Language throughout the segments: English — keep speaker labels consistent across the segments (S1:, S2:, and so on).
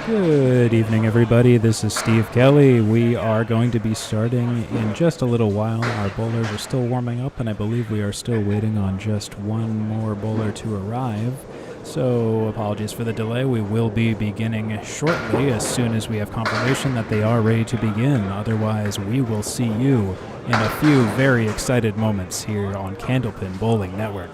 S1: Good evening, everybody. This is Steve Kelly. We are going to be starting in just a little while. Our bowlers are still warming up, and I believe we are still waiting on just one more bowler to arrive. So, apologies for the delay. We will be beginning shortly as soon as we have confirmation that they are ready to begin. Otherwise, we will see you in a few very excited moments here on Candlepin Bowling Network.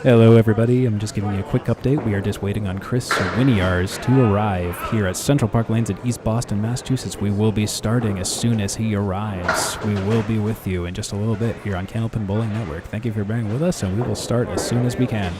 S1: Hello, everybody. I'm just giving you a quick update. We are just waiting on Chris Winiars to arrive here at Central Park Lanes in East Boston, Massachusetts. We will be starting as soon as he arrives. We will be with you in just a little bit here on Candlepin Bowling Network. Thank you for bearing with us, and we will start as soon as we can.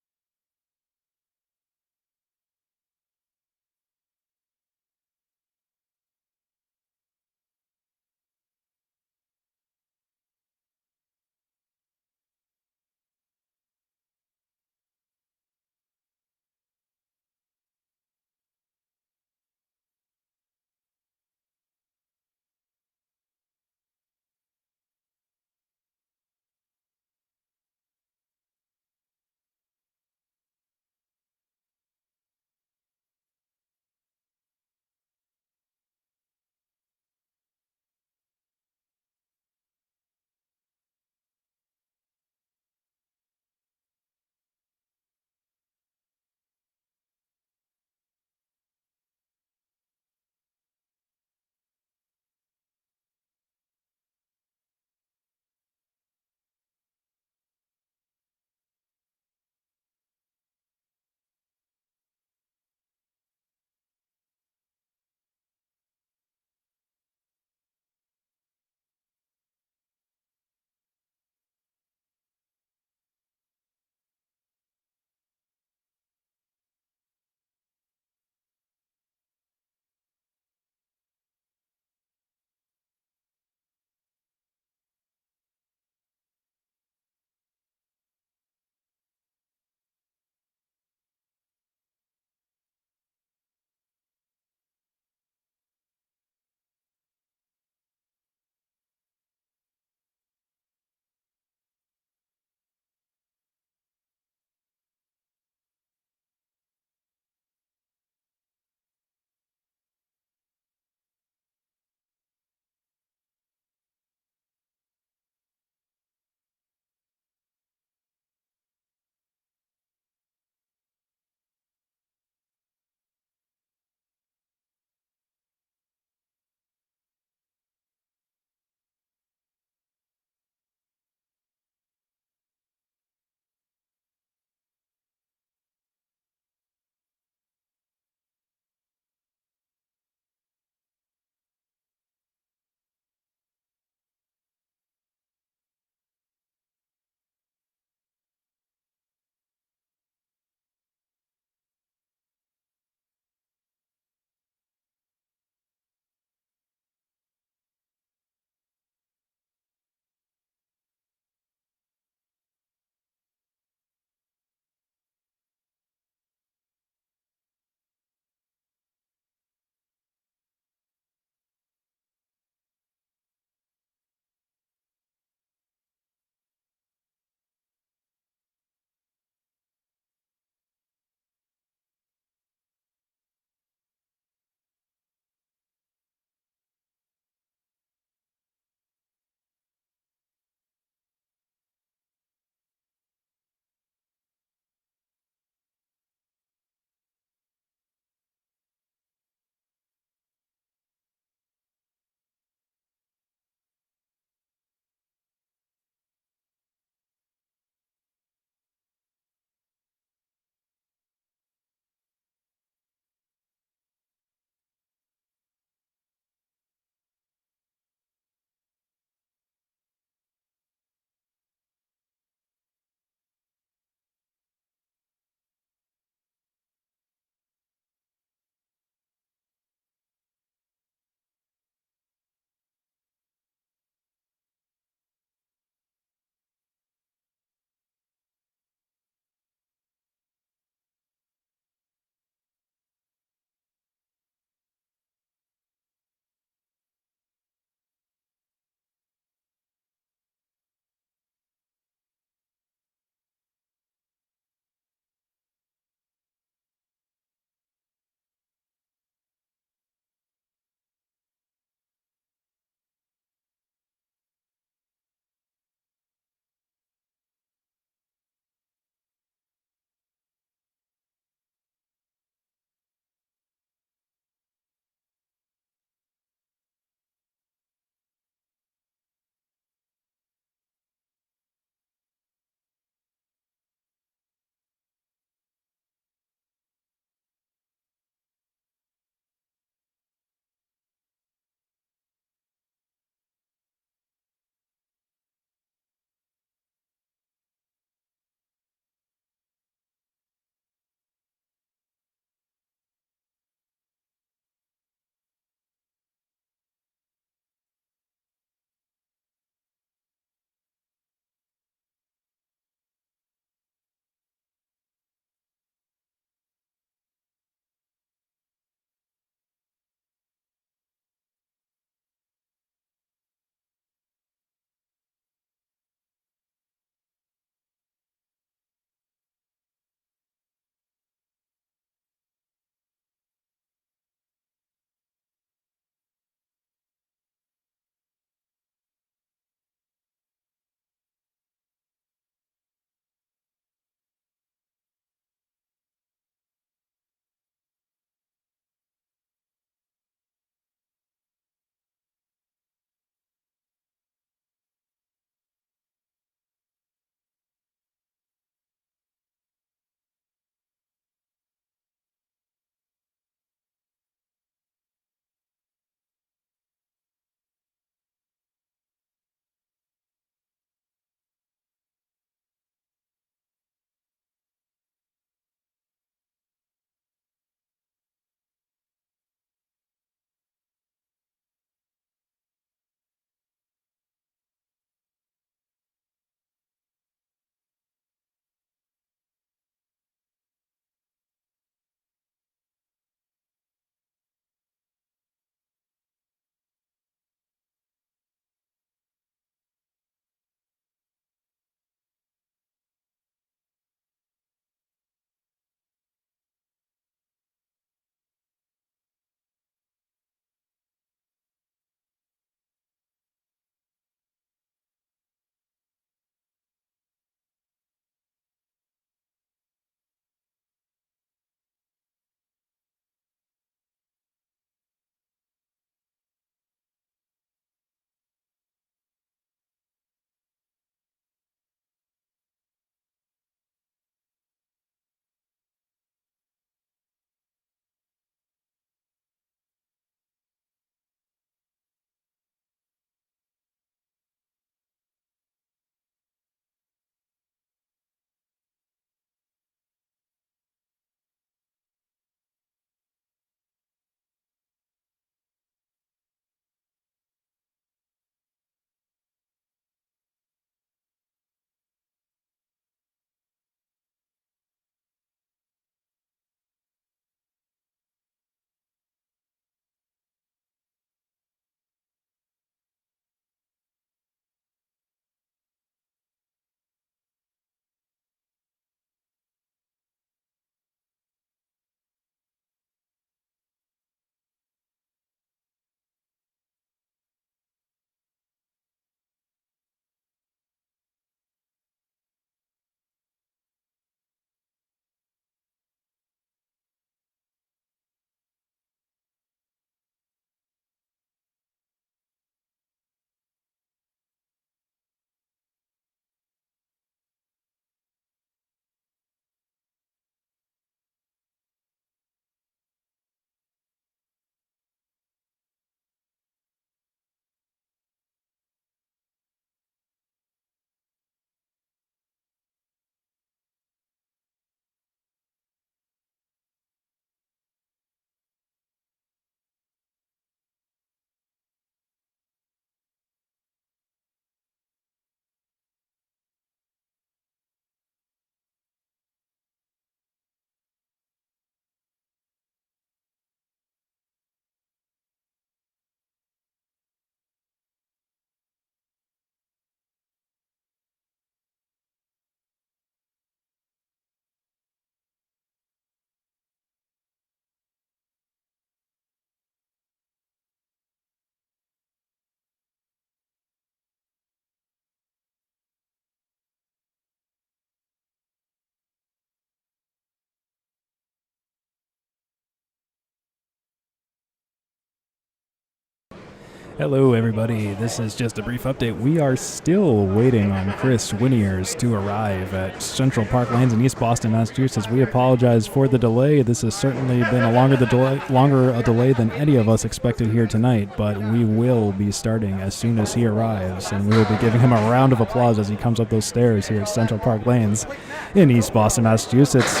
S1: Hello, everybody. This is just a brief update. We are still waiting on Chris Winiers to arrive at Central Park Lanes in East Boston, Massachusetts. We apologize for the delay. This has certainly been a longer a delay than any of us expected here tonight, but we will be starting as soon as he arrives, and we will be giving him a round of applause as he comes up those stairs here at Central Park Lanes in East Boston, Massachusetts.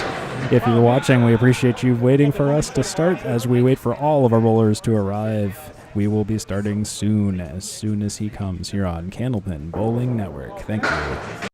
S1: If you're watching, we appreciate you waiting for us to start as we wait for all of our bowlers to arrive. We will be starting soon as he comes here on Candlepin Bowling Network. Thank you.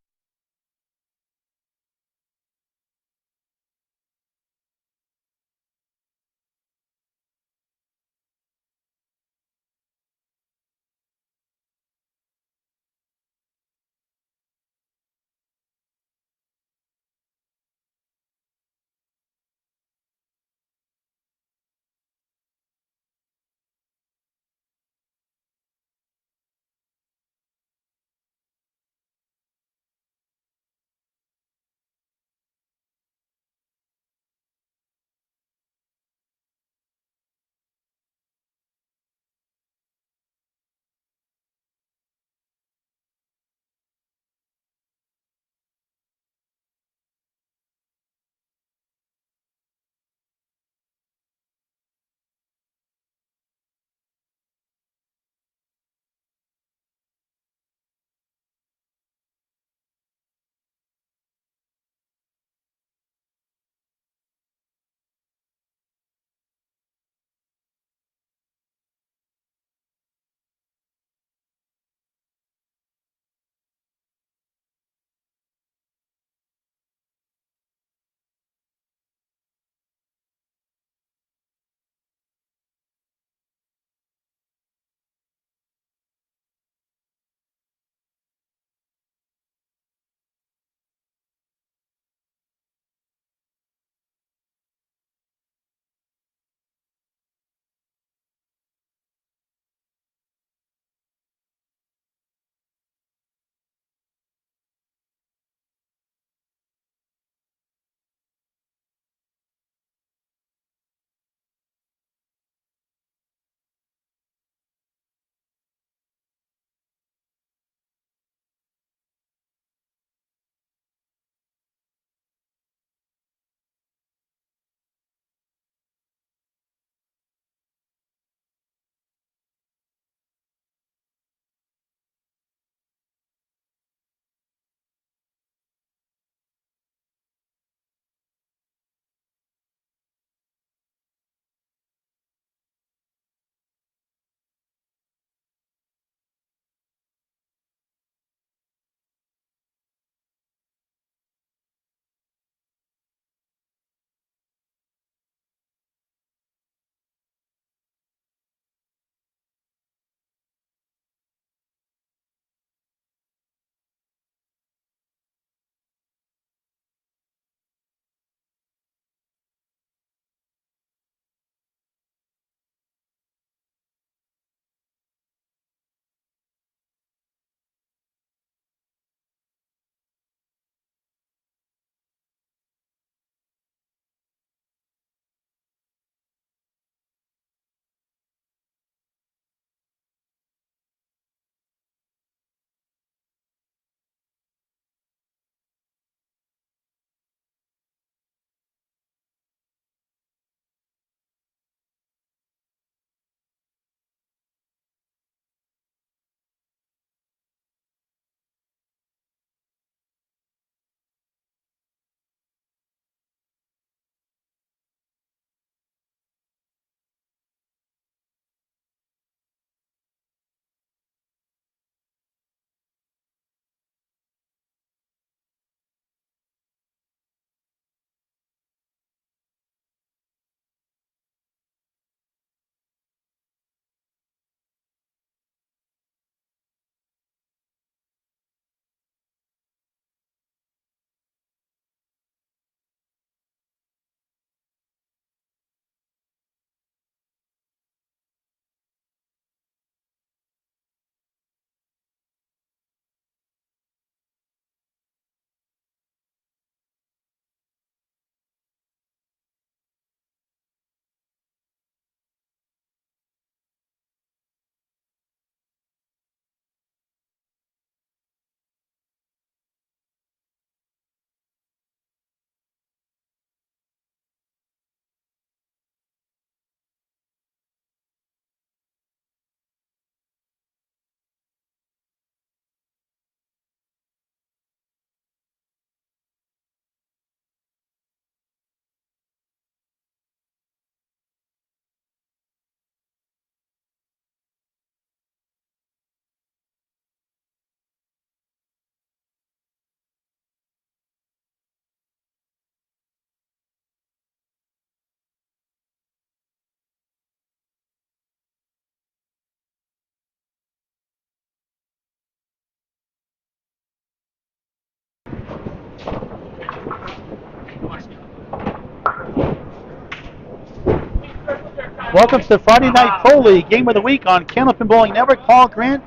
S2: Welcome to the Friday Night Pro League Game of the Week on Candlepin Bowling Network. Paul Grant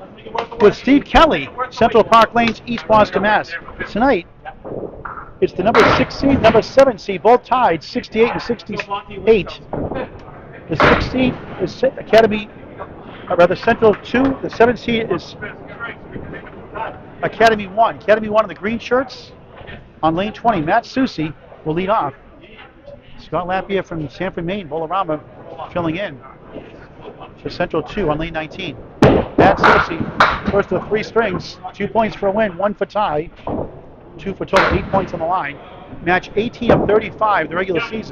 S2: with Steve Kelly, Central Park Lanes, East Boston, Mass. Tonight, it's the number 6 seed, number 7 seed, both tied, 68 and 68. The 6 seed is Central 2. The 7 seed is Academy 1. Academy 1 in the green shirts on lane 20. Matt Susi will lead off. Scott Lapierre from Sanford, Maine, Bolorama filling in for Central 2 on lane 19. Matt Susi, first of 3 strings, 2 points for a win, 1 for tie, 2 for total, 8 points on the line. Match 18 of 35 the regular season.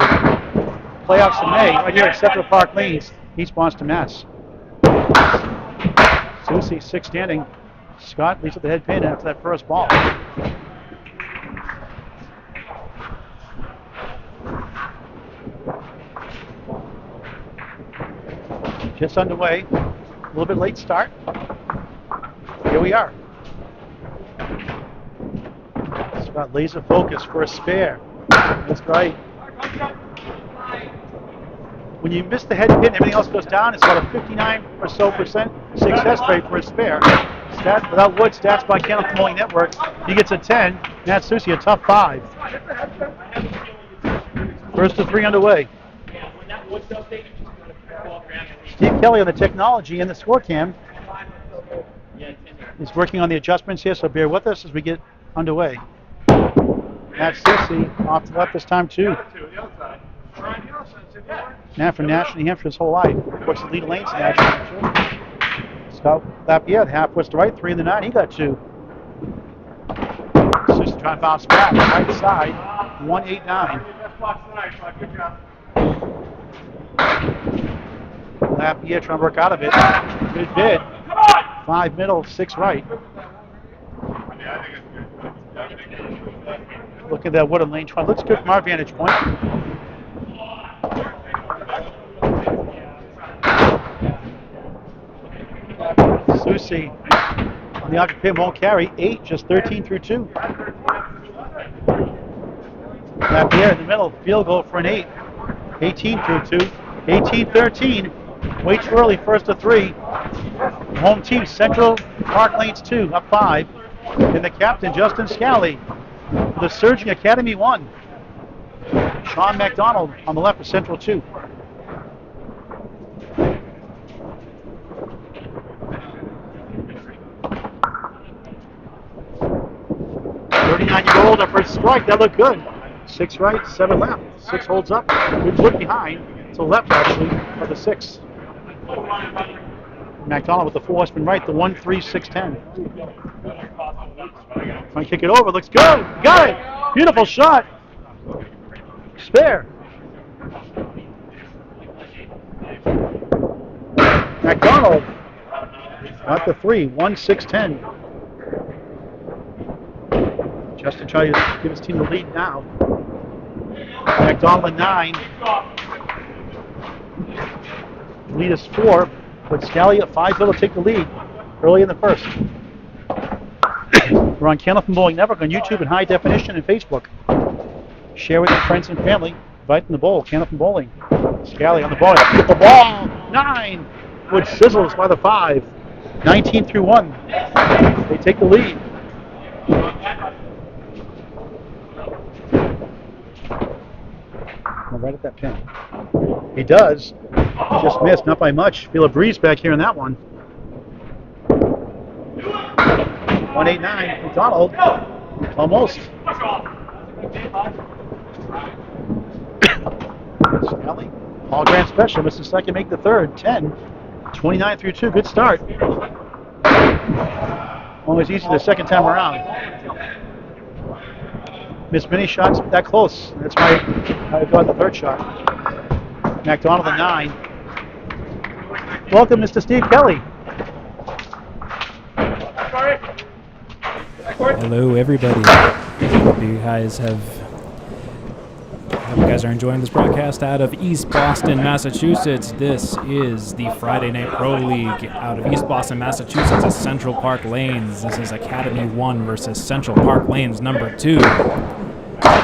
S2: Playoffs in May, right here at Central Park Lanes, East Boston, Mass. Susi, 6 standing. Scott leads at the head pin after that first ball. Just underway. A little bit late start. Here we are. Scott laser focus for a spare. That's right. When you miss the head pin, everything else goes down. It's about a 59% or so success rate for a spare. Without Wood, stats by Candlepin Bowling Network. He gets a 10. Matt Susi a tough 5. First of 3 underway. Steve Kelly on the technology and the score cam. He's working on the adjustments here, so bear with us as we get underway. Matt Susi off the left this time too. Now from National New Hampshire his whole life. Works the lead lanes in National New Hampshire. Scott Lapierre, half was to right, 3 in the 9. He got 2. Susi trying to bounce back, right side, 1-8-9. Lapierre trying to work out of it. Good bid. 5 middle, 6 right. Look at that wood on lane 20. Looks good from our vantage point. Susi on the outer pin won't carry. 8, just 13 through 2. Lapierre in the middle, field goal for an 8. 18 through 2. 18-13. Way too early, first of 3. Home team, Central Park Lanes 2, up 5. And the captain, Justin Scally, the surging Academy 1. Sean McDonald on the left of Central 2. Year-old, our first strike, that looked good. 6 right, 7 left. 6 holds up. Good foot behind. To left, actually, of the 6. McDonald with the 4 spin right, the 1-3-6-10. Trying to kick it over, looks good. Got it. Beautiful shot. Spare. McDonald at the 3, 1-6-10. Justin trying to give his team the lead now. McDonald at 9. Lead is 4, but Scally at 5 will take the lead early in the first. We're on Candlepin Bowling Network on YouTube in high definition and Facebook. Share with your friends and family. Invite them to bowl. Candlepin Bowling. Scally on the ball. Get the ball. 9. Wood sizzles by the 5. 19 through 1. They take the lead. Right at that pin. He does. Just missed, not by much. Feel a breeze back here in that one. 1-8-9. McDonald. Almost. Scally. Paul Grant special. Missed the second, make the third. 10. 29 through 2. Good start. Always easy the second time around. Missed many shots that close. That's why I got the third shot. McDonald at 9. Welcome, Mr. Steve Kelly.
S1: Hello, everybody. Hope you guys are enjoying this broadcast out of East Boston, Massachusetts. This is the Friday Night Pro League out of East Boston, Massachusetts at Central Park Lanes. This is Academy 1 versus Central Park Lanes number 2.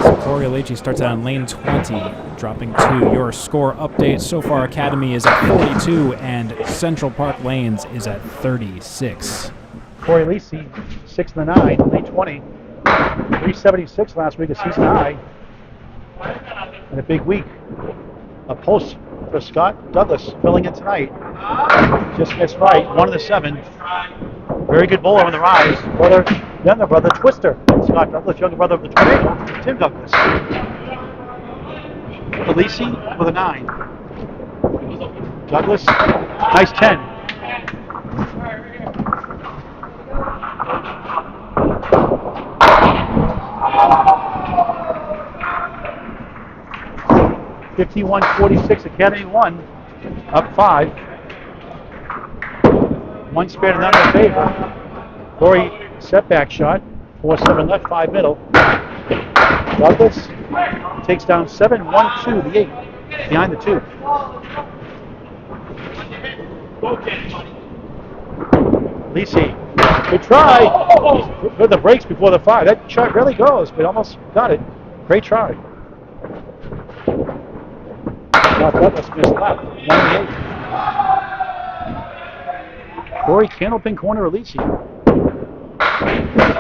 S1: So Corey Leachy starts out on lane 20, dropping 2. Your score update so far: Academy is at 42, and Central Park Lanes is at 36.
S2: Corey Lacey, 6 in the 9, lane 20. 376 last week, a season high. And a big week. A post for Scott Douglas filling in tonight. Just gets right, 1 of the 7. Very good bowler on the rise. Younger brother, Twister. Scott Douglas, younger brother of the tornado, Tim Douglas. Alisi with a 9. Douglas, nice 10. (51-46) Academy 1, up 5. 1 spare to none in favor. Corey setback shot, 4-7 left, 5 middle. Douglas takes down 7-1-2, the 8, behind the 2. Lisi, good try. Good the brakes before the 5. That shot really goes, but almost got it. Great try. Douglas missed left, 1-8. Corey Candlepin corner Alici.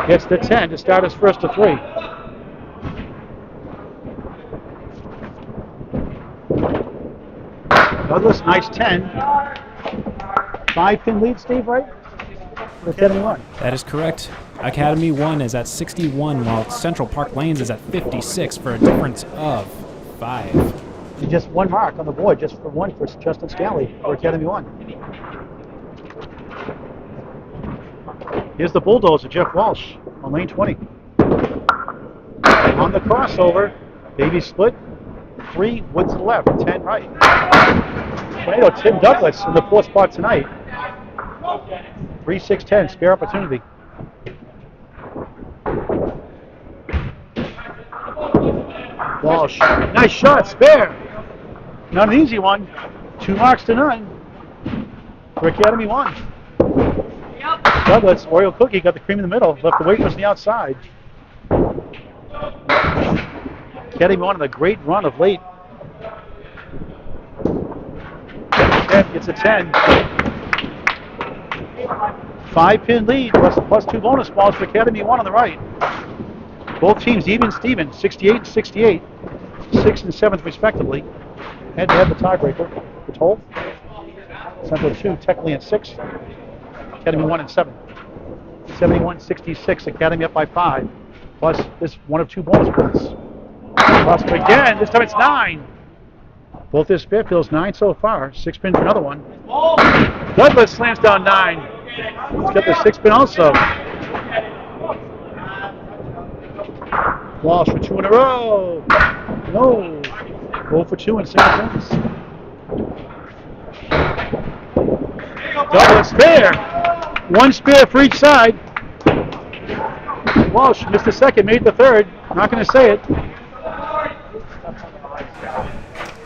S2: Gets the 10 to start his first to 3. Douglas, nice 10. 5-pin lead, Steve, right? For Academy 1.
S1: That is correct. Academy 1 is at 61, while Central Park Lanes is at 56 for a difference of 5.
S2: Just 1 mark on the board, just for 1 for Justin Scally for Academy 1. Here's the bulldozer, Jeff Walsh, on lane 20. On the crossover, baby split, 3 wood to the left, 10 right. Tornado, Tim Douglas in the 4th spot tonight. 3-6-10, spare opportunity. Walsh, nice shot, spare. Not an easy one. 2 marks to none for Academy 1. Douglas, Oreo Cookie, got the cream in the middle. Left the wafers on the outside. Academy 1 on a great run of late. Jeff gets a 10. 5-pin lead, plus 2 bonus balls for Academy 1 on the right. Both teams even Steven, 68-68, 6th and 7th respectively. Head-to-head the tiebreaker for 12th. Central 2, technically in 6th. Academy 1 and 7. 71-66, Academy up by 5. Plus this 1 of 2 bonus points. Plus again, this time it's 9. Both his Fairfields 9 so far. 6-pin for another one. Douglas slams down 9. He's got the 6-pin also. Walsh for 2 in a row. No. 0 for 2 and single pins. Douglas spare. 1 spare for each side. Walsh missed the second, made the third. Not going to say it.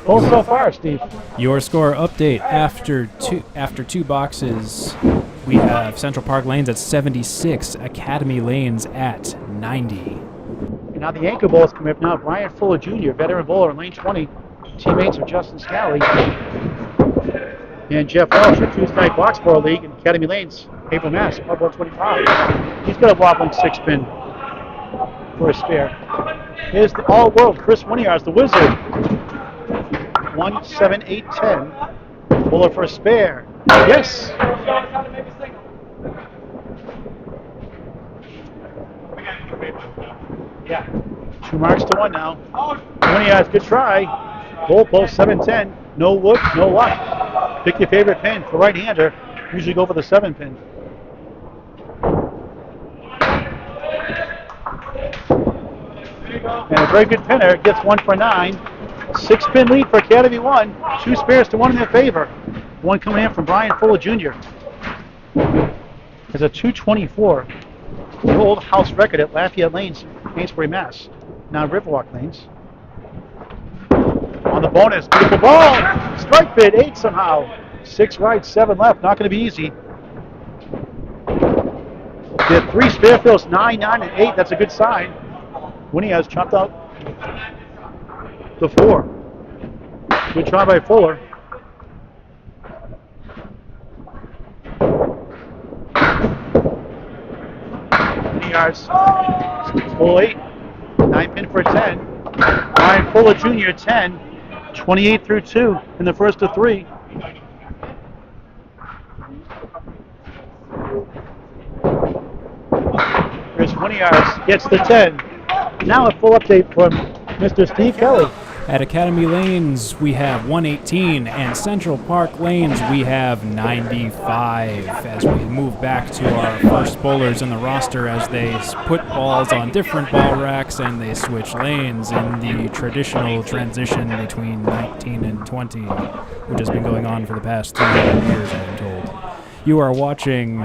S2: Both so far, Steve.
S1: Your score update after two boxes. We have Central Park Lanes at 76, Academy Lanes at 90.
S2: And now the anchor bowlers come up now. Brian Fuller Jr., veteran bowler in lane 20. Teammates of Justin Scally. And Jeff Walsh, a Tuesday night box ball league in Academy Lanes, April, Mass, Club 125. He's got a wobbling 6-pin for a spare. Here's the all-world Chris Winiarz, the Wizard. 1-7-8-10. Bowler for a spare. Yes. Yeah. 2 marks to 1 now. Winiarz, good try. Goal post 7-10. No wood, no luck. Pick your favorite pin for right-hander. Usually go for the 7-pin. And a very good pinner gets 1 for 9. 6-pin lead for Academy 1. 2 spares to 1 in their favor. 1 coming in from Brian Fuller Jr. There's a 224. The old house record at Lafayette Lanes, Amesbury, Mass. Now Riverwalk Lanes. On the bonus, beautiful ball. Strike bid, 8 somehow. 6 right, 7 left. Not going to be easy. They have 3 spare fields, 9, 9, and 8. That's a good sign. Winnie has chopped out The 4. Good try by Fuller. Yards. Full 8. 9 pin for 10. Ryan Fuller Jr. 10. 28 through 2 in the first of 3. Here's 20 yards. Gets the 10. Now a full update from Mr. Steve Kelly.
S1: At Academy Lanes, we have 118, and Central Park Lanes, we have 95. As we move back to our first bowlers in the roster as they put balls on different ball racks and they switch lanes in the traditional transition between 19 and 20, which has been going on for the past 300 years, I am told. You are watching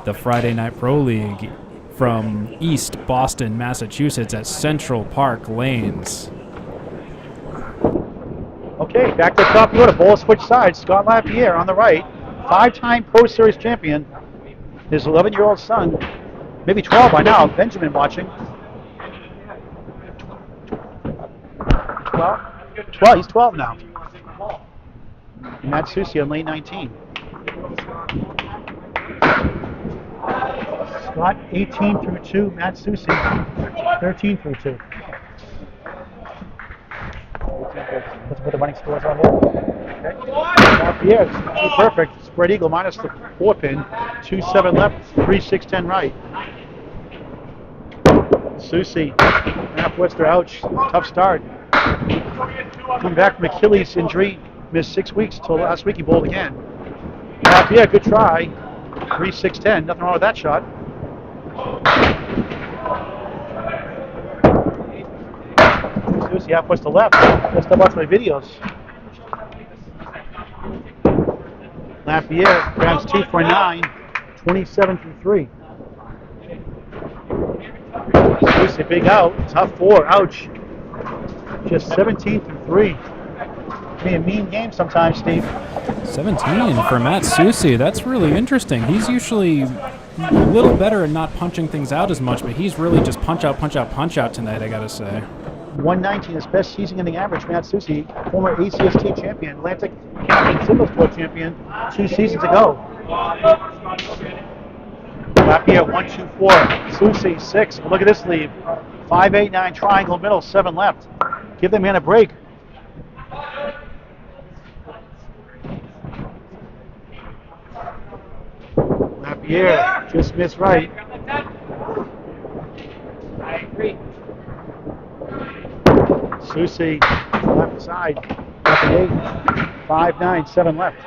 S1: the Friday Night Pro League from East Boston, Massachusetts at Central Park Lanes.
S2: Okay, back to the top order. Ball switch sides. Scott Lapierre on the right. 5-time Pro Series champion. His 11-year-old son, maybe 12 by now. Benjamin watching. 12? 12. He's 12 now. Matt Susi on lane 19. Scott 18 through 2. Matt Susi 13 through 2. Let's put the running scores on here. Okay. Yeah, perfect. Spread eagle minus the 4 pin. 2-7 left, 3-6-10 right. Susi, Northwestern, ouch. Tough start. Come back from Achilles injury. Missed 6 weeks till last week he bowled again. Yeah, good try. 3-6-10. Nothing wrong with that shot. Susi half to left. Let's watch my videos. Lapierre grabs 2 for 9, 27 through 3. Susi big out, tough 4, ouch. Just 17 through 3. Be a mean game sometimes, Steve.
S1: 17 for Matt Susi. That's really interesting. He's usually a little better at not punching things out as much, but he's really just punch out tonight, I gotta say.
S2: 119, his best season-ending average. Matt Susi, former ACST champion, Atlantic County Singles Tour champion 2 seasons ago. Lapierre 1-2-4. Susi 6. Well, look at this lead. 5-8-9 triangle middle, 7 left. Give the man a break. Lapierre just missed right.
S3: I agree.
S2: Susi, left side, left 8, 5-9, 7 left.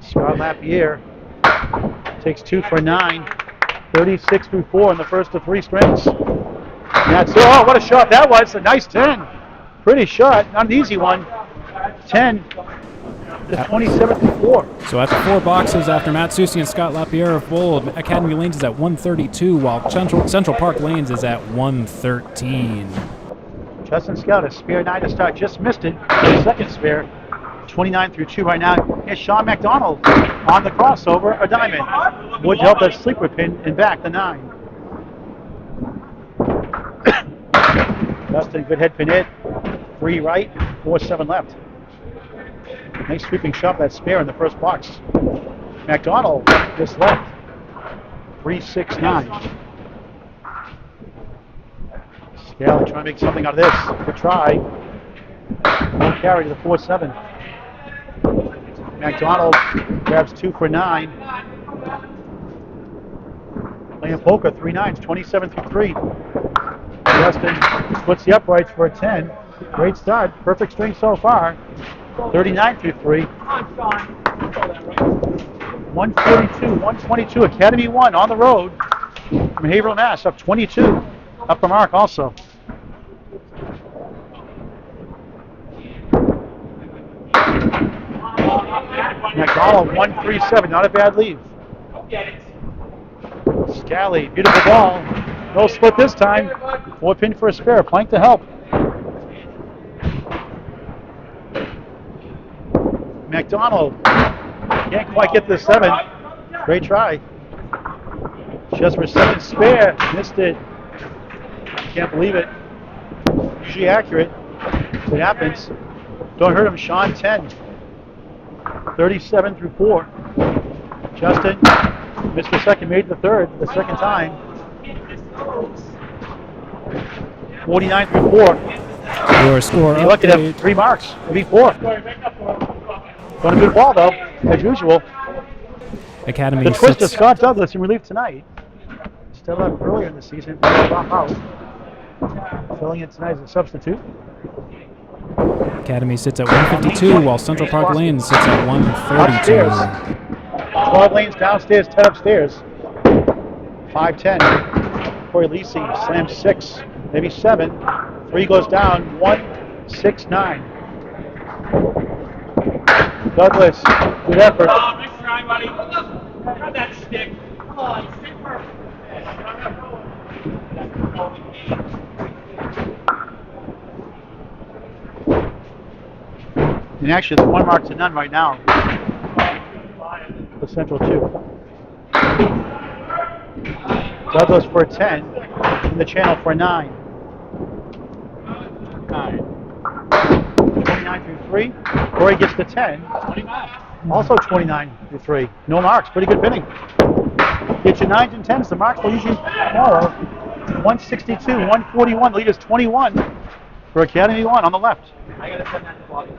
S2: Scott Lapierre takes 2 for 9, 36 through 4 in the first of 3 strings. That's oh, what a shot that was! A nice 10. Pretty shot, not an easy one. 10 to 27 through 4.
S1: So at the 4 boxes after Matt Susi and Scott Lapierre have bowled, Academy Lanes is at 132, while Central Park Lanes is at 113.
S2: Justin Scout, a spare 9 to start, just missed it. Second spare, 29 through 2 right now. Here's Sean McDonald on the crossover, a diamond. Would help that sleeper pin and back the 9. Justin, good head pin hit. 3 right, 4-7 left. Nice sweeping shot, that spare in the first box. McDonald just left. 3-6-9. Scally trying to make something out of this. Good try. Won't carry to the 4-7. McDonald grabs 2 for 9. Playing poker, 3 9s, 27 through 3. Justin splits the uprights for a 10. Great start. Perfect string so far. 39 through 3. 142, 122. Academy 1 on the road from Haverhill, Mass. Up 22. Up the mark also. McDonald 137. Not a bad lead. Scally, beautiful ball. No split this time. 4 pin for a spare. Plank to help. McDonald can't quite get the 7. Great try. Just for 7 spare. Missed it. Can't believe it. usually accurate. It happens. Don't hurt him. Sean 10. 37 through 4. Justin missed the second, made the third, the second time. 49 through 4.
S1: Your score
S2: He lucky to have
S1: update.
S2: 3 marks. Maybe 4. Got a good ball though, as usual.
S1: Academy
S2: The twister,
S1: sits.
S2: Scott Douglas in relief tonight. Still up earlier in the season, drop out. Filling in tonight as a substitute.
S1: Academy sits at 152, while Central Park Lane sits at 132.
S2: Upstairs. 12 lanes downstairs, 10 upstairs. 5-10. Corey Lisi slams 6, maybe 7. 3 goes down, 1-6-9. Douglas, good effort.
S3: Oh, nice try, buddy. Grab that stick. Come on, stick perfect.
S2: And actually, there's 1 mark to none right now. The Central 2. Douglas for a 10. In the channel for a 9. 29 through 3. Corey gets the 10. Also 29 through 3. No marks. Pretty good pinning. Get your 9s and 10s. The marks will usually follow. 162, 141. The lead is 21 for Academy 1 on the left.
S3: I gotta send that to Bobby.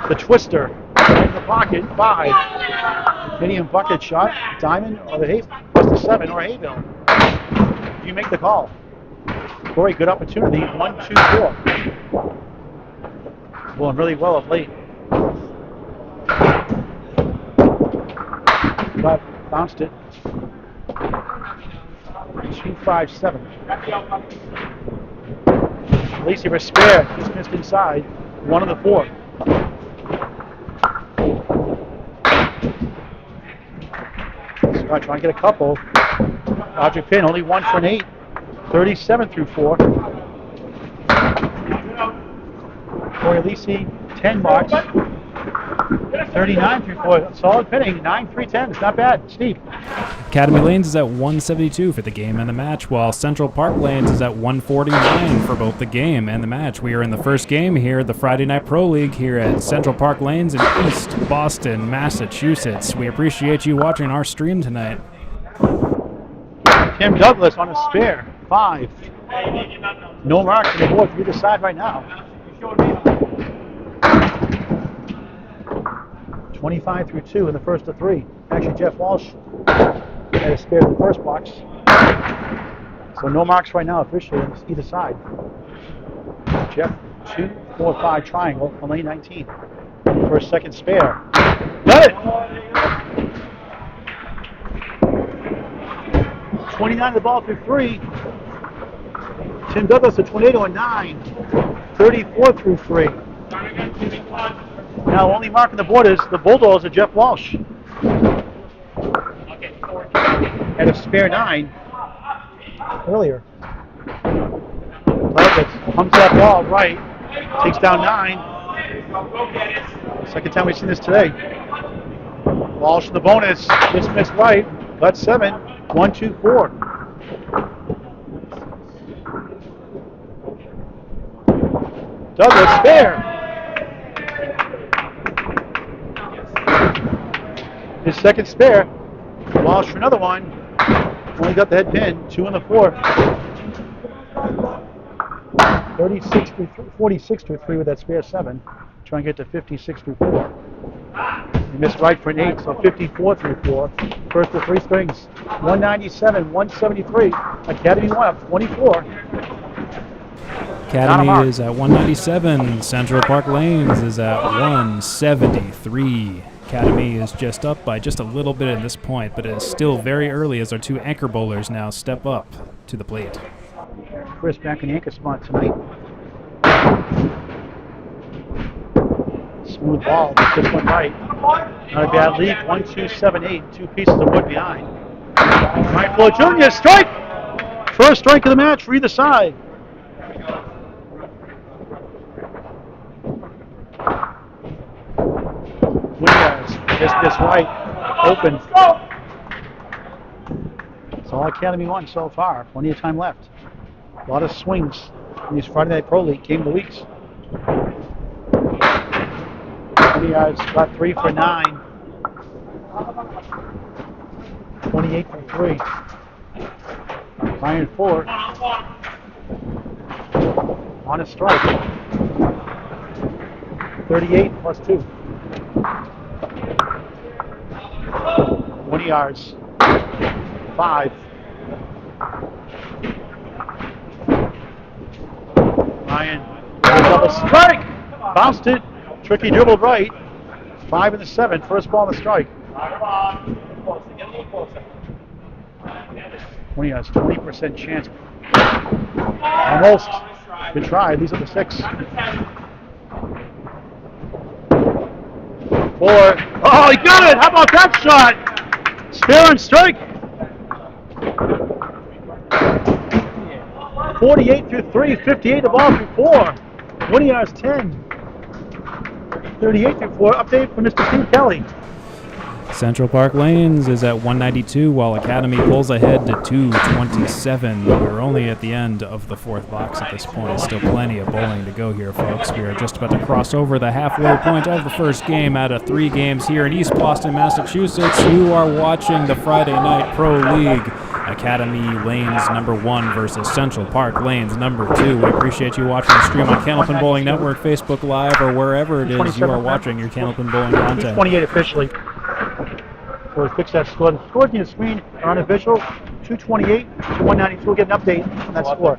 S2: The twister in the pocket, 5. Canadian bucket shot, Diamond or the Hay, plus the 7 or Hayville. You make the call. Corey, good opportunity. 1, 2, 4. Going really well of late. But bounced it. 2-5-7. Lacey for spare, just missed inside. 1 of the 4. Scott trying to get a couple. Roger Pin only 1 for an 8. 37 through 4. Corey Lisi, 10 marks. 39 through 4. Solid pinning. 9-3-10. It's not bad. Steve.
S1: Academy Lanes is at 172 for the game and the match, while Central Park Lanes is at 149 for both the game and the match. We are in the first game here at the Friday Night Pro League here at Central Park Lanes in East Boston, Massachusetts. We appreciate you watching our stream tonight.
S2: Tim Douglas on a spare. 5. No marks on the board for either side right now. 25 through 2 in the first of 3. Actually, Jeff Walsh had a spare in the first box. So no marks right now officially on either side. Jeff, 2, 4, 5 triangle on lane 19. First, second spare. Got it! 29 the ball through 3. Tim Douglas a tornado and 9. 34 through 3. Now only mark on the board is the Bulldogs of Jeff Walsh. Had a spare 9 earlier. Douglas pumps that ball right. Takes down 9. Second time we've seen this today. Walsh in the bonus. Just missed right. That's 7. 1, 2, 4. Douglas spare. His second spare. Walsh for another one. Only got the head pin. 2 on the 4. 36 through 46 through 3 with that spare 7. Trying to get to 56 through 4. He missed right for an 8, so 54 through 4. First of 3 strings. 197, 173. Academy 1 up 24.
S1: Academy is at 197. Central Park Lanes is at 173. Academy is just up by just a little bit at this point, but it is still very early as our 2 anchor bowlers now step up to the plate.
S2: Chris back in the anchor spot tonight. Smooth ball, just went right. Not a bad lead. 1, 2, 7, 8. 2 pieces of wood behind. Mike Flo Jr. strike! First strike of the match for either side. Williams just right. Open. all Academy won so far. Plenty of time left. A lot of swings in these Friday Night Pro League game of the weeks. 20 yards, got 3 for 9. 28 for 3. Ryan Fuller on a strike. 38 plus 2. 20 yards. 5. Ryan, double strike. Bounced it. Tricky dribbled right. 5 in the 7th. First ball in the strike. 20 yards, 20% chance. Almost. Good try. These are the 6. 4. Oh, he got it! How about that shot? Spare and strike. 48 through 3, 58 the ball through 4. 20 yards, 10. 38 through 4. Update from Mr. Steve Kelly.
S1: Central Park Lanes is at 192, while Academy pulls ahead to 227. We're only at the end of the 4th box at this point. Still plenty of bowling to go here, folks. We are just about to cross over the halfway point of the first game out of 3 games here in East Boston, Massachusetts. You are watching the Friday Night Pro League. Academy Lanes number 1 versus Central Park Lanes number 2. We appreciate you watching the stream on Candlepin Bowling Network, Facebook Live, or wherever it is you are watching your Candlepin Bowling content.
S2: 28 officially. So we fix that score. The scores on the screen are unofficial. 228 to 192. We'll get an update on that score.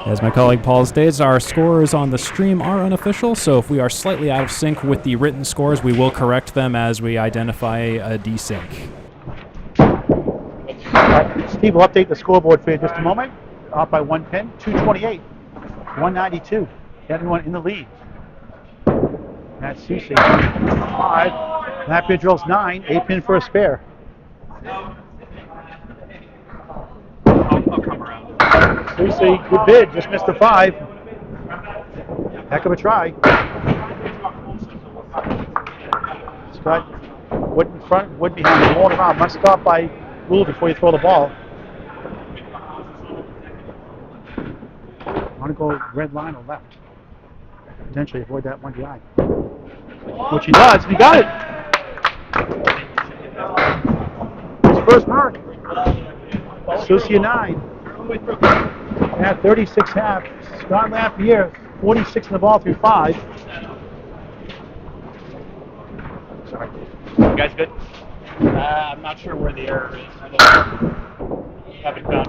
S1: As my colleague Paul states, our scores on the stream are unofficial, so if we are slightly out of sync with the written scores, we will correct them as we identify a desync.
S2: Steve will update the scoreboard for you in just a moment. Off by 1 pin, 228, 192. Everyone in the lead. That's Susie. 5. Lapierre drills 9. 8 pin for a spare. Susie, good bid. Just missed the 5. Heck of a try. Scott, wood in front, wood behind, rolling around. Must stop by rule before you throw the ball. Want to go red line or left? Potentially avoid that 1 behind. Which he does, and he got it. His first mark. Susie 9. At 36 half. Scott Lapierre, 46 in the ball through 5. Sorry. You guys good?
S3: I'm not sure where the error is. Haven't found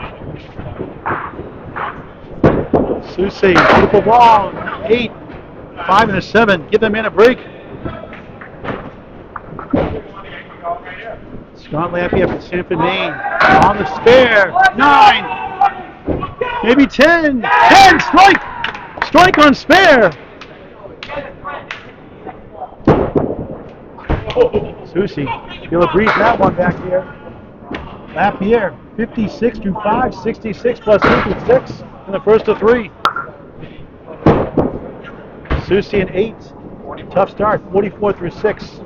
S3: it.
S2: Susie, beautiful ball. 8. 5 and a 7. Give them in a break. Scott Lapierre from Sanford, Maine. On the spare. 9. Maybe 10. 10. Strike. Strike on spare. Susie, feel a breeze that one back here. Lapierre, 56 through 5, 66 plus 56 in the first of 3. Susie an 8. Tough start, 44 through 6.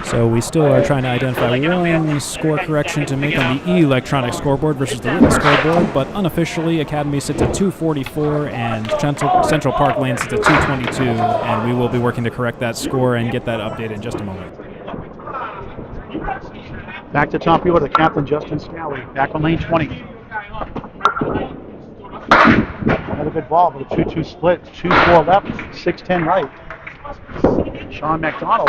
S1: So we still are trying to identify one score correction to make on the electronic scoreboard versus the written scoreboard, but unofficially Academy sits at 244 and Central Park Lane sits at 222, and we will be working to correct that score and get that update in just a moment.
S2: Back to top order, Captain Justin Scally, back on lane 20. Another good ball, but a 2-2 split, 2-4 left, 6-10 right. Sean McDonald,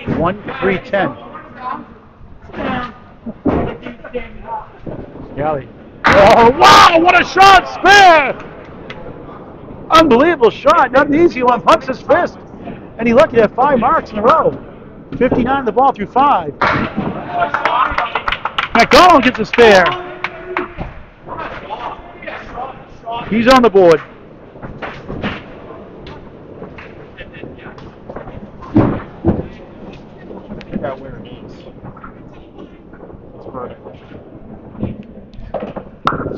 S2: 1-3-10. Scally. Oh, wow, what a shot, spare! Unbelievable shot, not an easy one, pumps his fist. And he lucky to have 5 marks in a row. 59 the ball through 5. McDonald gets a spare. He's on the board. Figure out where it is.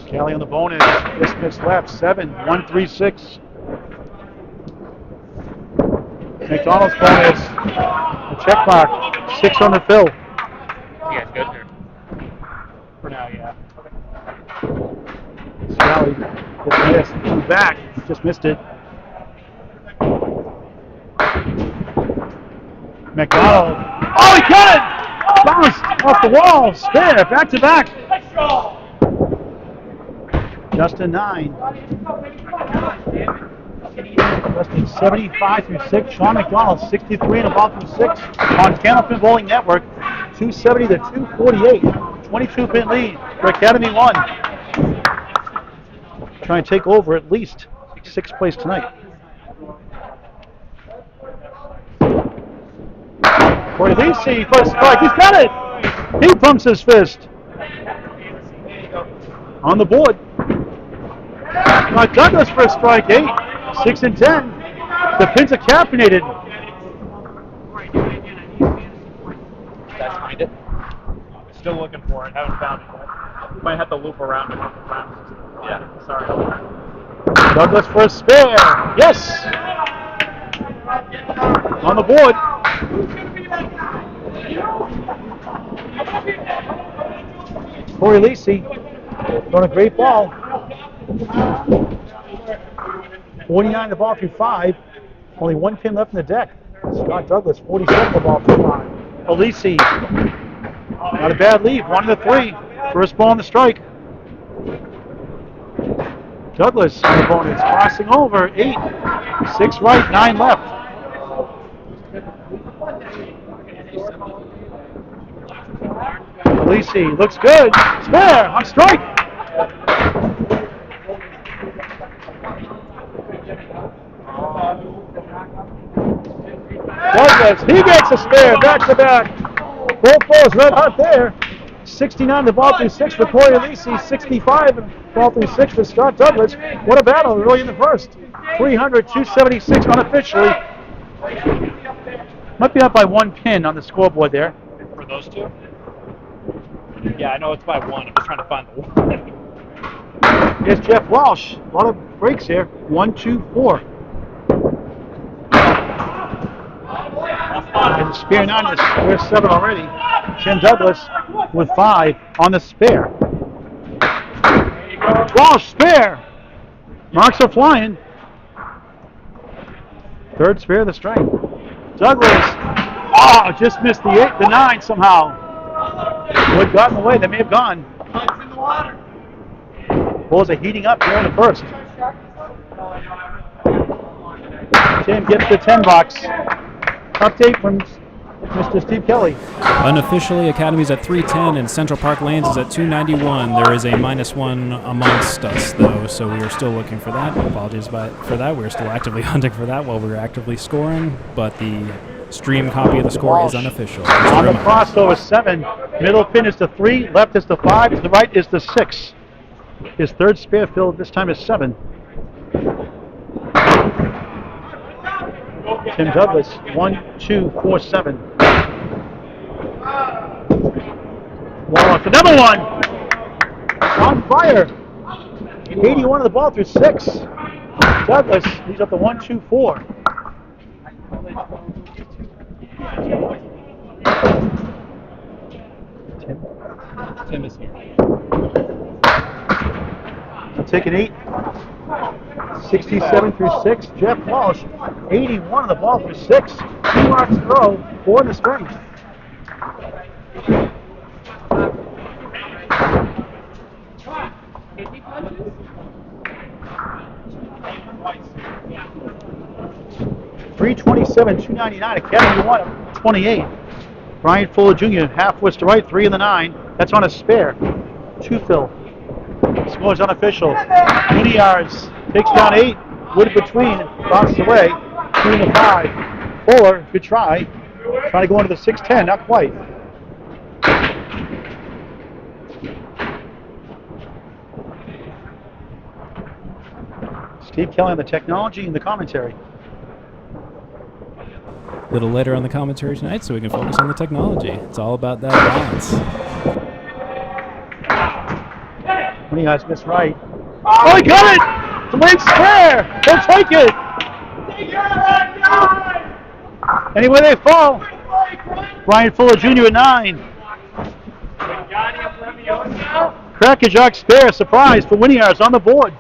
S2: Scally on the bonus. Dismiss left. 7. 1-3-6. McDonald's bonus. A check mark. 6 on the fill.
S3: You guys good here? For now, yeah.
S2: Scally gets missed. Back. Just missed it. McDonald. Oh, he got it! Bounced off the wall. Spare. Back to back. Justin 9. Justin 75 through 6. Sean McDonald 63 and a ball through 6 on Candlepin Bowling Network. 270 to 248. 22-pin lead for Academy 1. Trying to take over at least 6th place tonight. Corey Lisi for a strike. He's got it! He pumps his fist. On the board. Douglas for a strike. 8, 6 and 10. The pins are caffeinated.
S3: Guys find it? Still looking for it. Haven't found it yet. Might have to loop around it. Yeah, sorry.
S2: Douglas for a spare. Yes! On the board. Corey Lisi throwing a great ball. 49 the ball through 5. Only 1 pin left in the deck. Scott Douglas 47 the ball through 5. Alisi, not a bad lead. 1 to 3. First ball on the strike. Douglas on the bonus, crossing over. 8, 6 right, 9 left. Alisi looks good. Spare on strike. Douglas, he gets a spare, back to back. Both balls red hot there. 69 the ball through 6 for Corey Alisi, 65 and ball through 6 for Scott Douglas. What a battle early in the first. 300, 276 unofficially. Might be up by 1 pin on the scoreboard there.
S3: For those two? Yeah, I know it's by 1. I'm just trying to find the one.
S2: Here's Jeff Walsh. A lot of breaks here. 1, 2, 4. And the spare 9 is spare 7 already. Tim Douglas with 5 on the spare. Walsh spare. Marks are flying. Third spare of the strike. Douglas. Oh, just missed the 8, the 9 somehow. Would got in the way. They may have gone. Bulls are heating up here in the first. Tim gets the 10 box. Update from Mr. Steve Kelly.
S1: Unofficially, Academy's at 310 and Central Park Lanes is at 291. There is a -1 amongst us, though, so we are still looking for that. Apologies for that. We're still actively hunting for that while we're actively scoring, but the stream copy of the score is unofficial.
S2: On the crossover, 7. Middle pin is the 3, left is the 5, to the right is the 6. His third spare fill this time is 7. Tim Douglas, 1, 2, 4, 7. Wallace, another one! On fire! 81 of the ball through 6. Douglas, he's up to 1, 2, 4.
S3: Tim is here.
S2: I'm taking 8. 67 through 6. Jeff Walsh, 81 of the ball through 6. 2 marks throw, 4 in the string. $327, $299. Academy 1, 28. Brian Fuller Jr. half was to right, 3 in the 9. That's on a spare. 2 fill. Scores unofficial. 20 yards. Takes down 8. Wood between. Bounces away. 2 in the 5. Fuller, good try. Trying to go into the 6-10. Not quite. Steve Kelly on the technology and the commentary.
S1: A little later on the commentary tonight so we can focus on the technology. It's all about that balance.
S2: 20 yards missed right. Oh, he got it! Delayed spare! He'll take it! Anywhere they fall. Brian Fuller Jr. at 9. Crackerjack spare, surprise for winning yards on the board.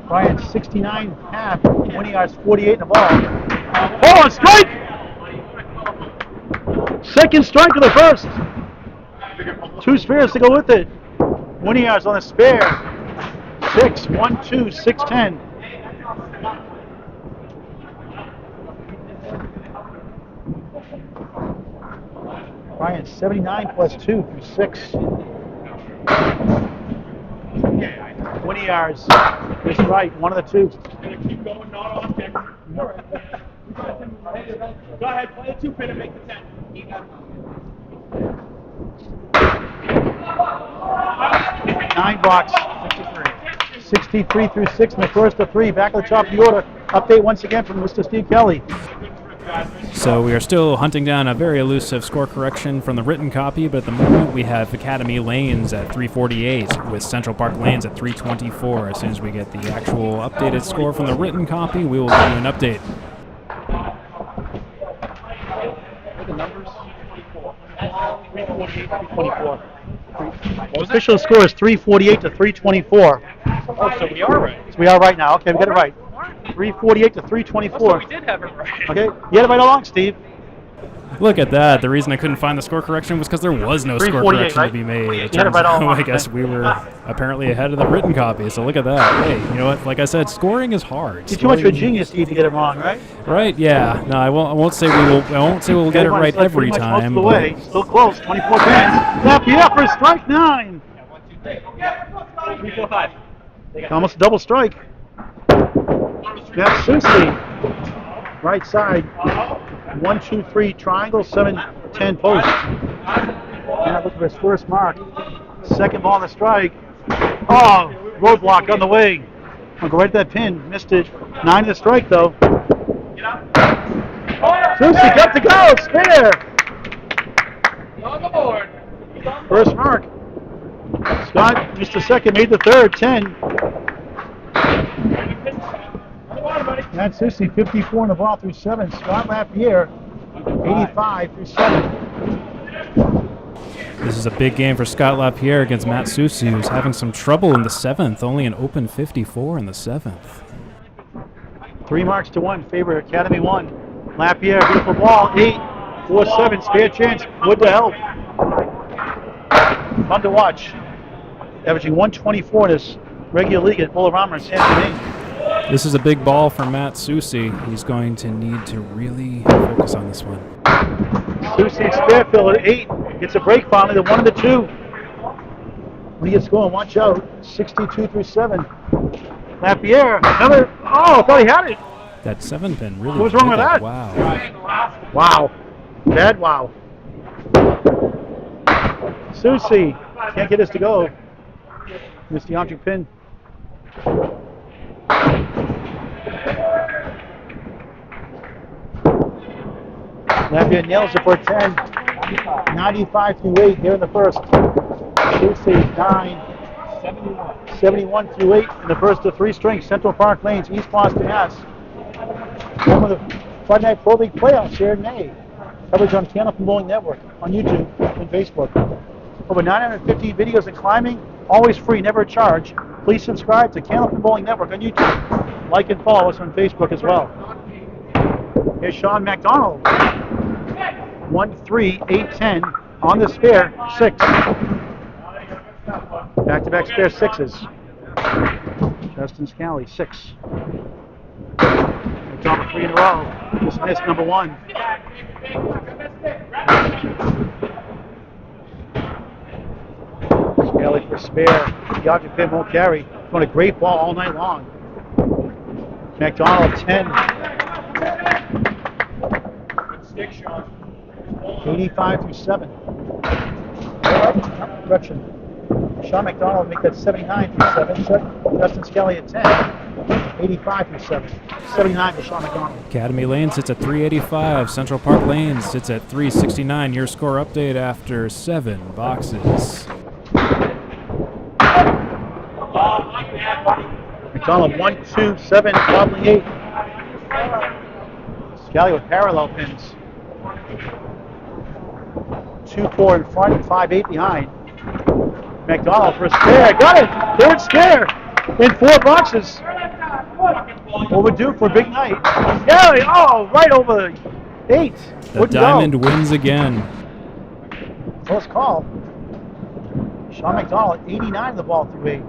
S2: Brian 69.5, winning yards 48 in the ball. Oh, and strike! Second strike of the first. 2 spares to go with it. Winning yards on the spare. 6, 1, 2, 6, 10. Brian 79 plus 2 through 6. Winning yards. That's right, one of the 2.
S3: Keep going, not on pick. Go ahead, play the 2 pin and make the 10.
S2: 9 box. 63 through 6 in the first of 3. Back at the top of the order. Update once again from Mr. Steve Kelly.
S1: So we are still hunting down a very elusive score correction from the written copy, but at the moment we have Academy Lanes at 348 with Central Park Lanes at 324. As soon as we get the actual updated score from the written copy, we will give you an update.
S2: The numbers? 348 to 324. Official score is 348 to 324.
S3: Oh, so we are right.
S2: So we are right now. Okay, we got it right. 348 to 324.
S3: So we did have it right.
S2: Okay, you had it right along, Steve.
S1: Look at that. The reason I couldn't find the score correction was because there was no score
S2: 348,
S1: correction
S2: right?
S1: to be made.
S2: You
S1: It
S2: had it
S1: turns
S2: right all
S1: out,
S2: along.
S1: I guess we were apparently ahead of the written copy, so look at that. Hey, you know what? Like I said, scoring is hard.
S2: You're too much of a
S1: Scoring-
S2: genius, Steve, to get it wrong, right?
S1: Right? Yeah. No, I won't say we will. I won't say we'll get it
S2: Everyone's
S1: right
S2: like
S1: every
S2: pretty much
S1: time.
S2: Most of the way. Still close. 24 pins. Left for strike 9.
S3: 3, 4, 5.
S2: Almost a double strike. That's Susie. Right side. 1, 2, 3 triangle. 7, 10 post. Now look for his first mark. Second ball on the strike. Oh, roadblock on the way. I'll go right to that pin. Missed it. 9 to the strike though. Susie got to go. Spare.
S3: On the board.
S2: First mark. Scott missed the second, made the third, 10. Matt Susie, 54 in the ball through 7. Scott Lapierre, 85 through 7.
S1: This is a big game for Scott Lapierre against Matt Susi, who's having some trouble in the 7th. Only an open 54 in the 7th.
S2: 3 marks to 1, favor Academy 1. Lapierre, beautiful ball, 8, 4, 7, spare chance, Wood to help. Fun to watch. Averaging 124 in his regular league at Bolorama in San Domingue.
S1: This is a big ball for Matt Susi. He's going to need to really focus on this one.
S2: Susie Sparefield at 8, gets a break finally, the 1 and the 2. When he gets going, watch out, 62 through 7. Lapierre, another, oh, I thought he had it.
S1: That 7 pin really.
S2: What was wrong
S1: did
S2: with that?
S1: Wow.
S2: Wow. Bad wow. Susie can't get us to go. Missed the object pin. Lapierre nails it for 10. 95 through 8 here in the first. Susie 9. 71 through 8 in the first of 3 strings. Central Park Lanes, East Boston, Mass. One of the Friday Night Pro League playoffs here in May. Coverage on Canal from Bowling Network, on YouTube and Facebook. Over 950 videos of climbing, always free, never a charge. Please subscribe to Canal from Bowling Network on YouTube. Like and follow us on Facebook as well. Here's Sean McDonald. 1, 3, 8, 10 on the spare, 6. Back-to-back spare 6s. Justin Scally, 6. Top of 3 in a row. Just missed number 1. Scally for spare. The object pin won't carry. Going a great ball all night long. McDonald 10. 85 through 7. Correction. Sean McDonald make that 79 through 7. Justin Scally at 10. 85 through 7. 79 for Sean McDonald.
S1: Academy Lane sits at 385. Central Park Lane sits at 369. Your score update after 7 boxes.
S2: McDonald 1, 2, 7, wobbling 8. Galley with parallel pins. 2-4 in front and 5-8 behind. McDonald for a spare. Got it! Third spare in 4 boxes. Overdue for a big night. Galley, oh, right over 8.
S1: The diamond wins again.
S2: Close call. Sean McDonald, 89 of the ball through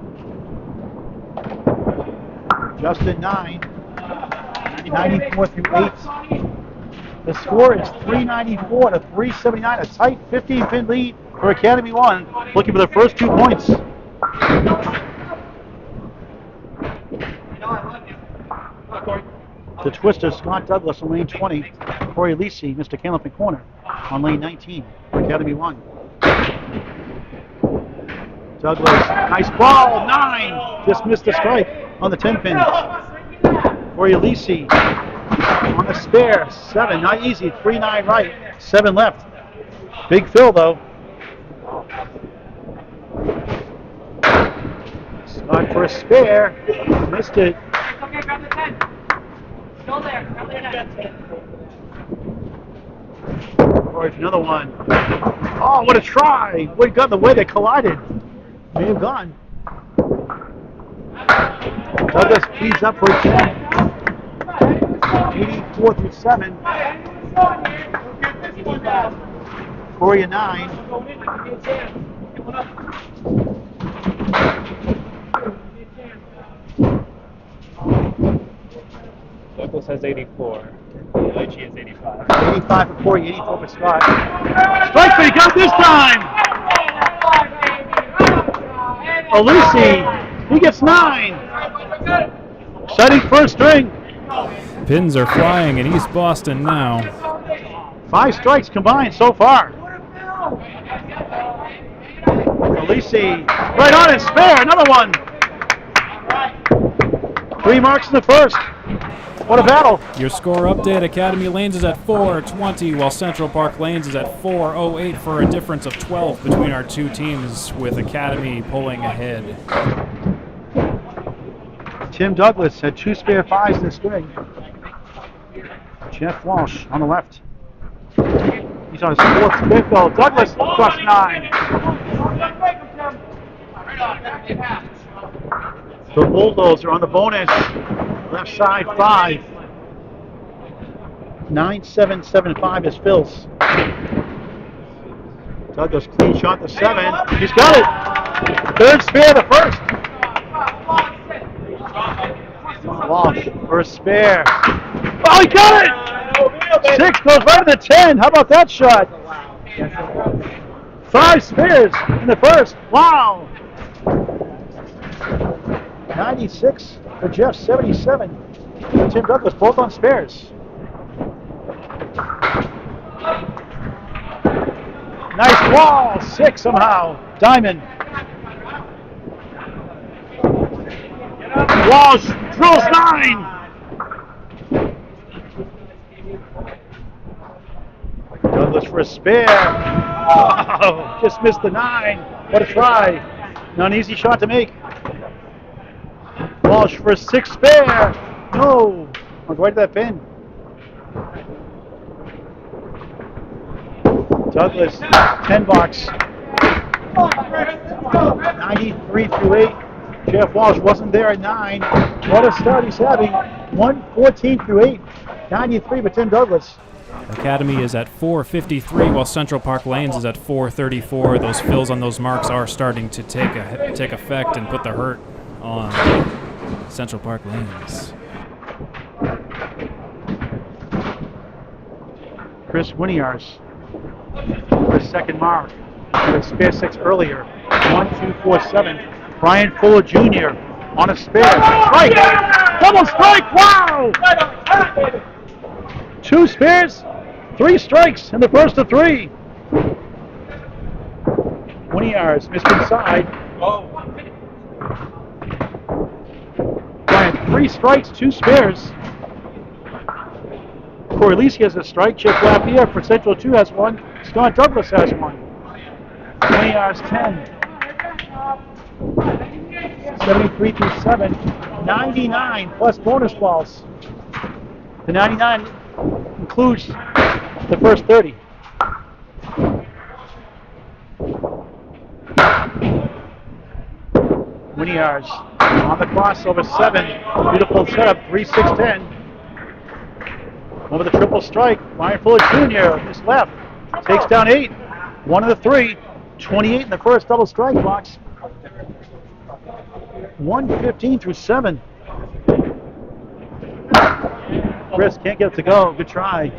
S2: 8. Justin 9. 94 through 8. The score is 394 to 379. A tight 15-pin lead for Academy 1. Looking for the first 2 points. The twister, Scott Douglas on lane 20. Corey Lisi, Mr. Candlepin corner on lane 19 for Academy 1. Douglas, nice ball, 9. Just missed the strike on the 10-pin. Corey Lisi on the spare, 7. Not easy, 3-9 right, 7 left. Big fill though. Scott for a spare, missed it.
S4: Okay, grab the 10. Still there, grab the 10.
S2: Corey for another one. Oh, what a try! What got in the way? They collided. May have gone. Douglas feeds up for a 10. 84 through 7. Corey a 9.
S3: Douglas has 84. Leachy has 85.
S2: 85 for Corey, 84 for Scott. Strike, but he got this time! Alusi, he gets 9. Setting first string.
S1: Pins are flying in East Boston now.
S2: 5 strikes combined so far. Alusi, right on it, spare, another one. 3 marks in the first. What a battle.
S1: Your score update, Academy Lanes is at 420, while Central Park Lanes is at 408 for a difference of 12 between our 2 teams, with Academy pulling ahead.
S2: Tim Douglas had 2 spare 5s in the string. Jeff Walsh on the left. He's on his 4th spare fill. Douglas plus 9. The Bulldogs are on the bonus. Left side 5. 9-7-7-5 is Phil's. Douglas clean shot the 7. He's got it. 3rd spare, the first. Walsh for a spare. Oh, he got it! 6 goes right to the 10. How about that shot? 5 spares in the first. Wow. 96 for Jeff, 77 for Tim Douglas, both on spares. Nice wall, 6 somehow. Diamond. Walsh drills 9. Douglas for a spare. Oh, just missed the 9. What a try. Not an easy shot to make. Walsh for a 6 spare. No. I'll go right to that pin. Douglas, 10 box. 93 through 8. Jeff Walsh wasn't there at 9. What a start he's having. 114 through 8. 93 for Tim Douglas.
S1: Academy is at 453, while Central Park Lanes is at 434. Those fills on those marks are starting to take effect and put the hurt on Central Park Lanes.
S2: Chris Winiars for his 2nd mark. With a spare 6 earlier. 1-2-4-7. Brian Fuller Jr. on a spare. Strike! Double strike! Wow! 2 spares, 3 strikes in the first of 3. 20 yards, missed inside. Brian, 3 strikes, 2 spares. Corey Lisi has a strike. Chip Lapierre for Central 2 has 1. Scott Douglas has 1. 20 yards, 10. 73 through 7. 99 plus bonus balls. The 99 includes the first 30. Winiards on the crossover, 7. Beautiful setup, 3-6-10. Over the triple strike, Brian Fuller Jr. Just left, takes down 8. 1 of the 3, 28 in the first double strike box. 1:15 through 7. Chris can't get it to go. Good try.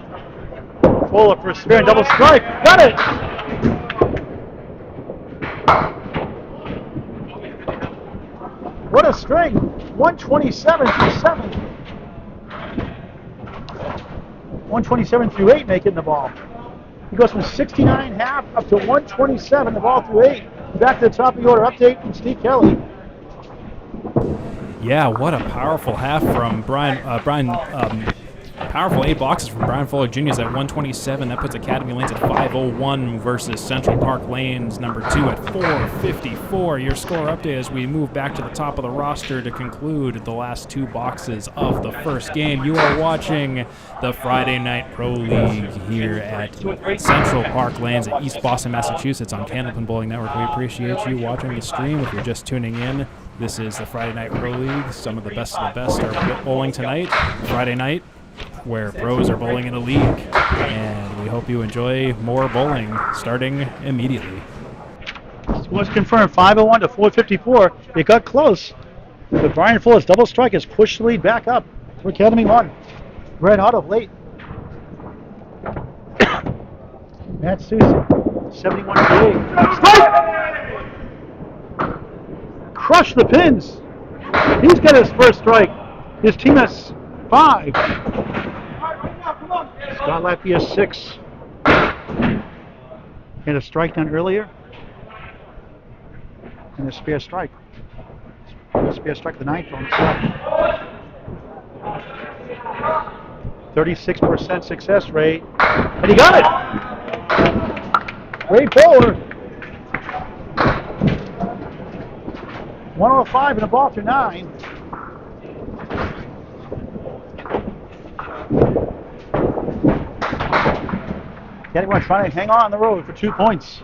S2: Fuller for a spare and double strike. Got it! What a string. 127 through 7. 127 through 8 making the ball. He goes from 69.5 up to 127, the ball through 8. Back to the top of the order. Update from Steve Kelly.
S1: Yeah, what a powerful half from powerful 8 boxes from Brian Fuller Jr. at 127. That puts Academy Lanes at 501 versus Central Park Lanes number 2 at 454. Your score update as we move back to the top of the roster to conclude the last 2 boxes of the first game. You are watching the Friday Night Pro League here at Central Park Lanes at East Boston, Massachusetts on Candlepin Bowling Network. We appreciate you watching the stream. If you're just tuning in, this is the Friday Night Pro League. Some of the best are bowling tonight, Friday night, where pros are bowling in a league. And we hope you enjoy more bowling starting immediately.
S2: Scores confirmed, 501 to 454. It got close, but Brian Fuller's double strike has pushed the lead back up for Academy 1. Red hot of late. Matt Susie, 71 to 8. Strike! Crush the pins. He's got his first strike. His team has 5. Scott Latvia 6. Had a strike done earlier. And a spare strike. A spare strike the 9th on the spot. 36% success rate. And he got it! Great bowler. 105 in the ball through 9. Anyone trying to hang on the road for 2 points.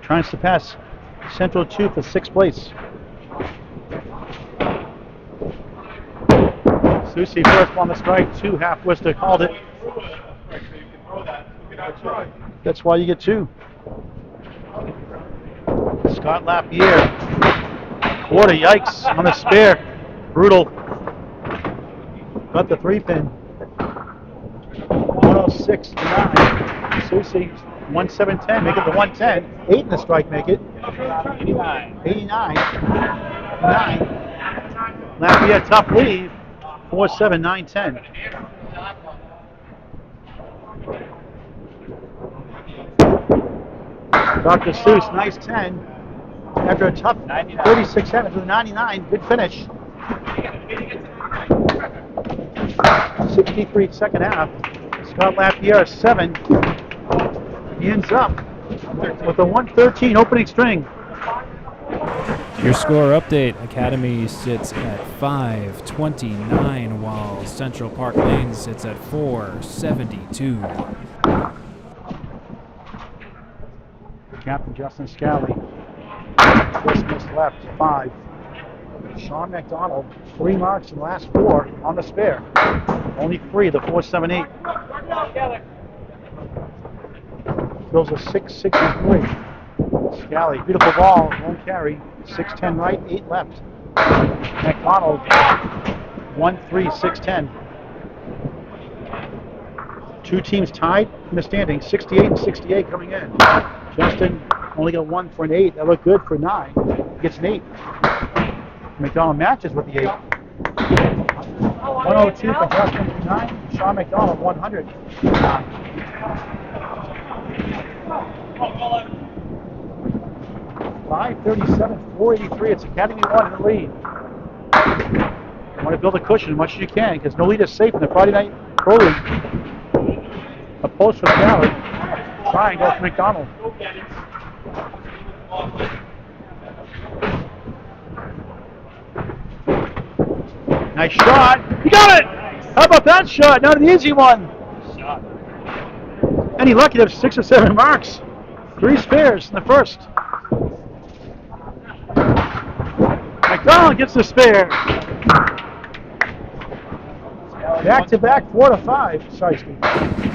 S2: Trying to pass Central 2 for 6th place. Susie first on the strike, 2 half Worcester called it. That's why you get 2. Scott Lapierre. Quarter, yikes, on the spare. Brutal. Got the 3-pin. 106 to 9. Susie, 1710, make it the 110. 8 in the strike, make it. 89. 9. Lapierre, tough lead. 4-7, 9-10. Dr. Seuss, nice 10. After a tough 36-7 to the 99, good finish. 63 second half. Scott Lapierre 7. He ends up with a 113 opening string.
S1: Your score update: Academy sits at 529, while Central Park Lanes sits at 472.
S2: Captain Justin Scally. Christmas left, 5. Sean McDonald, 3 marks in the last 4 on the spare. Only 3, the 4-7-8. Throws a 6-6-3. Scally, beautiful ball, won't carry. 6-10 right, 8 left. McDonald, 1-3, 6-10. 2 teams tied in the standings, 68 and 68 coming in. Justin only got 1 for an 8. That looked good for 9. Gets an 8. McDonald matches with the 8. 102 for Justin for 9. Sean McDonald, 100. 537, 483. It's Academy 1 in the lead. You want to build a cushion as much as you can because no lead is safe in the Friday Night Pro League. A post for Scally. Try and go for McDonald. Nice shot. He got it! How about that shot? Not an easy one.
S3: Shot.
S2: And he lucky to have 6 or 7 marks. 3 spares in the first. McDonald gets the spare. Back to back 4 to 5. Sorry, Steve.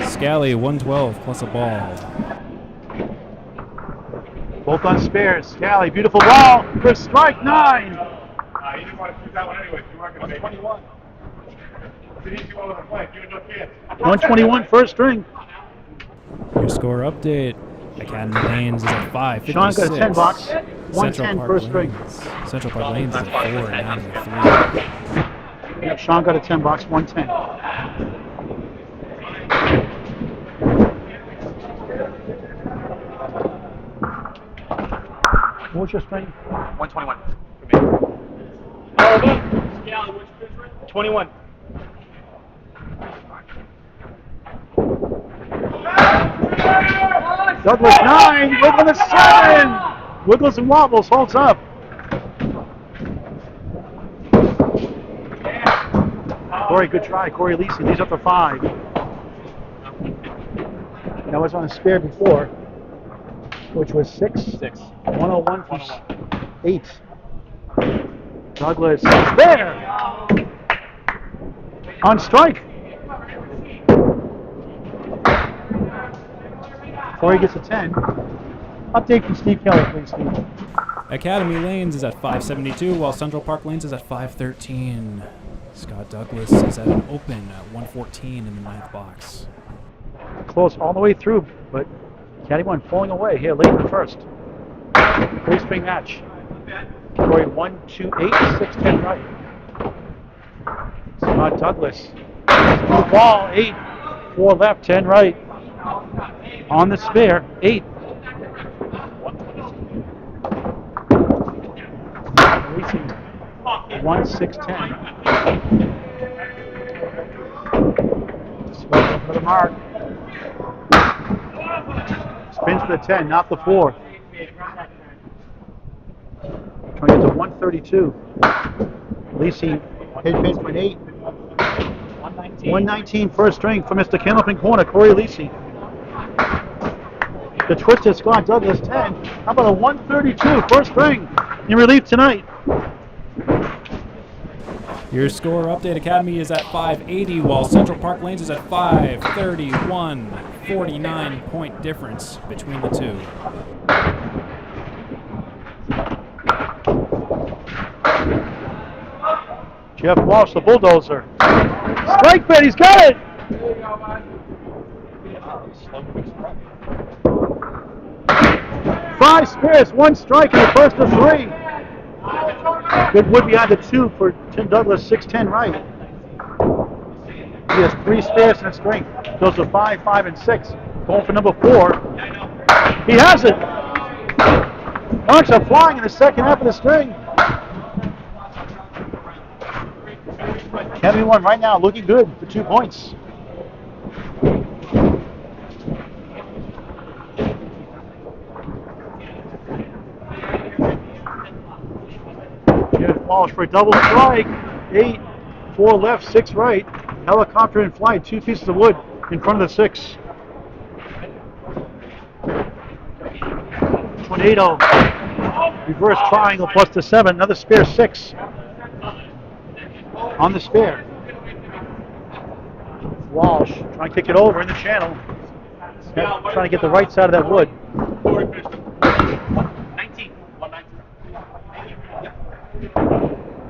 S1: Scally 112 plus a ball.
S2: Both on spares. Scally, beautiful ball for strike 9.
S5: You didn't want to shoot that one anyway. You weren't going to 121. It's an easy one with a flank. You no chance.
S2: 121 first string.
S1: Your score update. Academy Lanes is at 5.
S2: Sean got a 10 box.
S1: Central
S2: 110
S1: Park
S2: first string.
S1: Lanes. Central Park Lanes is at 4 and 3.
S2: Yep, Sean got a 10 box, 110. What was your string?
S3: 121 for me. 21.
S2: Douglas 9, Wiggles 7. Wiggles and wobbles, holds up. Corey, good try. Corey Lisi leads up to 5. That was on a spare before, which was 6. 101 for 8. Douglas spare. On strike. Corey gets a 10. Update from Steve Kelly, please, Steve.
S1: Academy Lanes is at 572, while Central Park Lanes is at 513. Scott Douglas is at an open at 114 in the 9th box.
S2: Close all the way through, but Caddy one falling away here late in the first. 3-string match. Corey 1, 2, 8, 6, 10 right. Scott Douglas. Through the ball, 8, 4 left, 10 right. On the spare, 8. Racing 1, 6, 10. Spell for the mark. Spins for the 10, not the 4. Trying to get to 132. Lisi hit pins for an 8. 119 first string for Mr. Candlepin corner, Corey Lisi. The twisted Scott Douglas 10. How about a 132 first string in relief tonight?
S1: Your score update. Academy is at 580, while Central Park Lanes is at 531. 49-point difference between the two.
S2: Jeff Walsh, the bulldozer. Strike bet, he's got it! Five spares, 1 strike in the first of 3. Good wood behind the 2 for Tim Douglas, 6-10 right. He has 3 spares in a string. Goes to 5, 5, and 6. Going for number 4. He has it! Marks are flying in the second half of the string. Academy one right now, looking good for 2 points. Jeff Walsh for a double strike. 8, 4 left, 6 right. Helicopter in flight, 2 pieces of wood in front of the 6. Tornado. Reverse triangle plus the 7. Another spare 6. On the spare. Walsh trying to kick it over in the channel. Trying to get the right side of that wood.
S3: 19.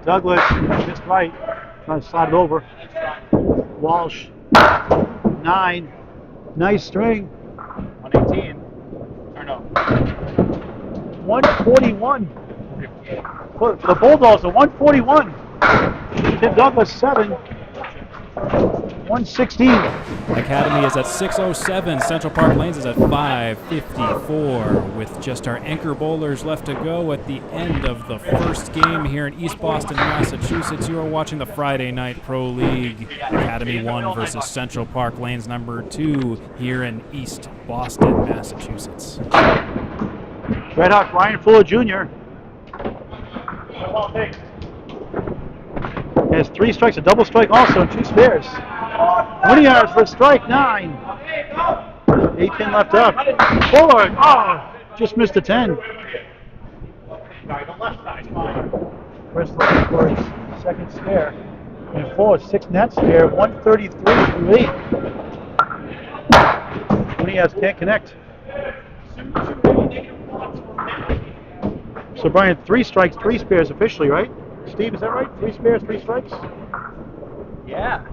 S2: Douglas just right. Trying to slide it over. Walsh 9. Nice string.
S3: 118. Or no.
S2: 141. For the Bulldozer, 141. Tim Douglas 7. 116.
S1: Academy is at 607. Central Park Lanes is at 554. With just our anchor bowlers left to go at the end of the first game here in East Boston, Massachusetts, you are watching the Friday Night Pro League. Academy 1 versus Central Park Lanes number 2 here in East Boston, Massachusetts.
S2: Red Hawk Ryan Fuller Jr. Has 3 strikes, a double strike also, and 2 spares. 20 yards for a strike, 9. 8 pin left up. Fuller, just missed a 10. First looking for his second spare. And Fuller, 6 net spare, 133 through 8. 20 yards can't connect. So Brian, 3 strikes, 3 spares officially, right? Steve, is that right? 3 spares, 3 strikes?
S3: Yeah.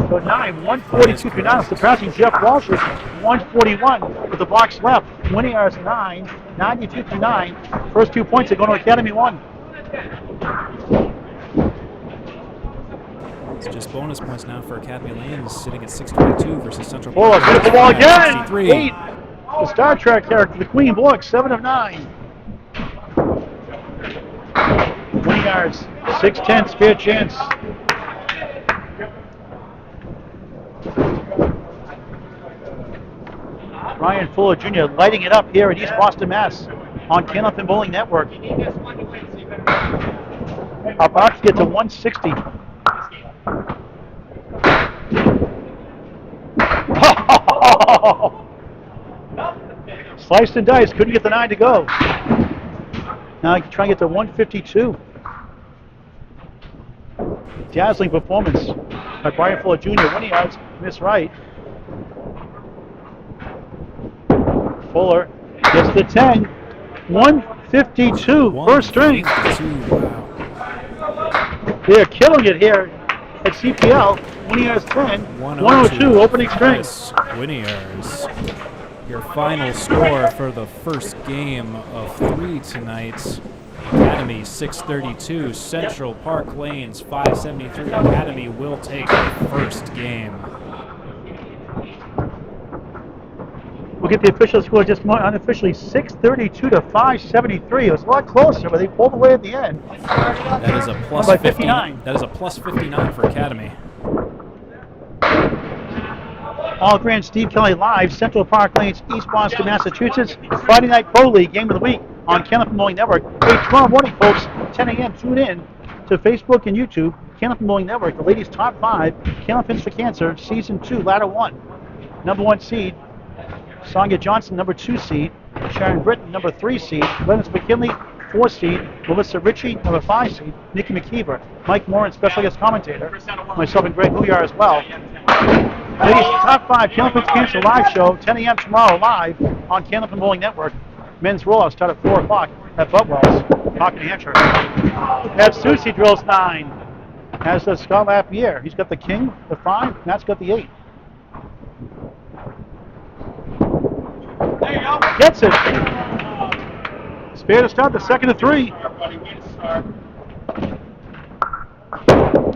S2: So 9, 142 through 9, surpassing Jeff Walsh's 141 with the box left. 20 yards 9, 92 through 9. First 2 points are going to Academy 1.
S1: It's just bonus points now for Academy Lanes, sitting at 622 versus Central
S2: Bullock,
S1: Park.
S2: beautiful ball again!
S1: 63.
S2: 8. The Star Trek character, the Queen Bullock, 7 of 9. 20 yards, 6-10, spare chance. Ryan Fuller Jr. lighting it up here at East Boston, Mass. On Candlepin Bowling Network. About to get to 160. Sliced and diced, couldn't get the 9 to go. Now he can try and get to 152. Dazzling performance by Brian Fuller Jr. 20 yards, miss right. Fuller gets the 10. 152, first string. They're killing it here at CPL. 20 yards 10. 102, opening string.
S1: Winners. Your final score for the first game of 3 tonight. Academy 632, Central Park Lanes 573. Academy will take the first game.
S2: We'll get the official score just more unofficially, 632 to 573. It was a lot closer, but they pulled away at the end.
S1: That is a plus
S2: by
S1: 59. That is a plus 59 for Academy.
S2: All Grand Steve Kelly live, Central Park Lanes, East Boston, Massachusetts. Friday Night Pro League game of the week on Candlepin Bowling Network. Hey, tomorrow morning, folks, 10 a.m. Tune in to Facebook and YouTube, Candlepin Bowling Network. The ladies' top 5, Candlepins for Cancer, Season 2, Ladder 1. Number 1 seed, Sonia Johnson, number 2 seed. Sharon Britton, number 3 seed. Lennox McKinley, 4 seed. Melissa Ritchie, number 5 seed. Nikki McKeever. Mike Moran, special guest commentator. Myself and Greg Huyar as well. Ladies, top 5 Candlepins Cancer live show, 10 a.m. tomorrow live on Candlepin Bowling Network. Men's rollout start at 4 o'clock at Butwell's, Park, New Hampshire. Pat Susie drills 9. As does Scott Lapierre. He's got the king, the 5. Matt's got the 8.
S5: There you go.
S2: Gets it. Spare to start the second of 3.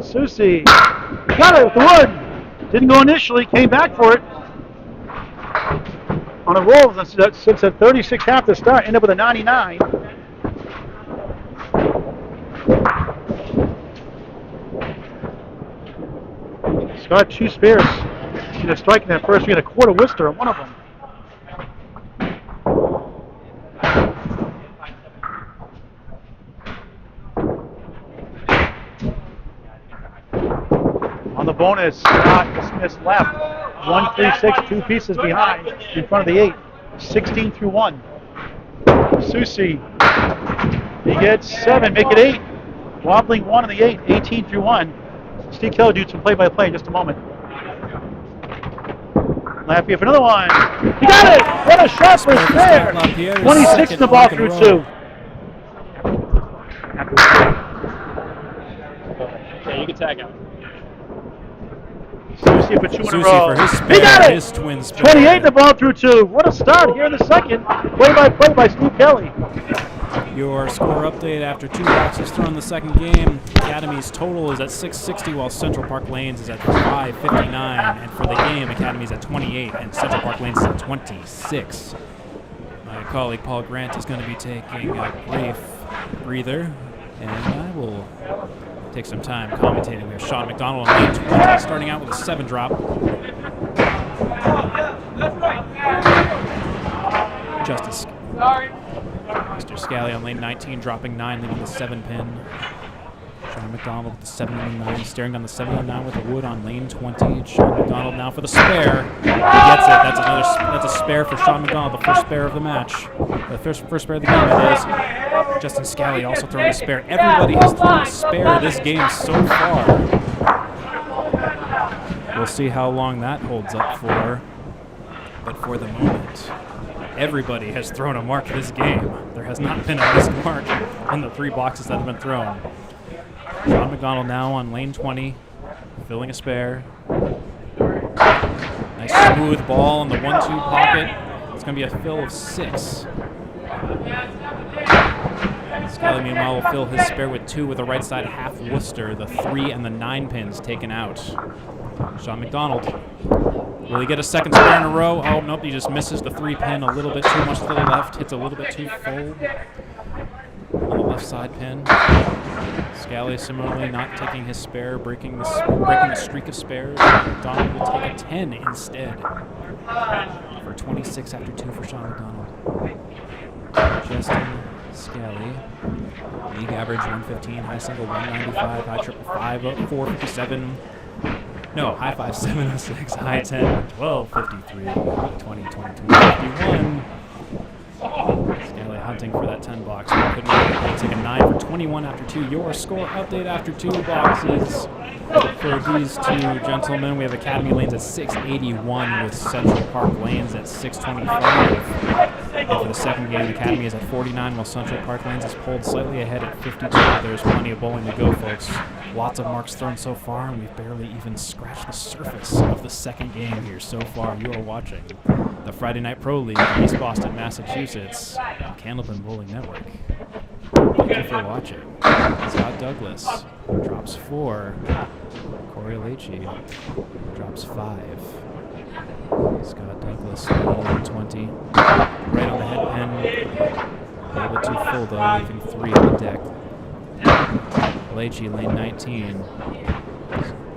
S2: Susie got it with the wood. Didn't go initially, came back for it. On a roll that sits at 36 half to start, ended up with a 99. Scott 2 spares. She's a strike in that first. We had a quarter Worcester on one of them. On the bonus, Scott Smith left. 136, 2 pieces behind in front of the 8. 16 through 1. Susie, he gets 7, make it 8. Wobbling 1 on the 8, 18 through 1. Steve Keller do some play-by-play in just a moment. Lapierre for another one. He got it! What a shot for his spare! 26 in the ball through 2.
S3: Yeah, you can tag out.
S2: Susie for 2 in a
S1: Susie
S2: row.
S1: for his
S2: He
S1: spare,
S2: got it!
S1: his twin spare.
S2: 28 in the ball through 2. What a start here in the second. Play-by-play by Steve Kelly.
S1: Your score update after 2 boxes thrown in the second game. Academy's total is at 660, while Central Park Lanes is at 559. And for the game, Academy's at 28, and Central Park Lanes is at 26. My colleague Paul Grant is going to be taking a brief breather, and I will take some time commentating. We have Sean McDonald on lane 20, starting out with a 7-drop. Justice. Mr. Scally on lane 19, dropping 9, leaving the 7-pin. Sean McDonald with the 7 and the 9, staring down the 7 and 9 with the wood on lane 20. Sean McDonald now for the spare. He gets it. That's a spare for Sean McDonald, the first spare of the match. The first spare of the game, that is. Justin Scally also throwing a spare. Everybody has thrown a spare this game so far. We'll see how long that holds up for. But for the moment, everybody has thrown a mark this game. There has not been a missed mark on the 3 boxes that have been thrown. Sean McDonald now on lane 20, filling a spare. Nice smooth ball in the 1-2 pocket. It's going to be a fill of 6. Scally, meanwhile, will fill his spare with 2 with a right side half Worcester, the 3 and the 9 pins taken out. Sean McDonald. Will he get a second spare in a row? Oh, nope, he just misses the 3 pin a little bit too much to the left. Hits a little bit too full on the left side pin. Scally similarly not taking his spare, breaking the streak of spares. McDonald will take a 10 instead for 26 after 2 for Sean McDonald. Justin Scally, league average 115, high single 195, high triple 457. No, high 5 706, high 10 1253, 20 22 51. Scally hunting for that 10 box. Couldn't really take a 9 for 21 after 2. Your score update after 2 boxes. For these 2 gentlemen, we have Academy Lanes at 681 with Central Park Lanes at 625. And for the second game, Academy is at 49 while Central Park Lanes is pulled slightly ahead at 52. There's plenty of bowling to go, folks. Lots of marks thrown so far, and we've barely even scratched the surface of the second game here so far. You are watching the Friday Night Pro League in East Boston, Massachusetts, Candlepin Bowling Network. Thank you for watching. Scott Douglas drops 4. Corey Leachy drops 5. Scott Douglas, 20. Right on the head pin. A little bit too full though, leaving 3 on the deck. Leachy, lane 19.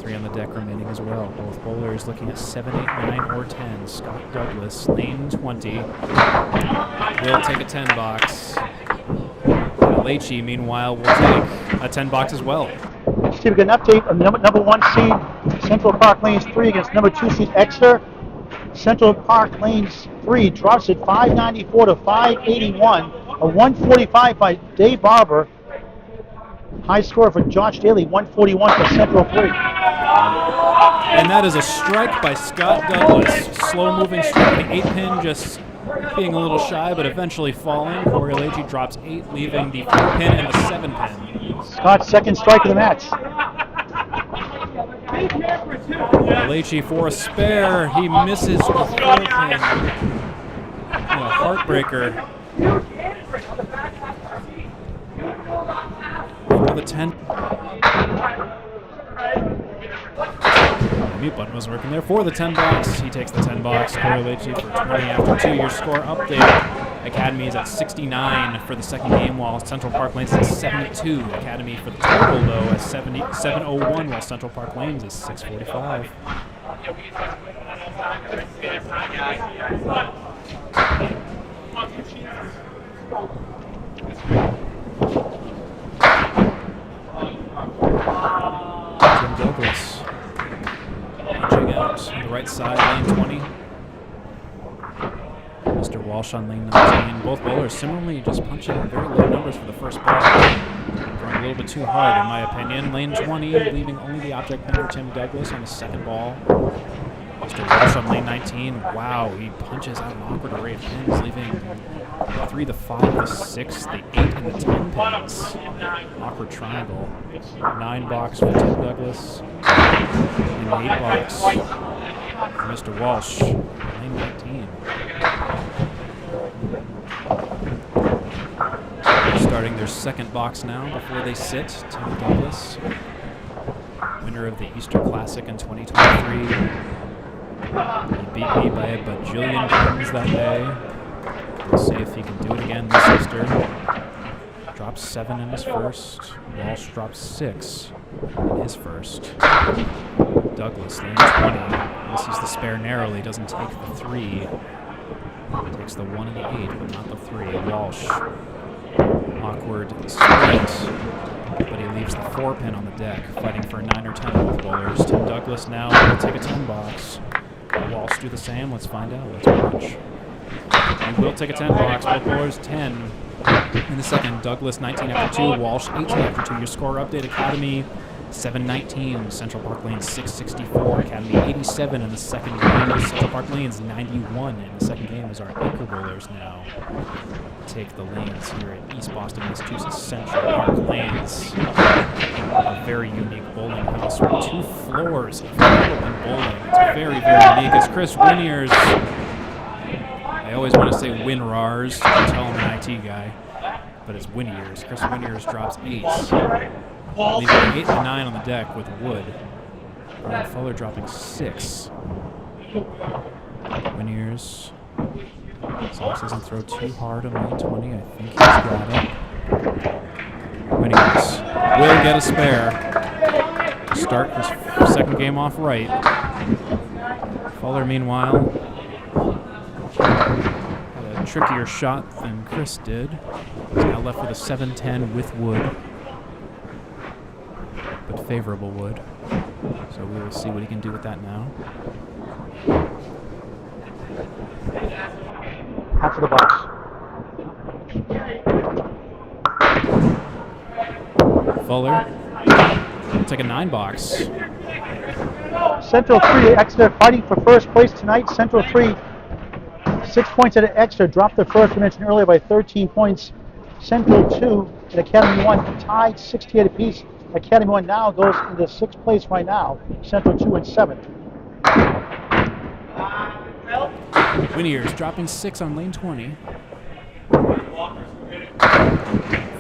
S1: 3 on the deck remaining as well. Both bowlers looking at 7, 8, 9, or 10. Scott Douglas, lane 20. Will take a 10 box. Leachy, meanwhile, will take a 10 box as well.
S2: Steve, we got an update on the number 1 seed, Central Park Lanes 3 against number 2 seed Exeter. Central Park Lanes 3 drops at 594 to 581. A 145 by Dave Barber. High score for Josh Daly, 141 for Central 3.
S1: And that is a strike by Scott Douglas. Slow moving strike, the 8 pin just being a little shy, but eventually falling. Corey Leachy drops 8, leaving the 4 pin and the 7 pin.
S2: Scott's second strike of the match.
S1: Leachy for a spare. He misses the 4 pin. A heartbreaker. For the 10. The mute button wasn't working there. For the 10 box, he takes the 10 box. Corey Leachy for 20 after 2. Your score update. Academy is at 69 for the second game, while Central Park Lanes is at 72. Academy for the total, though, at 701, while Central Park Lanes is 645. Jim Douglas punching out on the right side, lane 20. Mr. Walsh on lane 19. Both bowlers similarly just punching very low numbers for the first ball. Throwing a little bit too hard, in my opinion. Lane 20, leaving only the object pin for Tim Douglas on the second ball. Mr. Walsh on lane 19. Wow, he punches out an awkward array of pins, leaving 3, the 5, the 6, the 8, and the 10 pins. Awkward triangle. 9 box for Tim Douglas. And the 8 box for Mr. Walsh. Lane 19. They're starting their second box now before they sit. Tim Douglas, winner of the Easter Classic in 2023. He beat me by a bajillion pins that day. We'll see if he can do it again this Easter. Drops 7 in his first. Walsh drops 6 in his first. Douglas, lane 20. Misses the spare narrowly, doesn't take the 3. Takes the 1 and the 8, but not the 3. Walsh. Awkward straight. but he leaves the 4 pin on the deck, fighting for a 9 or 10 both bowlers. Tim Douglas now will take a 10 box. Will Walsh do the same? Let's find out. Let's watch. He will take a 10 box. Both bowlers 10 in the second. Douglas 19 after 2. Walsh 18 after 2. Your score update: Academy 719. Central Park Lanes 664. Academy 87 in the second game. Central Park Lanes 91 in the second game as our anchor bowlers now take the lanes here at East Boston, Massachusetts Central Park Lanes. A very unique bowling house with 2 floors of open bowling. It's very, very unique. As Chris Winiers, I always want to say Winrars, I tell him an IT guy, but it's Winiers. Chris Winiers drops 8s, leaving 8 and 9 on the deck with Wood. Brian Fuller dropping 6. Winiers. Sox doesn't throw too hard on lane 20. I think he's got it. Winiers will get a spare to start his second game off right. Fuller, meanwhile, had a trickier shot than Chris did. He's now left with a 7-10 with Wood, but favorable Wood. So we will see what he can do with that now.
S2: Half of the box.
S1: Fuller will take a 9 box.
S2: Central 3, Exeter fighting for first place tonight. Central 3, 6 points at Exeter, dropped the first we mentioned earlier by 13 points. Central 2 and Academy 1 tied 68 apiece. Academy 1 now goes into 6th place right now. Central 2 and 7th.
S1: Winiers dropping 6 on lane 20.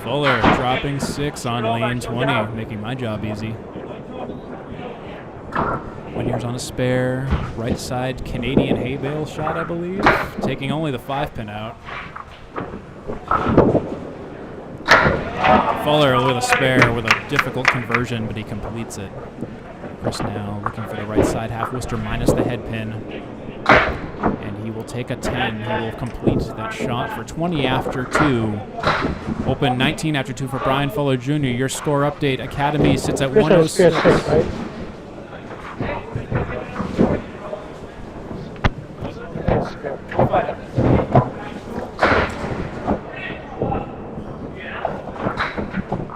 S1: Fuller dropping 6 on lane 20, making my job easy. Winiers on a spare, right side Canadian hay bale shot, I believe, taking only the 5 pin out. Fuller with a spare with a difficult conversion, but he completes it. Chris now looking for the right side half Worcester minus the head pin. And he will take a 10. He will complete that shot for 20 after 2. Open 19 after 2 for Brian Fuller Jr. Your score update: Academy sits at 106.
S2: Right?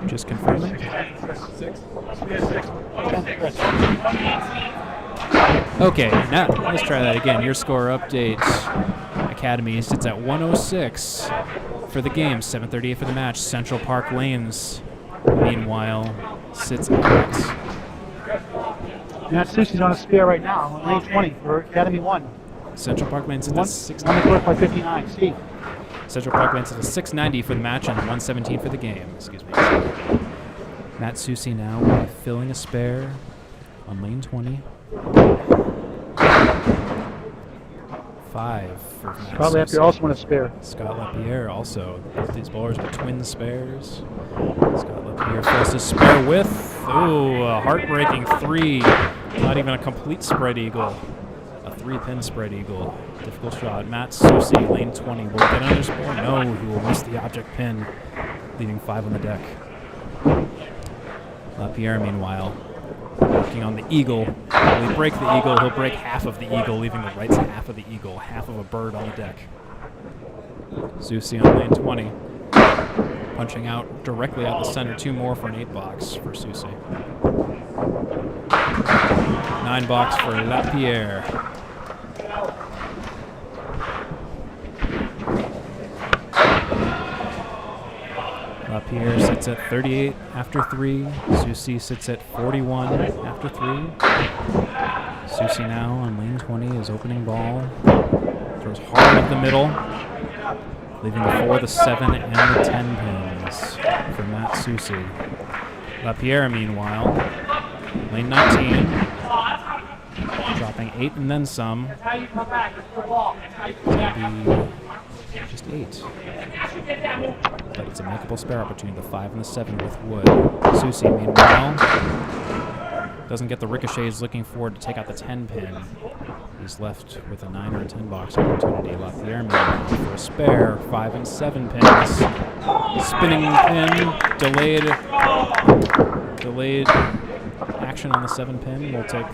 S1: Just confirming. Okay, now let's try that again. Your score update: Academy sits at 106 for the game, 7:38 for the match. Central Park Lanes, meanwhile, sits at.
S2: Matt Susi's on a spare right now on lane 20 for Academy 1.
S1: Central Park Lanes sits at 6.
S2: One by 59. Steve.
S1: Central Park Lanes sits at 690 for the match and 117 for the game. Excuse me. Matt Susi now will be filling a spare on lane 20. 5 for Matt
S2: Scott
S1: Susi.
S2: Lapierre also on a spare.
S1: Scott Lapierre also. Both these bowlers are twin spares. Scott Lapierre fills his spare with, ooh, a heartbreaking 3. Not even a complete spread eagle. A 3-pin spread eagle. Difficult shot. Matt Susi, lane 20, will get another spare. No, he will miss the object pin, leaving 5 on the deck. Lapierre, meanwhile, working on the eagle. Will he break the eagle? He'll break half of the eagle, leaving the right half of the eagle, half of a bird on the deck. Susi on lane 20. Punching out directly out the center. 2 more for an 8 box for Susi. 9 box for Lapierre. Lapierre sits at 38 after 3. Susi sits at 41 after 3. Susi now on lane 20 is opening ball. Throws hard up the middle, leaving the 4, the 7, and the 10 pins for Matt Susi. Lapierre, meanwhile, lane 19, dropping 8 and then some. It's going to be just 8. But it's a makeable spare opportunity, the 5 and the 7 with Wood. Susi, meanwhile, doesn't get the ricochet he's looking for to take out the 10 pin. He's left with a 9 or a 10 box opportunity. LaPierre meanwhile for a spare. 5 and 7 pins. Spinning pin. Delayed action on the 7 pin. We'll take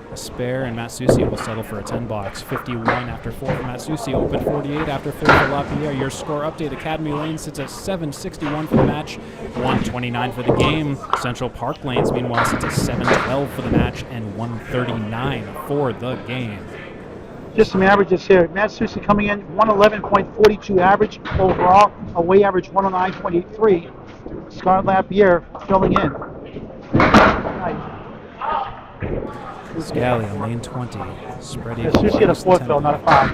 S1: a spare, and Matt Susi will settle for a 10 box. 51 after 4 for Matt Susi. Open 48 after 4 for LaPierre. Your score update: Academy Lane sits at 761 for the match, 129 for the game. Central Park Lanes meanwhile sits at 712 for the match and 139 for the game.
S2: Just some averages here. Matt Susi coming in 111.42 average overall. Away average 109.83. Scott LaPierre filling in.
S1: Scally on lane 20. Spread
S2: Yeah,
S1: equal.
S2: Susi had a 4 fill, not a 5.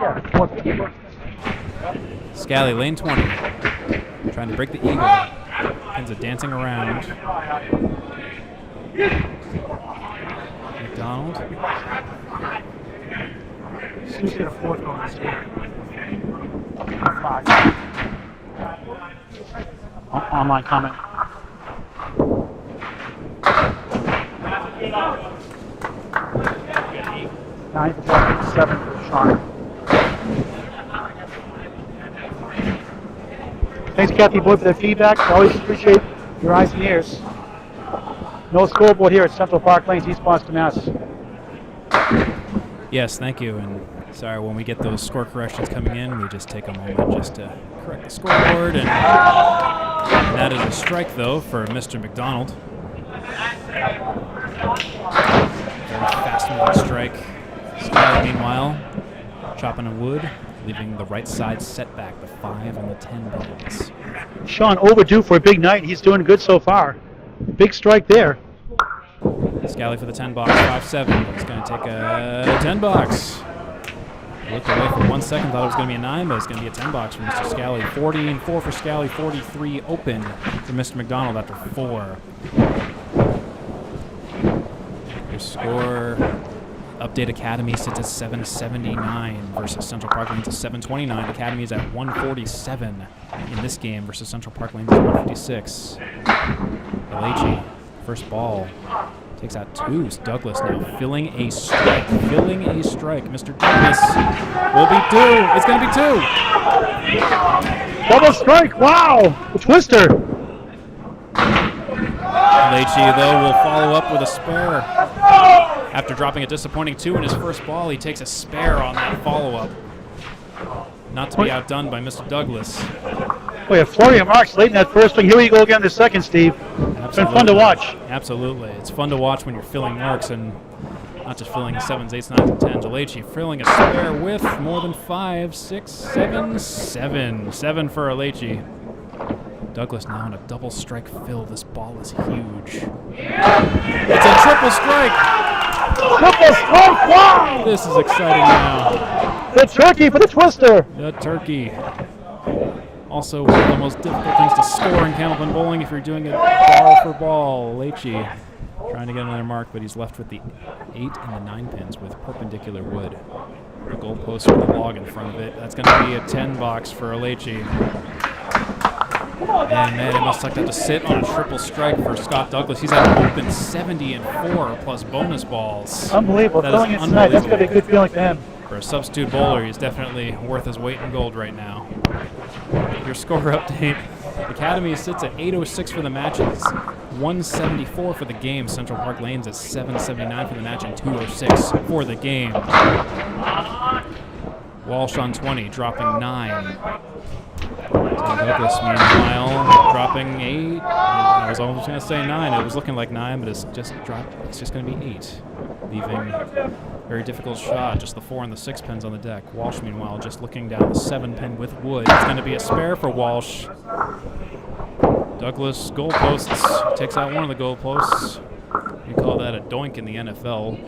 S2: Yeah, 4 fill.
S1: Scally, lane 20. Trying to break the eagle. Ends up dancing around. McDonald.
S2: Susi had a 4 fill this year. 5. Online comment. Nine for Jack, 7 for Sean. Thanks, Kathy Boyd, for the feedback. I always appreciate your eyes and ears. No scoreboard here at Central Park Lanes, East Boston, Mass.
S1: Yes, thank you. And sorry, when we get those score corrections coming in, we just take a moment just to correct the scoreboard. And that is a strike, though, for Mr. McDonald. Very fast-moving strike. Scally, meanwhile, chopping a wood, leaving the right side setback, the 5 and the 10 pins.
S2: Sean, overdue for a big night. He's doing good so far. Big strike there.
S1: Scally for the 10 box, 5-7. He's going to take a 10 box. Looked away for 1 second, thought it was going to be a 9, but it's going to be a 10 box for Mr. Scally. 40 and 4 for Scally, 43 open for Mr. McDonald after 4. Your score update: Academy sits at 779 versus Central Park Lanes at 729. Academy is at 147 in this game versus Central Park Lanes at 156. Leachy, first ball. Takes out 2. Douglas now filling a strike. Mr. Douglas will be 2. It's going to be 2.
S2: Double strike. Wow. The twister.
S1: Leachy, though, will follow up with a spare. After dropping a disappointing 2 in his first ball, he takes a spare on that follow-up. Not to be outdone by Mr. Douglas.
S2: Boy, a flurry of marks late in that first swing. Here we go again in the second, Steve.
S1: Absolutely.
S2: It's been fun to watch.
S1: Absolutely. It's fun to watch when you're filling marks and not just filling 7s, 8s, 9s, and 10s. Alechi filling a spare with more than 5, 6, 7, 7. 7 for Alechi. Douglas now in a double strike fill. This ball is huge. It's a triple strike.
S2: Triple strike. Wow.
S1: This is exciting now.
S2: The turkey for the twister.
S1: The turkey. Also, one of the most difficult things to score in Campbell bowling if you're doing it ball for ball. Leachy trying to get another mark, but he's left with the 8 and the 9 pins with perpendicular wood. The goalpost with the log in front of it. That's going to be a 10 box for Leachy. And man, it must suck to have to sit on a triple strike for Scott Douglas. He's at an open 70 and 4 plus bonus balls.
S2: Unbelievable.
S1: That
S2: Filling
S1: is
S2: it tonight. That's going to be a good feeling for him.
S1: For a substitute bowler, he's definitely worth his weight in gold right now. Your score update: Academy sits at 806 for the match. It's 174 for the game. Central Park Lanes at 779 for the match and 206 for the game. Walsh on 20, dropping 9. Douglas, meanwhile, dropping 8. I was almost going to say 9. It was looking like 9, but it's just dropped. It's just going to be 8, leaving very difficult shot. Just the 4 and the 6 pins on the deck. Walsh, meanwhile, just looking down the 7 pin with wood. It's going to be a spare for Walsh. Douglas goalposts, takes out one of the goalposts. We call that a doink in the NFL.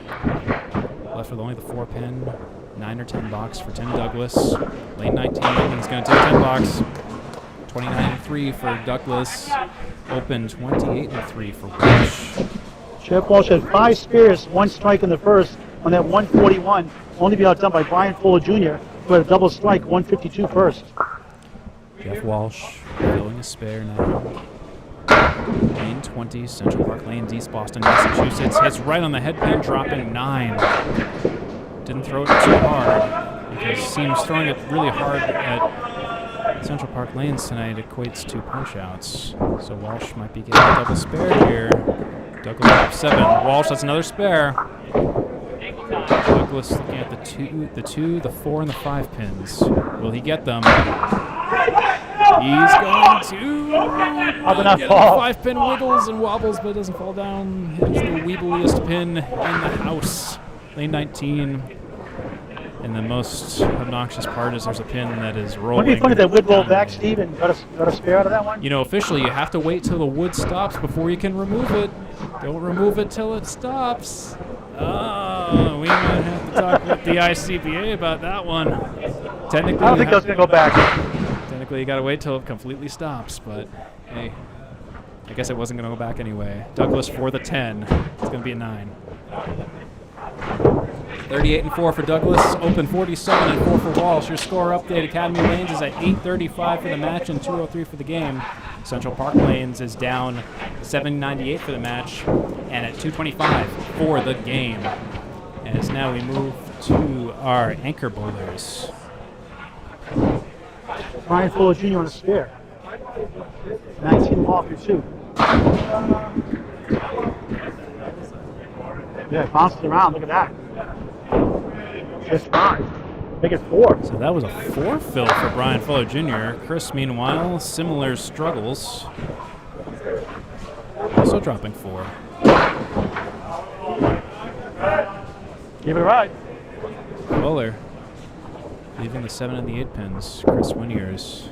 S1: Left with only the 4 pin. 9 or 10 box for Tim Douglas. Lane 19, he's going to take 10 box. 29 and 3 for Douglas. Open 28 and 3 for Walsh.
S2: Jeff Walsh had 5 spares, 1 strike in the first on that 141. Only be outdone by Brian Fuller Jr., who had a double strike, 152 first.
S1: Jeff Walsh filling a spare now. Lane 20, Central Park Lanes, East Boston, Massachusetts. Hits right on the head pin, dropping 9. Didn't throw it too hard because seems throwing it really hard at Central Park Lanes tonight equates to punch outs. So Walsh might be getting a double spare here. Douglas up 7. Walsh, that's another spare. Douglas looking at the 2, the 4, and the 5 pins. Will he get them? He's going to get the 5-pin wiggles and wobbles, but doesn't fall down. Hits the weebliest pin in the house. Lane 19. And the most obnoxious part is there's a pin that is rolling.
S2: Wouldn't it be funny if they would roll back, Steve, and got a spare out of that one?
S1: You know, officially, you have to wait till the wood stops before you can remove it. Don't remove it till it stops. Oh, we might have to talk with the ICBA about that one. Technically,
S2: I don't think that's going to go back.
S1: Technically, you got to wait till it completely stops, but hey, I guess it wasn't going to go back anyway. Douglas for the 10. It's going to be a 9. 38-4 for Douglas, open 47-4 for Walsh. Your score update, Academy Lanes is at 8:35 for the match and 2:03 for the game. Central Park Lanes is down 7:98 for the match and at 2:25 for the game. As now we move to our anchor bowlers.
S2: Brian Fuller Jr. on a spare. 19.5 for 2. Yeah, it bounces around. Look at that. Just 5. Make it 4.
S1: So that was a 4 fill for Brian Fuller Jr. Chris, meanwhile, similar struggles. Also dropping 4.
S2: Give it a ride.
S1: Fuller leaving the 7 and the 8 pins. Chris Winiers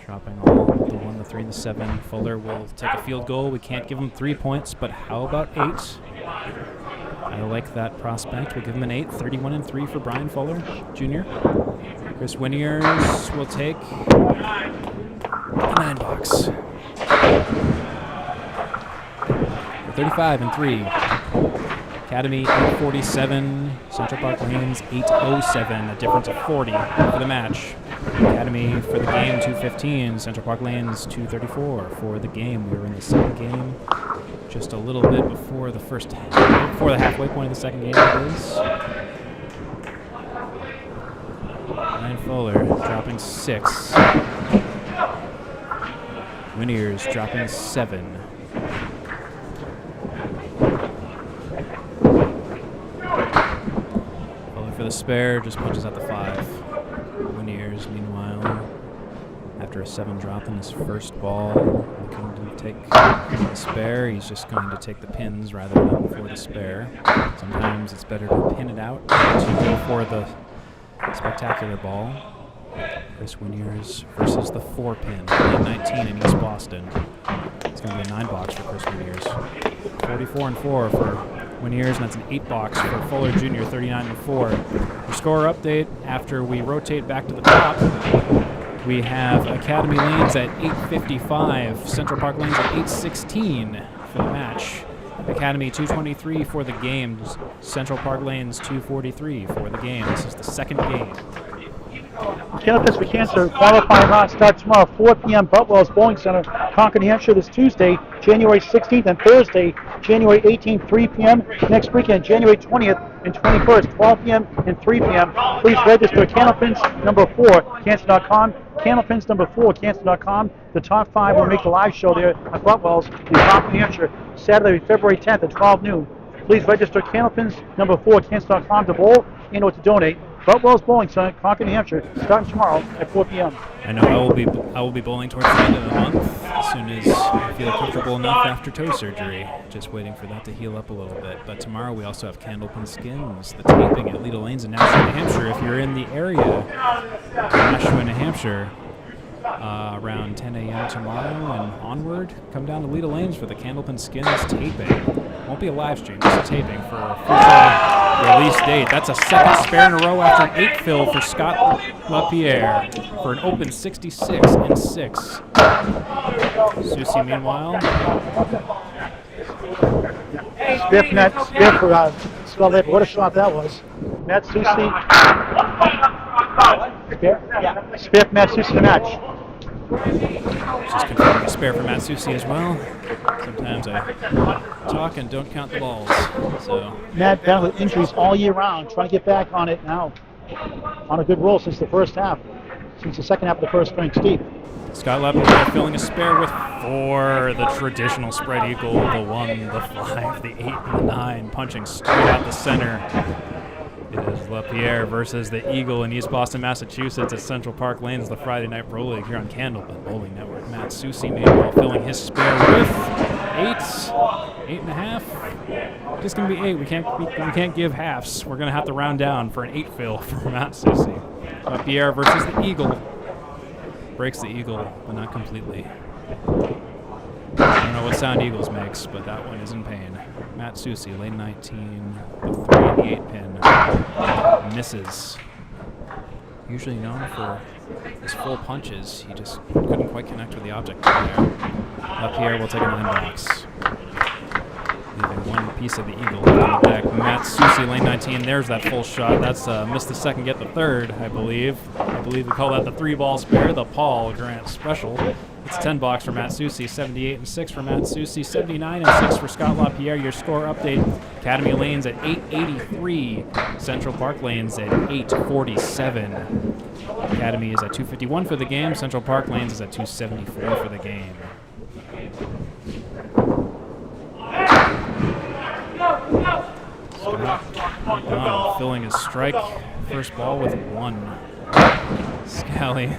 S1: dropping all the 1, the 3, and the 7. Fuller will take a field goal. We can't give him 3 points, but how about 8? I like that prospect. We'll give him an 8. 31-3 for Brian Fuller Jr. Chris Winiers will take a 9 box. 35-3. Academy 847, Central Park Lanes 807, a difference of 40 for the match. Academy for the game 215, Central Park Lanes 234 for the game. We were in the second game, just a little bit before the halfway point of the second game. It is. Brian Fuller dropping 6. Winiers dropping 7. For the spare, just punches out the 5. Winiers, meanwhile, after a 7 drop in his first ball, looking to take the spare. He's just going to take the pins rather than for the spare. Sometimes it's better to pin it out to go for the spectacular ball. Chris Winiers versus the 4 pin, lane 19 in East Boston. It's going to be a 9 box for Chris Winiers. 44-4 for Winiers, and that's an 8 box for Fuller Jr., 39-4. The score update after we rotate back to the top. We have Academy Lanes at 8:55, Central Park Lanes at 8:16 for the match. Academy 223 for the game, Central Park Lanes 243 for the game. This is the second game.
S2: Cannabis for Cancer qualifying round starts tomorrow, 4 p.m. Butwell's Bowling Center, Concord, New Hampshire, this Tuesday, January 16th, and Thursday, January 18th, 3 p.m. Next weekend, January 20th and 21st, 12 p.m. and 3 p.m. Please register Candlepins number 4, Cancer.com. Candlepins number 4, Cancer.com. The top 5 will make the live show there at Butwell's in Concord, New Hampshire, Saturday, February 10th at 12 noon. Please register Candlepins number 4, Cancer.com to bowl and or to donate. Butwell's Bowling Center, Concord, New Hampshire, starting tomorrow at 4 p.m.
S1: I know I will be bowling towards the end of the month as soon as I feel comfortable enough after toe surgery. Just waiting for that to heal up a little bit. But tomorrow we also have Candlepin Skins, the taping at Leda Lanes in Nashua, New Hampshire. If you're in the area, Nashua, New Hampshire, around 10 a.m. tomorrow and onward, come down to Leda Lanes for the Candlepin Skins taping. Won't be a live stream, just a taping for a official release date. That's a second spare in a row after an 8 fill for Scott LaPierre for an open 66-6. Susie, meanwhile.
S2: Spiff for Scott LaPierre. What a shot that was. Matt Susie. Spiff, Matt Susie, the match.
S1: Just confirming a spare for Matt Susi as well. Sometimes I talk and don't count the balls. So
S2: Matt battled with injuries all year round, trying to get back on it now. On a good roll since the first half. Since the second half of the first string, Steve.
S1: Scott Lapierre filling a spare with 4, the traditional spread eagle, the 1, the 5, the 8, and the 9, punching straight out the center. It is Lapierre versus the Eagle in East Boston, Massachusetts at Central Park Lanes, the Friday Night Pro League here on Candlepin Bowling Network. Matt Susi, meanwhile, filling his spare with 8, 8.5. Just gonna be 8. We can't give halves. We're gonna have to round down for an 8 fill for Matt Susi. Lapierre versus the Eagle. Breaks the Eagle, but not completely. I don't know what sound Eagles makes, but that one is in pain. Matt Susi, lane 19, the 3 and the 8 pin. Misses. Usually known for his full punches, he just couldn't quite connect with the object there. Lapierre will take a 9 box. Leaving one piece of the Eagle on the deck. Matt Susi, lane 19, there's that full shot. That's missed the second, get the third, I believe. I believe we call that the 3-ball spare, the Paul Grant special. It's 10 box for Matt Susi, 78 and 6 for Matt Susi, 79 and 6 for Scott Lapierre. Your score update: Academy Lanes at 883, Central Park Lanes at 847. Academy is at 251 for the game. Central Park Lanes is at 274 for the game. Scott filling his strike. First ball with 1. Scally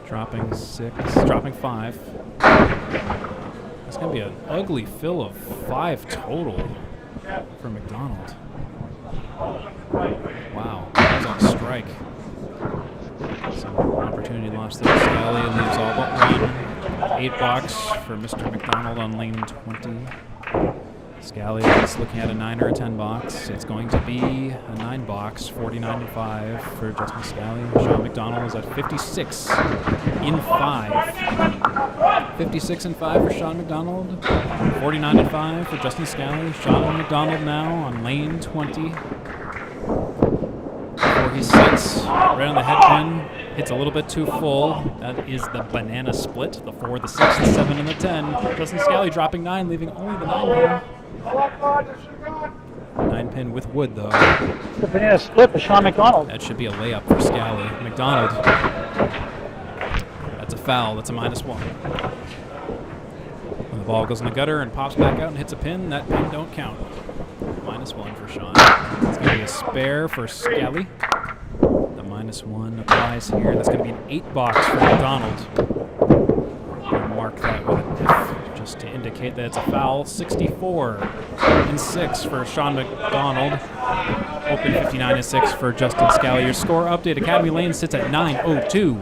S1: dropping 6, dropping 5. It's going to be an ugly fill of 5 total for McDonald. Wow, that was on strike. Some opportunity lost there. Scally leaves all but 1. 8 box for Mr. McDonald on lane 20. Scally is looking at a 9 or a 10 box. It's going to be a 9 box, 49 and 5 for Justin Scally. Sean McDonald is at 56 in 5. 56 and 5 for Sean McDonald. 49 and 5 for Justin Scally. Sean McDonald now on lane 20. Before he sits, right on the head pin. Hits a little bit too full. That is the banana split. The 4, the 6, the 7, and the 10. Justin Scally dropping 9, leaving only the 9 pin. 9 pin with wood, though.
S2: The banana split for Sean McDonald.
S1: That should be a layup for Scally. McDonald. That's a foul. That's a -1. When the ball goes in the gutter and pops back out and hits a pin, that pin don't count. -1 for Sean. It's going to be a spare for Scally. The -1 applies here. That's going to be an 8 box for McDonald. Mark that with a F just to indicate that it's a foul. 64 and 6 for Sean McDonald. Open 59 and 6 for Justin Scally. Your score update: Academy Lane sits at 902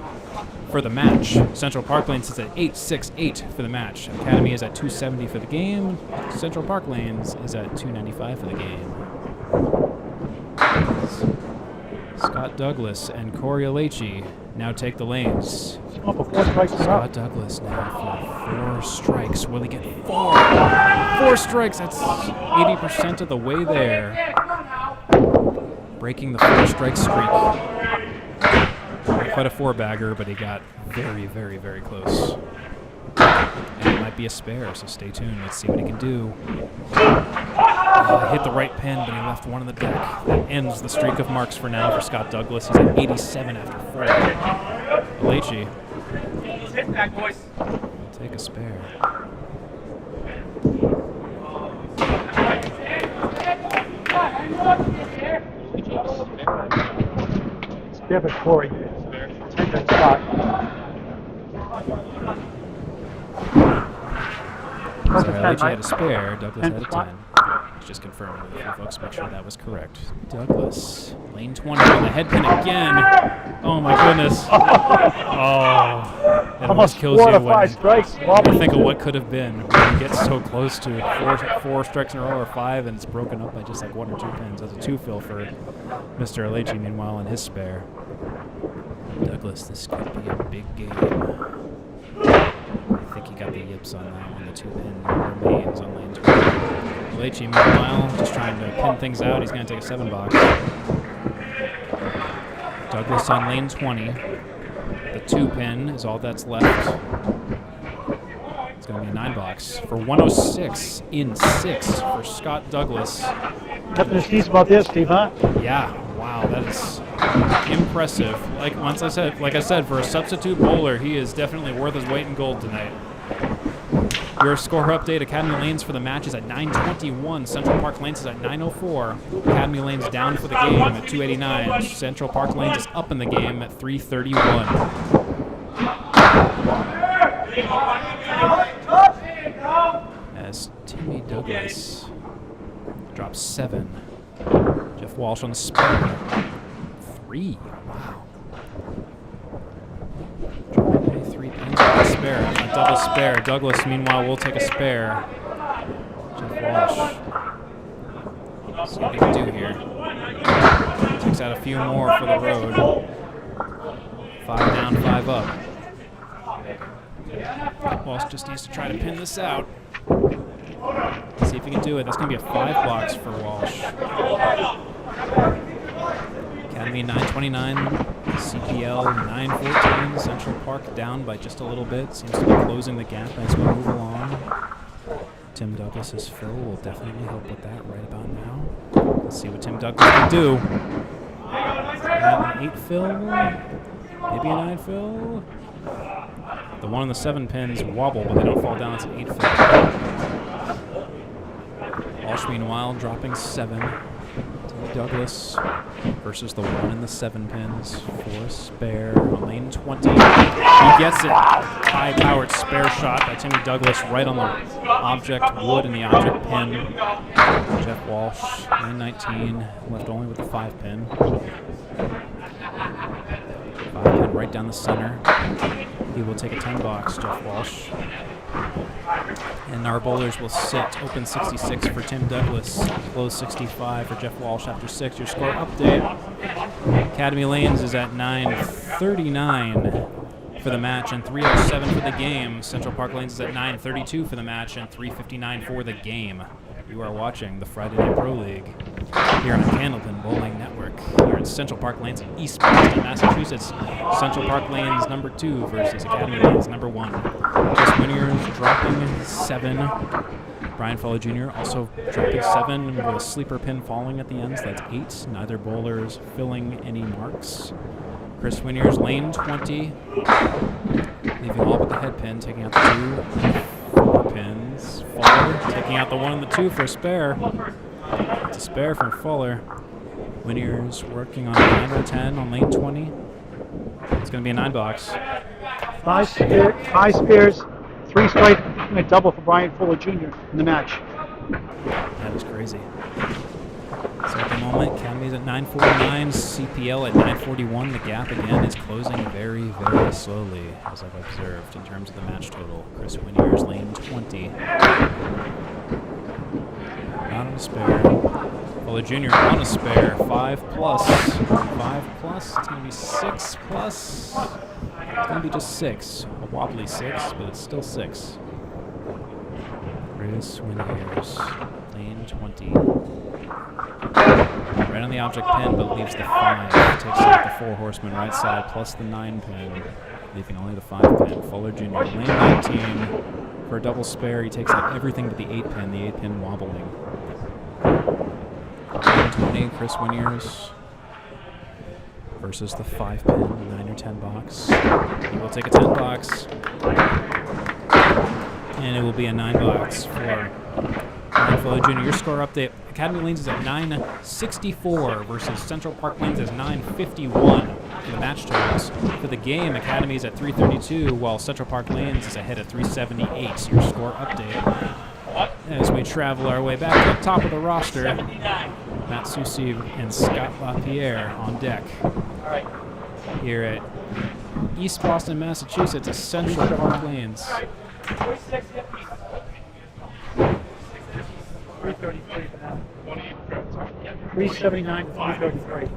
S1: for the match. Central Park Lane sits at 868 for the match. Academy is at 270 for the game. Central Park Lanes is at 295 for the game. Scott Douglas and Corey Alechi now take the lanes. Scott Douglas now for 4 strikes. Will he get 4? 4 strikes. That's 80% of the way there. Breaking the 4-strike streak. Not quite a 4-bagger, but he got very, very, very close. And it might be a spare, so stay tuned. Let's see what he can do. Hit the right pin, but he left 1 on the deck. That ends the streak of marks for now for Scott Douglas. He's at 87 after 4. Alechi will take a spare.
S2: Spare for Corey. 10 spot.
S1: So Alechi had a spare, Douglas had a 10. Just confirming with a few folks, make sure that was correct. Douglas, lane 20 on the head pin again. Oh my goodness. Oh, it almost kills you when you think of what could have been. When you get so close to 4 strikes in a row or 5 and it's broken up by just like 1 or 2 pins. That's a 2 fill for Mr. Alechi, meanwhile, in his spare. Douglas, this could be a big game. I think he got the yips on that one. The 2 pin remains on lane 20. Alechi, meanwhile, just trying to pin things out. He's going to take a 7 box. Douglas on lane 20. The 2 pin is all that's left. It's going to be a 9 box for 106 in 6 for Scott Douglas.
S2: Nothing to sneeze about this, Steve, huh?
S1: Yeah, wow, that is impressive. Like I said, for a substitute bowler, he is definitely worth his weight in gold tonight. Your score update: Academy Lanes for the match is at 9:21. Central Park Lanes is at 9:04. Academy Lanes down for the game at 2:89. Central Park Lanes is up in the game at 3:31. As Timmy Douglas drops 7. Jeff Walsh on the spare. 3. Wow. Dropping 3 pins on the spare. A double spare. Douglas, meanwhile, will take a spare. Jeff Walsh. See what he can do here. Takes out a few more for the road. 5 down, 5 up. Walsh just needs to try to pin this out. See if he can do it. That's going to be a 5 box for Walsh. Academy 929, CPL 914. Central Park down by just a little bit. Seems to be closing the gap as we move along. Tim Douglas's fill will definitely help with that right about now. Let's see what Tim Douglas can do. An 8 fill, maybe a 9 fill. The 1 and the 7 pins wobble, but they don't fall down. It's an 8 fill. Walsh, meanwhile, dropping 7. Tim Douglas versus the 1 and the 7 pins for a spare on lane 20. He gets it. High-powered spare shot by Timmy Douglas right on the object wood and the object pin. Jeff Walsh, lane 19, left only with the 5 pin. 5 pin right down the center. He will take a 10 box, Jeff Walsh. And our bowlers will sit open 66 for Tim Douglas, close 65 for Jeff Walsh after 6. Your score update: Academy Lanes is at 9:39 for the match and 3:07 for the game. Central Park Lanes is at 9:32 for the match and 3:59 for the game. You are watching the Friday Night Pro League here on Candlepin Bowling Network. Here at Central Park Lanes in East Boston, Massachusetts. Central Park Lanes number 2 versus Academy Lanes number 1. Chris Winiers dropping 7. Brian Fuller Jr. also dropping 7 with a sleeper pin falling at the ends. That's 8. Neither bowlers filling any marks. Chris Winiers, lane 20, leaving all but the head pin, taking out the 2. 4 pins. Fuller taking out the 1 and the 2 for a spare. It's a spare from Fuller. Winiers working on a 9 or 10 on lane 20. It's going to be a 9 box.
S2: 5 spares, 3 strike, and a double for Brian Fuller Jr. in the match.
S1: That is crazy. So at the moment, Academy's at 9:49, CPL at 9:41. The gap again is closing very, very slowly, as I've observed, in terms of the match total. Chris Winiers, lane 20. Not on a spare. Fuller Jr. on a spare. 5 plus. 5 plus. It's going to be 6 plus. It's going to be just 6. A wobbly 6, but it's still 6. Chris Winiers, lane 20. Right on the object pin, but leaves the 5. Takes out the 4 horsemen right side, plus the 9 pin, leaving only the 5 pin. Fuller Jr., lane 19. For a double spare, he takes out everything but the 8 pin, the 8 pin wobbling. Lane 20, Chris Winiers versus the 5 pin, 9 or 10 box. He will take a 10 box. And it will be a 9 box for Brian Fuller Jr. Your score update: Academy Lanes is at 9:64 versus Central Park Lanes is 9:51 for the match totals. For the game, Academy is at 3:32 while Central Park Lanes is ahead at 3:78. Your score update. As we travel our way back up top of the roster, Matt Susi and Scott LaPierre on deck here at East Boston, Massachusetts, at Central Park Lanes.
S2: 333 for now. 379, 333.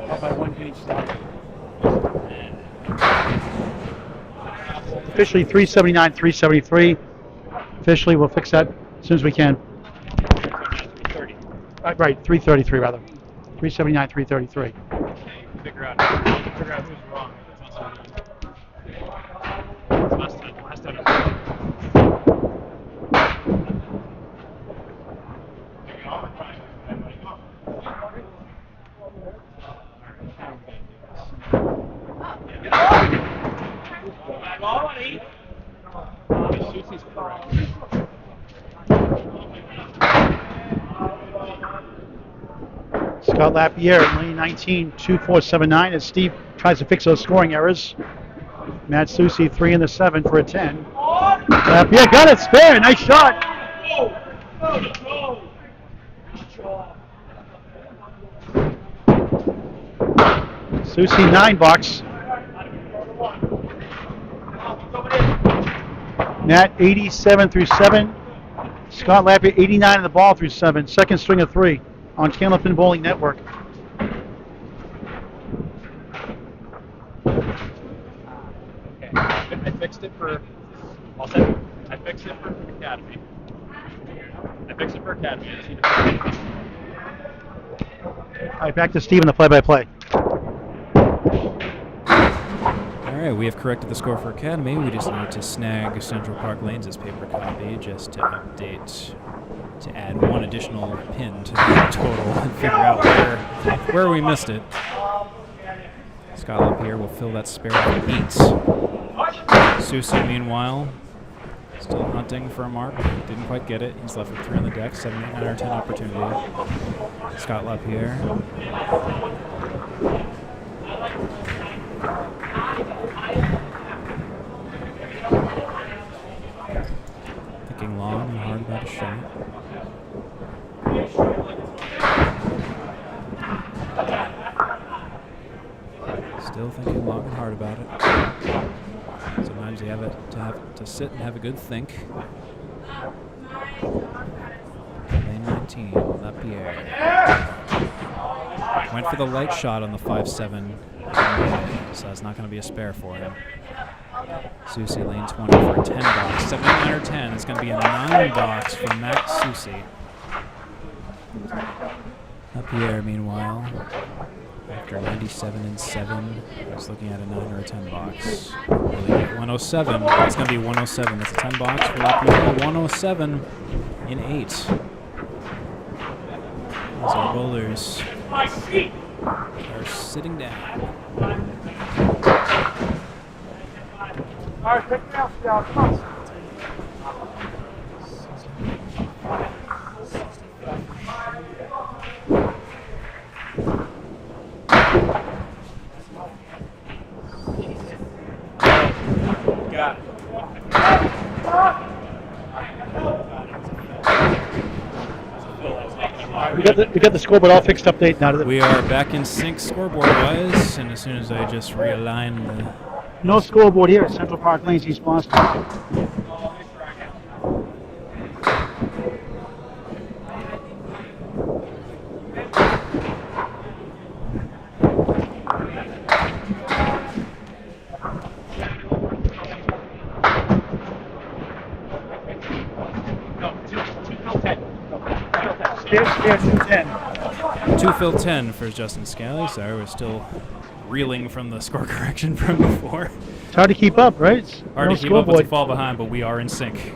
S2: Up by 1 pin each side. Officially 379, 373. Officially, we'll fix that as soon as we can.
S3: 330.
S2: Right, 333 rather. 379, 333.
S3: Figure out who's wrong.
S2: Scott Lapierre in lane 19, 2-4-7-9 as Steve tries to fix those scoring errors. Matt Susi 3 in the 7 for a 10. Lapierre got it, spare, nice shot. Susi 9 box. Matt 87 through 7. Scott Lapierre 89 in the ball through 7. Second string of 3 on Candlepin Bowling Network.
S3: Okay. I fixed it for. I'll say I fixed it for Academy. I fixed it for Academy. I just need to.
S2: All right, back to Steve in the play-by-play.
S1: All right, we have corrected the score for Academy. We just need to snag Central Park Lanes' paper copy just to update, to add one additional pin to the total and figure out where we missed it. Scott Lapierre will fill that spare with 8. Susi, meanwhile, still hunting for a mark. Didn't quite get it. He's left with 3 on the deck, 7, 8, 9, or 10 opportunity. Scott Lapierre. Thinking long and hard about a shot. Still thinking long and hard about it. Sometimes you have to sit and have a good think. Lane 19, Lapierre. Went for the light shot on the 5-7, so that's not going to be a spare for him. Susi, lane 20 for a 10 box. 7, 9, or 10. It's going to be a 9 box for Matt Susi. Lapierre, meanwhile, after 97 and 7, is looking at a 9 or a 10 box. Really get 107. It's going to be 107. That's a 10 box for Lapierre. 107 in 8. As our bowlers are sitting down.
S5: All right, pick me up, Scout. Come on.
S3: Got it.
S2: We got the scoreboard all fixed update now.
S1: We are back in sync scoreboard-wise, and as soon as I just realign the...
S2: No scoreboard here at Central Park Lanes, East Boston. Stairs 210.
S1: 2 fill 10 for Justin Scally. Sorry, we're still reeling from the score correction from before.
S2: It's hard to keep up, right? It's
S1: Hard
S2: no
S1: to keep up with
S2: scoreboard.
S1: the fall behind, but we are in sync.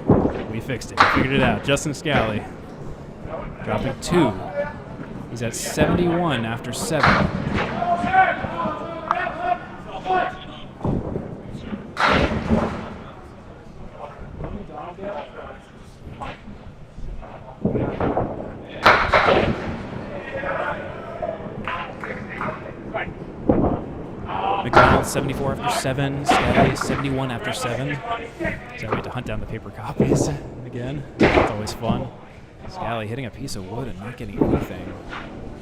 S1: We fixed it. We figured it out. Justin Scally dropping 2. He's at 71 after 7. McDonald 74 after 7. Scally 71 after 7. So we had to hunt down the paper copies again. It's always fun. Scally hitting a piece of wood and not getting anything.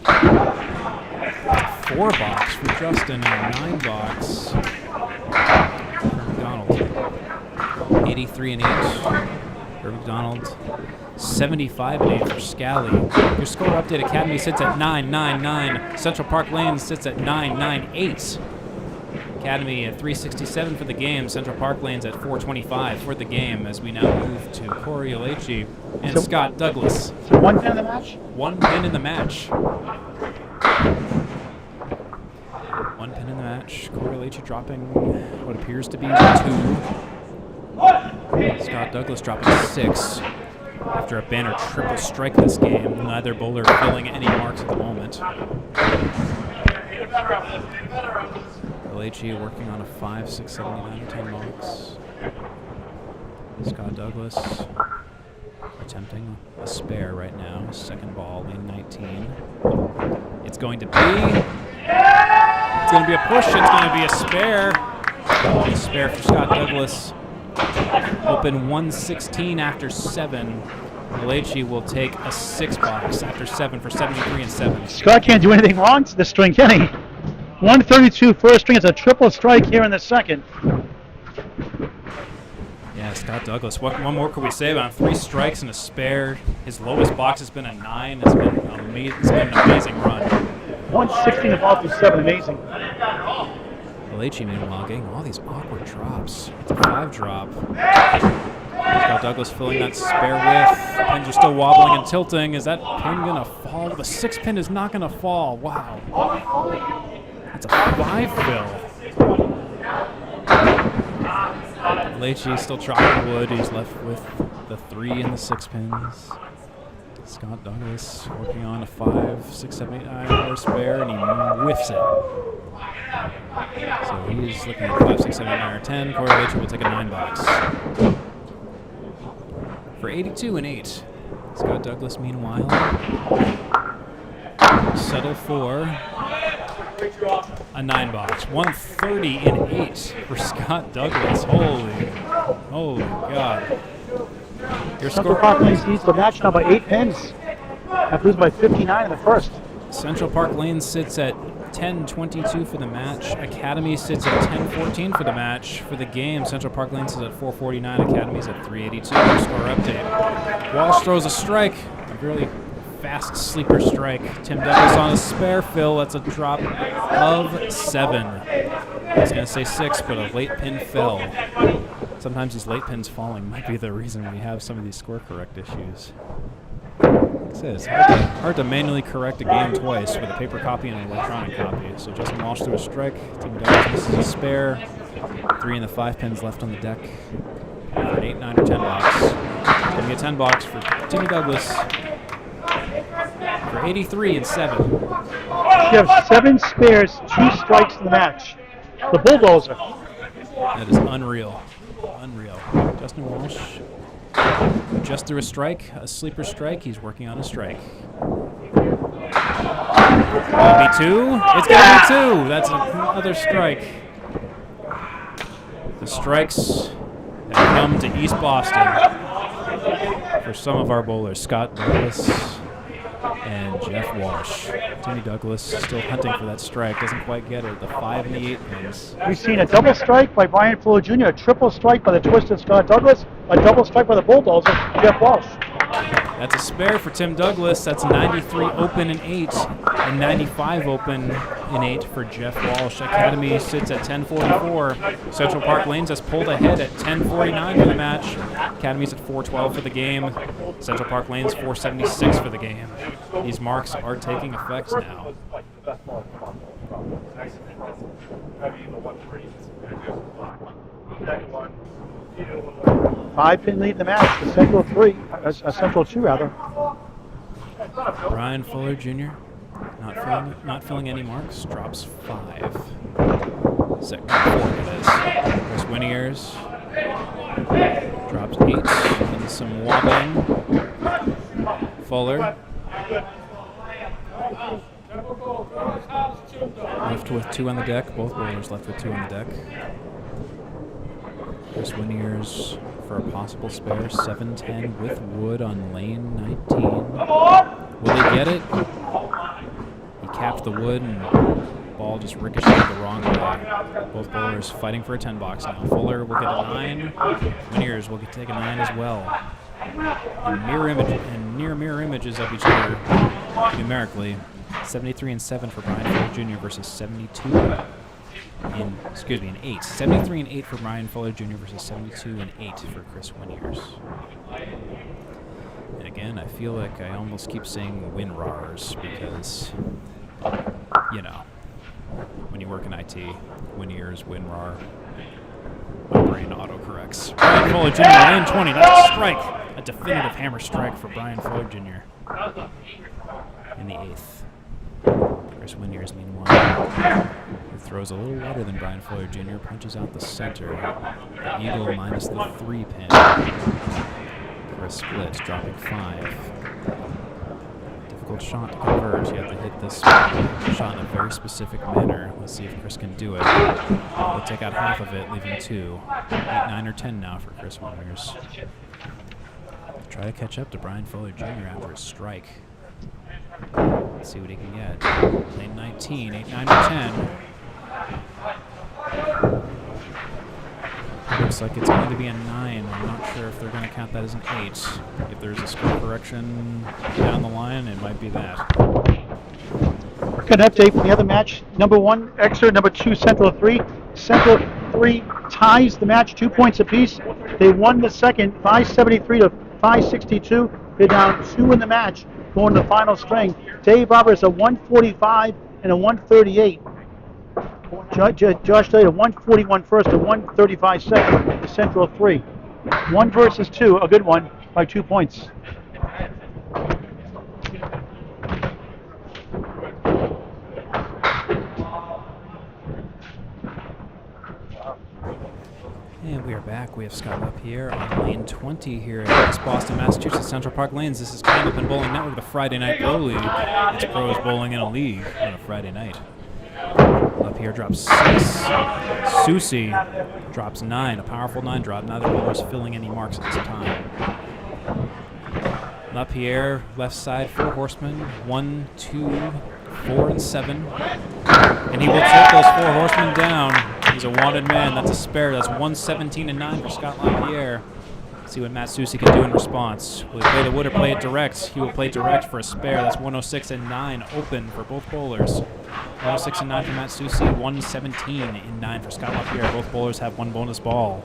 S1: 4 box for Justin and a 9 box for McDonald. 83 and 8 for McDonald. 75 and 8 for Scally. Your score update: Academy sits at 999. Central Park Lanes sits at 998. Academy at 367 for the game. Central Park Lanes at 425 for the game as we now move to Corey Olechi and Scott Douglas.
S2: So 1 pin in the match?
S1: 1 pin in the match. 1 pin in the match. Corey Olechi dropping what appears to be 2. Scott Douglas dropping 6. After a banner triple strike this game, neither bowler filling any marks at the moment. Olechi working on a 5, 6, 7, 9, 10 marks. Scott Douglas attempting a spare right now. Second ball, lane 19. It's it's going to be. It's going to be a push. It's going to be a spare. A spare for Scott Douglas. Open 116 after 7. Malachi will take a 6-box after 7 for 73 and 7.
S2: Scott can't do anything wrong to this string, can he? 132 first string. It's a triple strike here in the second.
S1: Yeah, Scott Douglas. What more could we say about him? 3 strikes and a spare. His lowest box has been a 9. It's been an amazing run.
S2: 116 above through 7. Amazing.
S1: Malachi, meanwhile, getting all these awkward drops. It's a 5-drop. Scott Douglas filling that spare with. Pins are still wobbling and tilting. Is that pin going to fall? The 6 pin is not going to fall. Wow. That's a 5 fill. Malachi still trying wood. He's left with the 3 and the 6 pins. Scott Douglas working on a 5, 6, 7, 8, 9 or spare, and he whiffs it. So he's looking at 5, 6, 7, 8, 9, or 10. Corey Malachi will take a 9-box. For 82 and 8. Scott Douglas, meanwhile, settle for a 9-box. 130 and 8 for Scott Douglas. Holy God. Your
S2: Central
S1: score.
S2: Park Lanes leads the match now by 8 pins. After losing by 59 in the first.
S1: Central Park Lane sits at 10-22 for the match. Academy sits at 10-14 for the match. For the game, Central Park Lane sits at 449. Academy's at 382. Score update. Walsh throws a strike. A really fast sleeper strike. Tim Douglas on a spare fill. That's a drop of 7. I was going to say 6, but a late pin fell. Sometimes these late pins falling might be the reason we have some of these score correct issues. Like I said, it's hard to manually correct a game twice with a paper copy and an electronic copy. So Justin Walsh threw a strike. Tim Douglas misses a spare. 3 and the 5 pins left on the deck for an 8, 9, or 10 box. Gonna be a 10 box for Timmy Douglas for 83 and 7.
S2: You have 7 spares, 2 strikes in the match. The bulldozer.
S1: That is unreal. Unreal. Justin Walsh just threw a strike, a sleeper strike. He's working on a strike. Gonna be 2. It's gonna be 2. That's another strike. The strikes have come to East Boston for some of our bowlers. Scott Douglas and Jeff Walsh. Timmy Douglas still hunting for that strike. Doesn't quite get it. The 5 and the 8 pins.
S2: We've seen a double strike by Brian Fuller Jr., a triple strike by the twisted Scott Douglas, a double strike by the bulldozer, Jeff Walsh.
S1: That's a spare for Tim Douglas. That's 93 open and 8, and 95 open and 8 for Jeff Walsh. Academy sits at 10:44. Central Park Lanes has pulled ahead at 10:49 for the match. Academy's at 4:12 for the game. Central Park Lanes 4:76 for the game. These marks are taking effect now.
S2: 5-pin lead in the match. The Central 3, Central 2 rather.
S1: Brian Fuller Jr. not filling any marks. Drops 5. 4 it is. Chris Winiers drops 8 and some wobbling. Fuller left with 2 on the deck. Both bowlers left with 2 on the deck. Chris Winiers for a possible spare. 7-10 with wood on lane 19. Will they get it? He capped the wood and the ball just ricocheted the wrong way. Both bowlers fighting for a 10 box now. Fuller will get a 9. Winiers will take a 9 as well. And near mirror images of each other numerically. 73 and 7 for Brian Fuller Jr. versus 72 and 8. 73 and 8 for Brian Fuller Jr. versus 72 and 8 for Chris Winiers. And again, I feel like I almost keep saying WinRARs because, you know, when you work in IT, Winiers, WinRAR, my brain autocorrects. Brian Fuller Jr. lane 20, that's a strike. A definitive hammer strike for Brian Fuller Jr. in the 8th. Chris Winiers, meanwhile, who throws a little wider than Brian Fuller Jr., punches out the center. The eagle minus the 3 pin. For a split, dropping 5. Difficult difficult shot to convert. You have to hit this shot in a very specific manner. Let's see if Chris can do it. He'll take out half of it, leaving 2. 8, 9, or 10 now for Chris Myers. Try to catch up to Brian Fuller Jr. after his strike. Let's see what he can get. Lane 19, 8, 9, or 10. Looks like it's going to be a 9. I'm not sure if they're going to count that as an 8. If there's a score correction down the line, it might be that.
S2: Got an update from the other match. Number 1, Exeter. Number 2, Central 3. Central 3 ties the match 2 points apiece. They won the second, 573 to 562. They're down 2 in the match, going to the final string. Dave Roberts a 145 and a 138. Josh Slade a 141 first, a 135 second to Central 3. 1 versus 2, a good one by 2 points.
S1: And we are back. We have Scott up here on lane 20 here at East Boston, Massachusetts, Central Park Lanes. This is Candlepin Bowling Network, the Friday Night Pro League. It's pros bowling in a league on a Friday night. Up here drops 6. Susie drops 9, a powerful 9 drop. Neither bowler is filling any marks at this time. LaPierre, left side, 4 horsemen. 1, 2, 4, and 7. And he will take those 4 horsemen down. He's a wanted man. That's a spare. That's 117 and 9 for Scott LaPierre. See what Matt Susie can do in response. Will he play the wood or play it direct? He will play direct for a spare. That's 106 and 9 open for both bowlers. 106 and 9 for Matt Susie. 117 and 9 for Scott LaPierre. Both bowlers have 1 bonus ball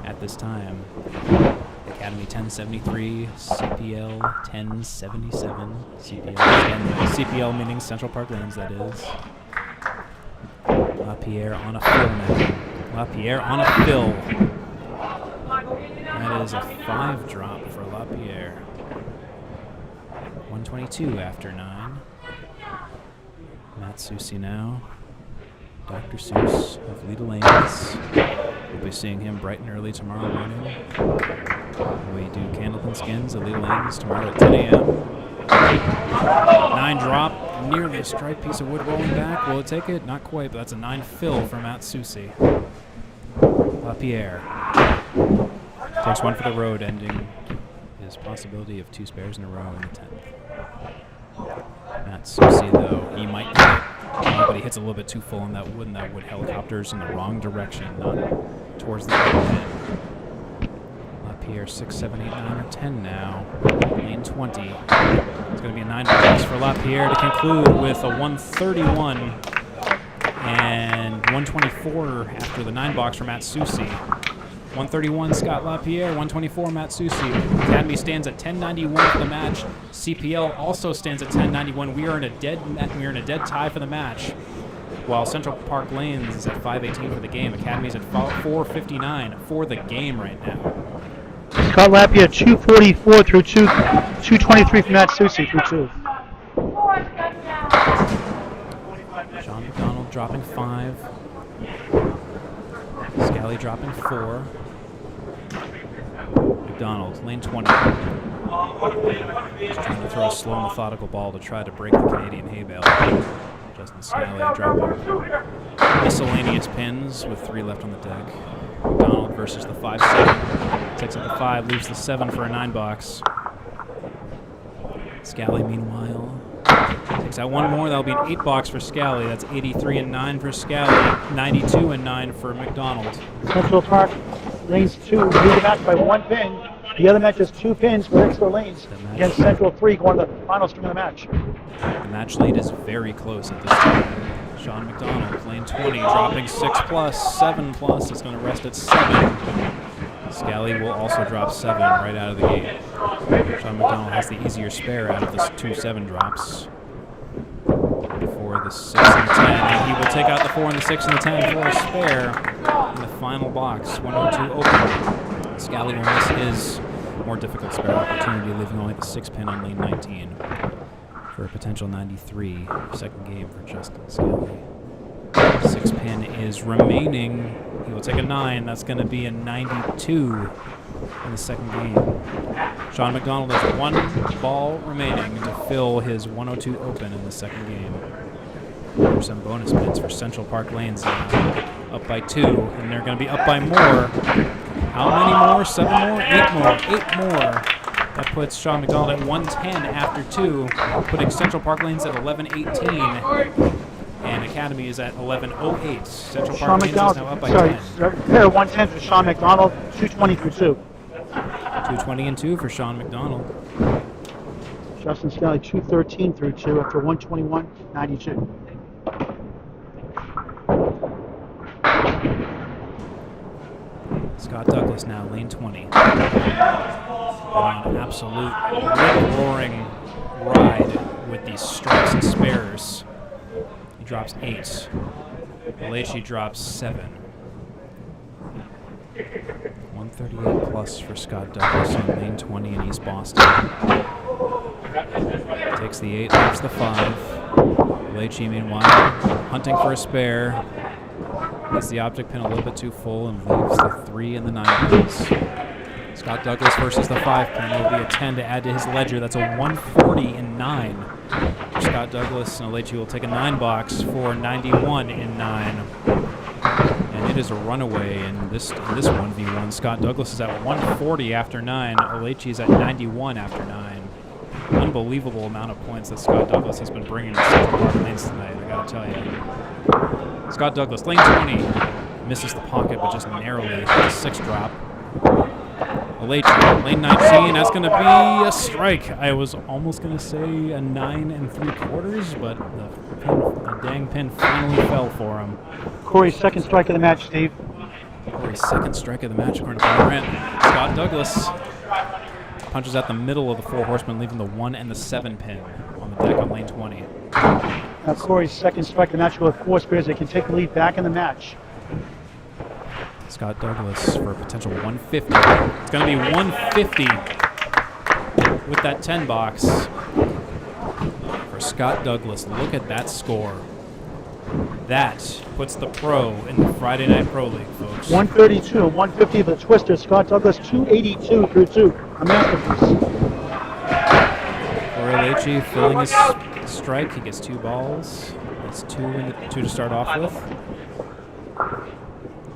S1: at this time. Academy 1073, CPL 1077. CPL meaning Central Park Lanes, that is. LaPierre on a fill now. LaPierre on a fill. That is a 5 drop for LaPierre. 122 after 9. Matt Susie now. Dr. Seuss of Leda Lanes. We'll be seeing him bright and early tomorrow morning. We do Candlepin Skins at Leda Lanes tomorrow at 10 a.m. 9 drop, nearly a striped piece of wood rolling back. Will it take it? Not quite, but that's a 9 fill for Matt Susie. LaPierre takes 1 for the road, ending his possibility of 2 spares in a row in the 10th. Matt Susie, though, he might get it, but he hits a little bit too full on that wood, and that wood helicopters in the wrong direction, not towards the end. LaPierre 6, 7, 8, 9, or 10 now. Lane 20. It's going to be a 9 box for LaPierre to conclude with a 131 and 124 after the 9 box for Matt Susie. 131 Scott LaPierre, 124 Matt Susie. Academy stands at 1091 for the match. CPL also stands at 1091. We are in a dead tie for the match. While Central Park Lanes is at 518 for the game. Academy's at 459 for the game right now.
S2: Scott LaPierre 244 through 223 from Matt Susie through 2.
S1: Sean McDonald dropping 5. Scally dropping 4. McDonald, lane 20. Just trying to throw a slow, methodical ball to try to break the Canadian hay bale. Justin Scally dropping miscellaneous pins with 3 left on the deck. McDonald versus the 5-7. Takes up the 5, leaves the 7 for a 9 box. Scally, meanwhile, takes out 1 more. That'll be an 8 box for Scally. That's 83 and 9 for Scally, 92 and 9 for McDonald.
S2: Central Park Lanes 2 lead the match by 1 pin. The other match is 2 pins for Exeter Lanes against Central 3 going to the final string of the match.
S1: The match lead is very close at this time. Sean McDonald, lane 20, dropping 6 plus, 7 plus. It's going to rest at 7. Scally will also drop 7 right out of the gate. Sean McDonald has the easier spare out of the 2 7 drops. For the 6 and 10, and he will take out the 4 and the 6 and the 10 for a spare in the final box. 102 open. Scally will miss his more difficult spare opportunity, leaving only the 6 pin on lane 19 for a potential 93 second game for Justin Scally. 6 pin is remaining. He will take a 9. That's going to be a 92 in the second game. Sean McDonald has 1 ball remaining to fill his 102 open in the second game. For some bonus pins for Central Park Lanes now. Up by 2, and they're going to be up by more. How many more? 7 more? 8 more. 8 more. That puts Sean McDonald at 110 after 2, putting Central Park Lanes at 11:18. And Academy is at 11:08. Central Park Lanes is now up by 10.
S2: Pair 110 for Sean McDonald, 220 through 2.
S1: 220 and 2 for Sean McDonald.
S2: Justin Scally, 213 through 2 after 121.92.
S1: Scott Douglas now, lane 20. On an absolute rip-roaring ride with these strikes and spares. He drops 8. Malachi drops 7. 138 plus for Scott Douglas on lane 20 in East Boston. Takes the 8, leaves the 5. Malachi, meanwhile, hunting for a spare. Gets the object pin a little bit too full and leaves the 3 and the 9 pins. Scott Douglas versus the 5 pin. It will be a 10 to add to his ledger. That's a 140 and 9 for Scott Douglas. And Alechi will take a 9 box for 91 and 9. And it is a runaway in this 1v1. Scott Douglas is at 140 after 9. Alechi is at 91 after 9. Unbelievable amount of points that Scott Douglas has been bringing to Central Park Lanes tonight, I gotta tell you. Scott Douglas, lane 20, misses the pocket, but just narrowly a 6 drop. Alechi, lane 19, that's going to be a strike. I was almost going to say a 9 3/4, but the dang pin finally fell for him.
S2: Corey's second strike of the match, Steve.
S1: Corey's second strike of the match, according to Paul Grant. Scott Douglas punches at the middle of the 4 horsemen, leaving the 1 and the 7 pin on the deck on lane 20.
S2: Now Corey's second strike of the match with 4 spares. They can take the lead back in the match.
S1: Scott Douglas for a potential 150. It's going to be 150 with that 10 box for Scott Douglas. Look at that score. That puts the pro in the Friday Night Pro League, folks.
S2: 132 and 150 for the Twister. Scott Douglas, 282 through 2. A masterpiece.
S1: Alechi filling his strike. He gets 2 balls. That's 2 to start off with.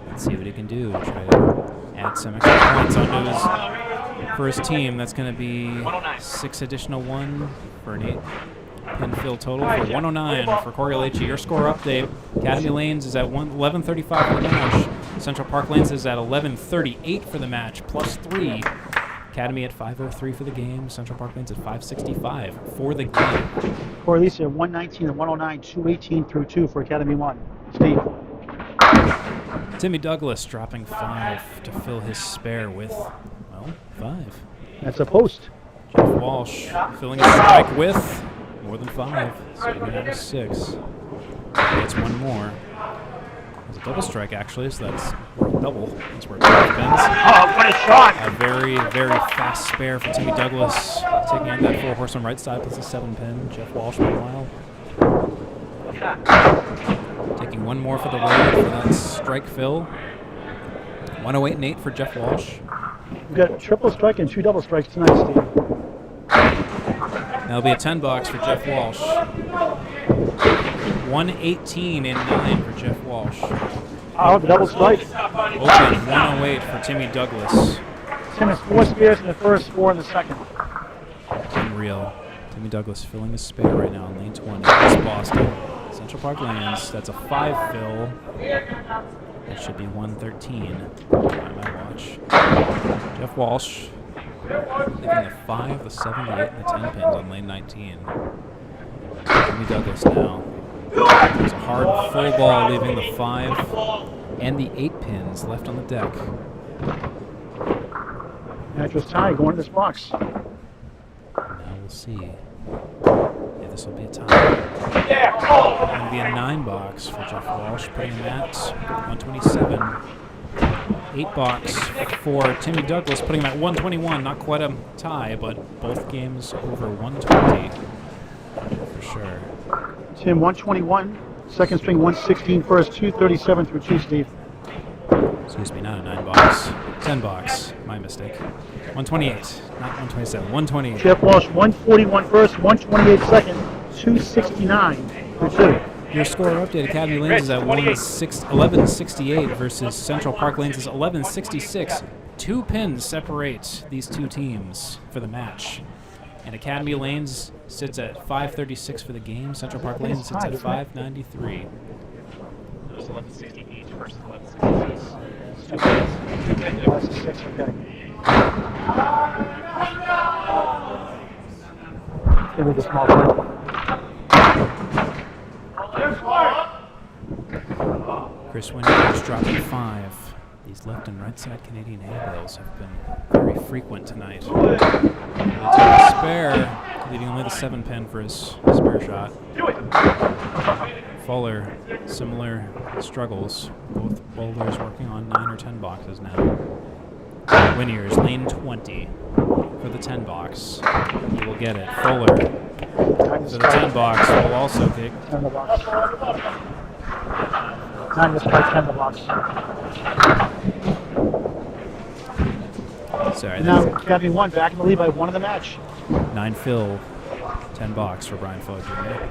S1: Let's see what he can do to try to add some extra points onto for his team. That's going to be 6 additional 1 for an 8 pin fill total for 109 for Corey Alechi. Your score update: Academy Lanes is at 11:35 for the match. Central Park Lanes is at 11:38 for the match, plus 3. Academy at 5:03 for the game. Central Park Lanes at 5:65 for the game.
S2: Corey Alicia, 119 and 109, 218 through 2 for Academy 1. Steve.
S1: Timmy Douglas dropping 5 to fill his spare with, well, 5.
S2: That's a post.
S1: Jeff Walsh filling his strike with more than 5, so we have a 6. Gets 1 more. It's a double strike, actually, so that's double. That's where 12 pins.
S2: Oh, what a shot!
S1: A very, very fast spare for Timmy Douglas. Taking on that 4 horse on right side, puts a 7 pin. Jeff Walsh, meanwhile, taking 1 more for the road for that strike fill. 108 and 8 for Jeff Walsh.
S2: We've got a triple strike and 2 double strikes tonight, Steve.
S1: That'll be a 10 box for Jeff Walsh. 118 and 9 for Jeff Walsh.
S2: Oh, the double strike.
S1: Open 108 for Timmy Douglas.
S2: Tim has 4 spares in the first, 4 in the second.
S1: Unreal. Timmy Douglas filling his spare right now in lane 20. East Boston. Central Park Lanes. That's a 5 fill. That should be 113 on my watch. Jeff Walsh leaving the 5, the 7, the 8, and the 10 pins on lane 19. Timmy Douglas now. There's a hard full ball leaving the 5 and the 8 pins left on the deck.
S2: Mattress tie going to this box.
S1: Now we'll see if this will be a tie. It'll be a 9 box for Jeff Walsh, putting him at 127. 8 box for Timmy Douglas, putting him at 121. Not quite a tie, but both games over 120 for sure.
S2: Tim, 121. Second string 116 first, 237 through 2, Steve.
S1: Excuse me, not a 9 box. 10 box. My mistake. 128, not 127. 128.
S2: Jeff Walsh 141 first, 128 second, 269 through 2.
S1: Your score update, Academy Lanes is at 1168 versus Central Park Lanes is 1166. 2 pins separate these two teams for the match. And Academy Lanes sits at 536 for the game. Central Park Lanes sits at 593.
S3: It was 1160 each versus 1166.
S2: Okay. Give me the small play.
S1: Chris Winter's dropping 5. These left and right side Canadian A-bills have been very frequent tonight. Really took a spare, leaving only the 7 pin for his spare shot. Fuller, similar struggles. Both bowlers working on 9 or 10 boxes now. Winier's lane 20 for the 10 box. He will get it. Fuller for the 10 box will also kick.
S2: 10 the box. 9 just by 10 the box.
S1: Sorry,
S2: Now
S1: that's
S2: Academy 1 back in the lead by 1 of the match.
S1: 9 fill, 10 box for Brian Fuller Jr.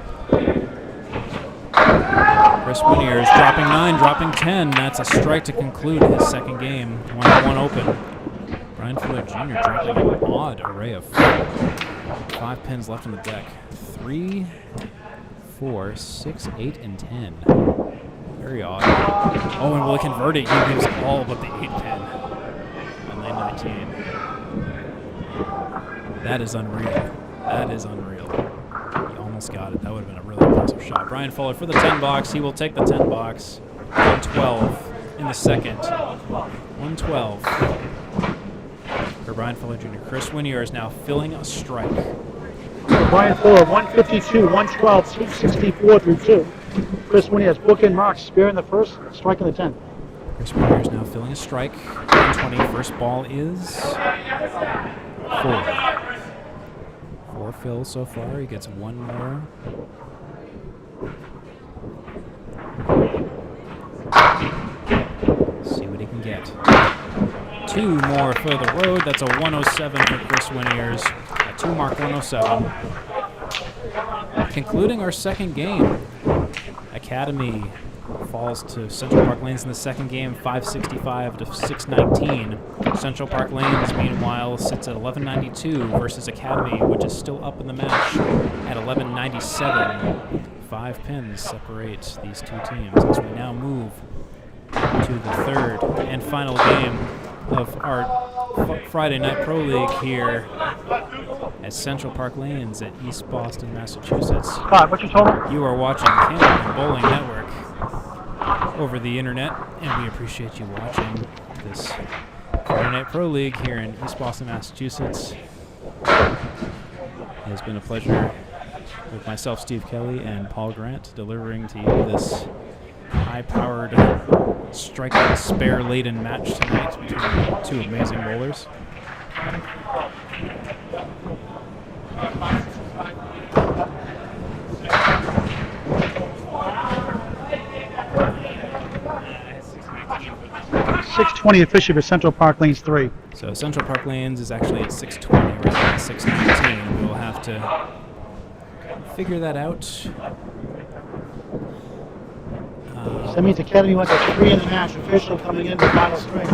S1: Chris Winier is dropping 9, dropping 10. That's a strike to conclude his second game. 1-1 open. Brian Fuller Jr. dropping an odd array of 5 pins left on the deck. 3, 4, 6, 8, and 10. Very odd. Oh, and will he convert it? He gives all but the 8 pin on lane 19. That is unreal. That is unreal. He almost got it. That would have been a really impressive shot. Brian Fuller for the 10 box. He will take the 10 box. 112 in the second. 112 for Brian Fuller Jr. Chris Winier is now filling a strike.
S2: Brian Fuller 152, 112, 264 through 2. Chris Winier has bookend marks, spare in the first, strike in the 10.
S1: Chris Winier is now filling a strike. 120. First ball is 4. 4 fills so far. He gets 1 more. See what he can get. 2 more for the road. That's a 107 for Chris Winiers. A 2 mark 107. Concluding our second game. Academy falls to Central Park Lanes in the second game, 565 to 619. Central Park Lanes, meanwhile, sits at 1192 versus Academy, which is still up in the match at 1197. 5 pins separate these two teams as we now move to the third and final game of our Friday Night Pro League here at Central Park Lanes at East Boston, Massachusetts.
S2: What's your total?
S1: You are watching Canada Bowling Network over the internet, and we appreciate you watching this Friday Night Pro League here in East Boston, Massachusetts. It has been a pleasure with myself, Steve Kelly, and Paul Grant delivering to you this high-powered, striking, spare-laden match tonight between 2 amazing bowlers.
S2: .620 officially for Central Park Lanes 3.
S1: So Central Park Lanes is actually at 620 rather than 619. We will have to figure that out.
S2: So that means Academy went to 3 in the match, officially coming in the final string.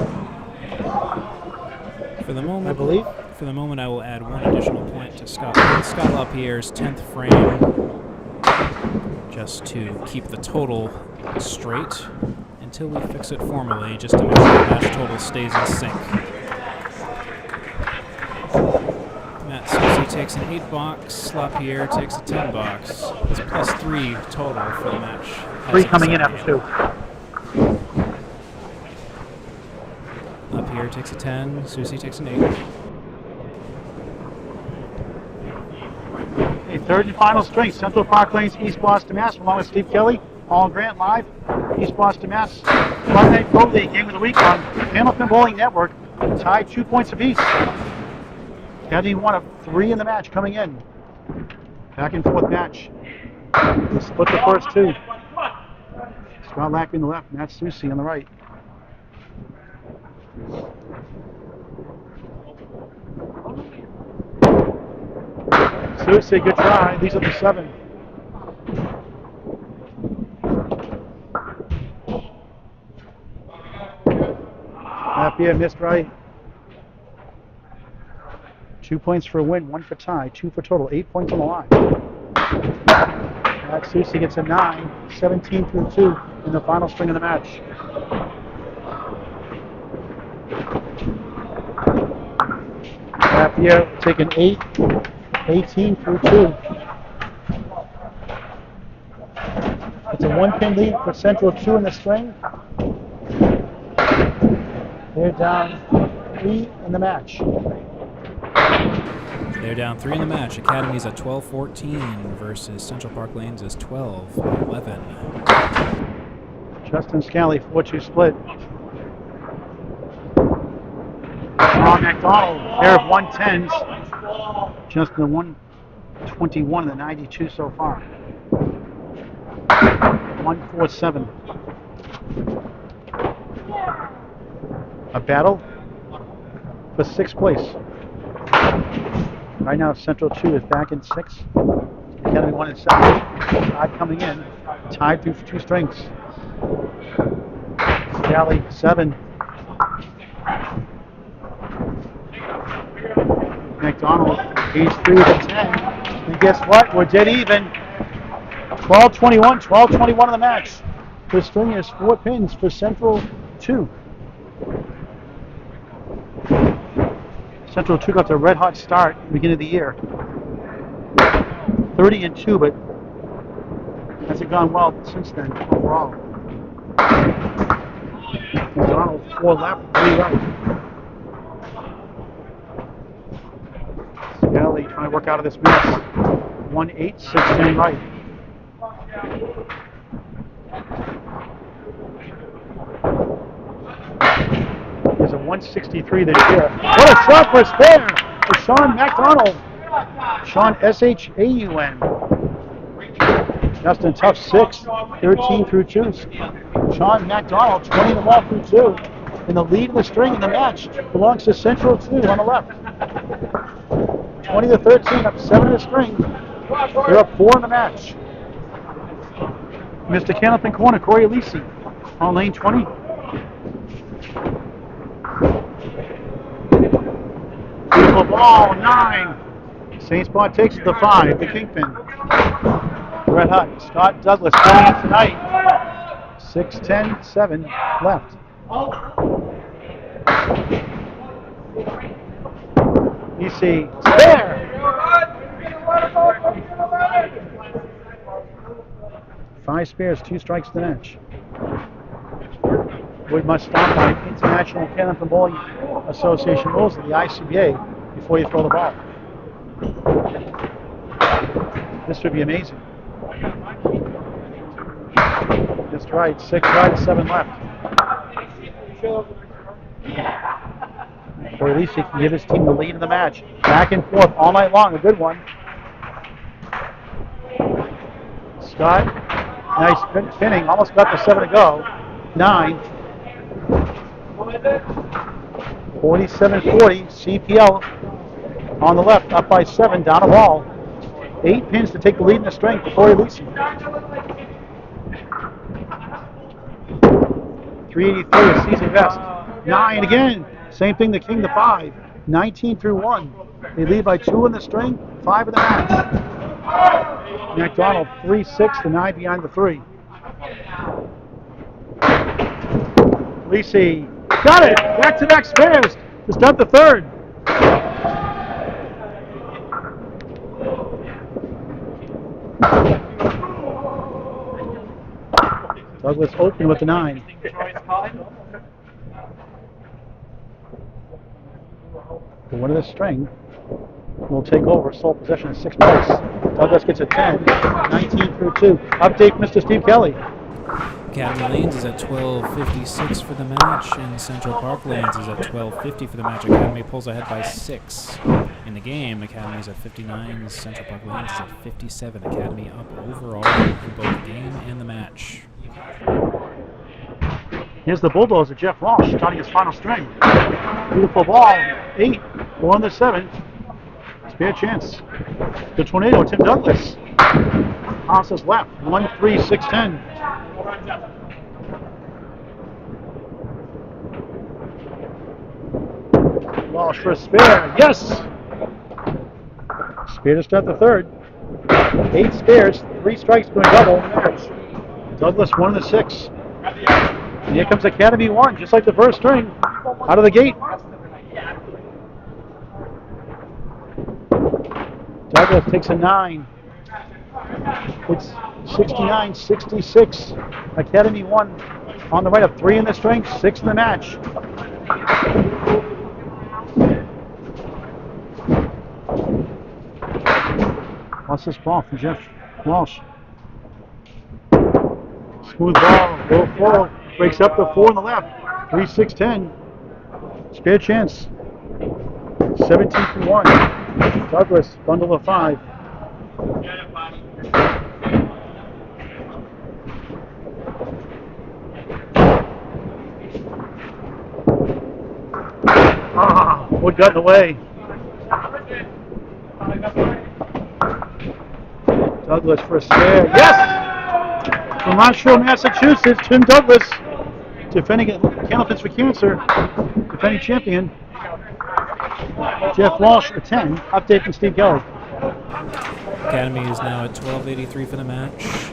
S1: For the moment,
S2: I believe.
S1: For the moment, I will add 1 additional point to Scott LaPierre's 10th frame, just to keep the total straight until we fix it formally, just to make sure the match total stays in sync. Matt Susie takes an 8 box, LaPierre takes a 10 box. It's plus 3 total for the match.
S2: 3 coming in after 2.
S1: LaPierre takes a 10, Susie takes an 8.
S2: Okay, third and final string, Central Park Lanes, East Boston, Mass. Along with Steve Kelly, Paul Grant live, East Boston, Mass. Friday Night Pro League game of the week on Hamilton Bowling Network. Tied 2 points apiece. Academy 1 of 3 in the match coming in. Back and forth match. They split the first 2. Scott Lackey on the left, Matt Susi on the right. Susi, good try. Leads up to 7. Lapierre missed right. 2 points for a win, 1 for tie, 2 for total, 8 points on the line. Matt Susi gets a 9, 17 through 2 in the final string of the match. Lapierre taking 8, 18 through 2. It's a 1-pin lead for Central 2 in the string. They're down 3 in the match.
S1: They're down 3 in the match. Academy's at 12-14 versus Central Park Lanes is 12-11.
S2: Justin Scally, 4-2 split. Ron McDonald, pair of 110s. Justin a 121 in the 92 so far. 147. A battle for 6th place. Right now, Central 2 is back in 6th. Academy 1 and 7. Todd coming in, tied through 2 strings. Scally 7. McDonald, he's 3 to 10. And guess what? We're dead even. 12-21, 12-21 in the match. The string is 4 pins for Central 2. Central 2 got a red hot start at the beginning of the year. 30-2, but hasn't gone well since then overall. McDonald 4 left, 3 right. Scally trying to work out of this mess. 1-8, 6-10 right. There's a 163 this year. What a shot for a spare for Sean McDonald. Sean S-H-A-U-N. Justin Tough 6, 13 through 2. Sean McDonald 20 in the ball through 2. And the lead in the string in the match belongs to Central 2 on the left. 20-13, up 7 in the string. They're up 4 in the match. Mr. Candlepin corner, Corey Alisi on lane 20. Beautiful ball, 9. Same spot takes it to 5, the Kingpin. Red hot, Scott Douglas playing it tonight. 6-10, 7 left. You see, spare. 5 spares, 2 strikes to the match. Wood must stop by International Candlepin Bowling Association rules of the ICBA before you throw the ball. This would be amazing. Just right, 6 right, 7 left. Or at least he can give his team the lead in the match. Back and forth all night long, a good one. Scott, nice pinning, almost got the 7 to go. 9. 47-40, CPL on the left, up by 7, down a ball. 8 pins to take the lead in the string for Corey Lisi. 383 is season best. 9 again, same thing, the King to 5. 19 through 1. They lead by 2 in the string, 5 in the match. McDonald 3-6 to 9 behind the 3. Lisi got it! Back-to-back spares to start the 3rd. Douglas open with the 9. The winner of the string will take over sole possession in 6th place. Douglas gets a 10, 19 through 2. Update, Mr. Steve Kelly.
S1: Academy Lanes is at 12:56 for the match, and Central Park Lanes is at 12:50 for the match. Academy pulls ahead by 6 in the game. Academy is at 59, Central Park Lanes is at 57. Academy up overall in both the game and the match.
S2: Here's the Bulldozer, Jeff Walsh, starting his final string. Beautiful ball, 8, 4 on the 7. Spare chance. The Tornado, Tim Douglas. Passes left, 1-3, 6-10. Walsh for a spare, yes! Spare to start the third. 8 spares, 3 strikes to a double in the match. Douglas 1 on the 6. And here comes Academy 1, just like the first string, out of the gate. Douglas takes a 9. It's 69-66. Academy 1 on the right of 3 in the string, 6 in the match. What's this ball from Jeff Walsh? Smooth ball, low flow, breaks up the 4 on the left, 3-6-10. Spare chance. 17-1. Douglas, bundle of 5. Wood got in the way. Douglas for a spare. Yes! From Marshall, Massachusetts, Tim Douglas, defending Candlepins for Cancer, defending champion. Jeff Walsh, a 10. Update from Steve Kelly.
S1: Academy is now at 12.83 for the match.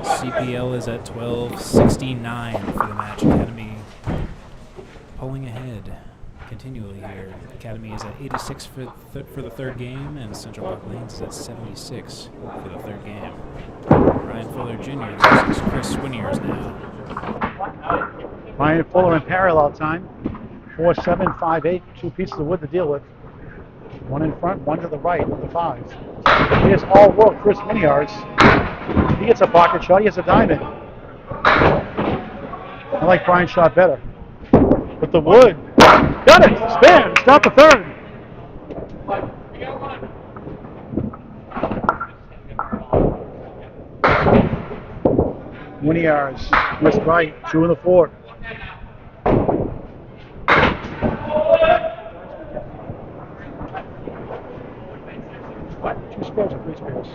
S1: CPL is at 12.69 for the match. Academy pulling ahead continually here. Academy is at 86 for the third game, and Central Park Lanes is at 76 for the third game. Ryan Fuller Jr. versus Chris Swiniers now.
S2: Ryan Fuller in parallel time. 4-7, 5-8, 2 pieces of wood to deal with. 1 in front, 1 to the right of the 5. Here's all world Chris Swiniers. He gets a pocket shot, he has a diamond. I like Brian's shot better. But the wood, got it, spare, stop the third. Swiniers, wrist right, 2 in the 4. 2 spares or 3 spares?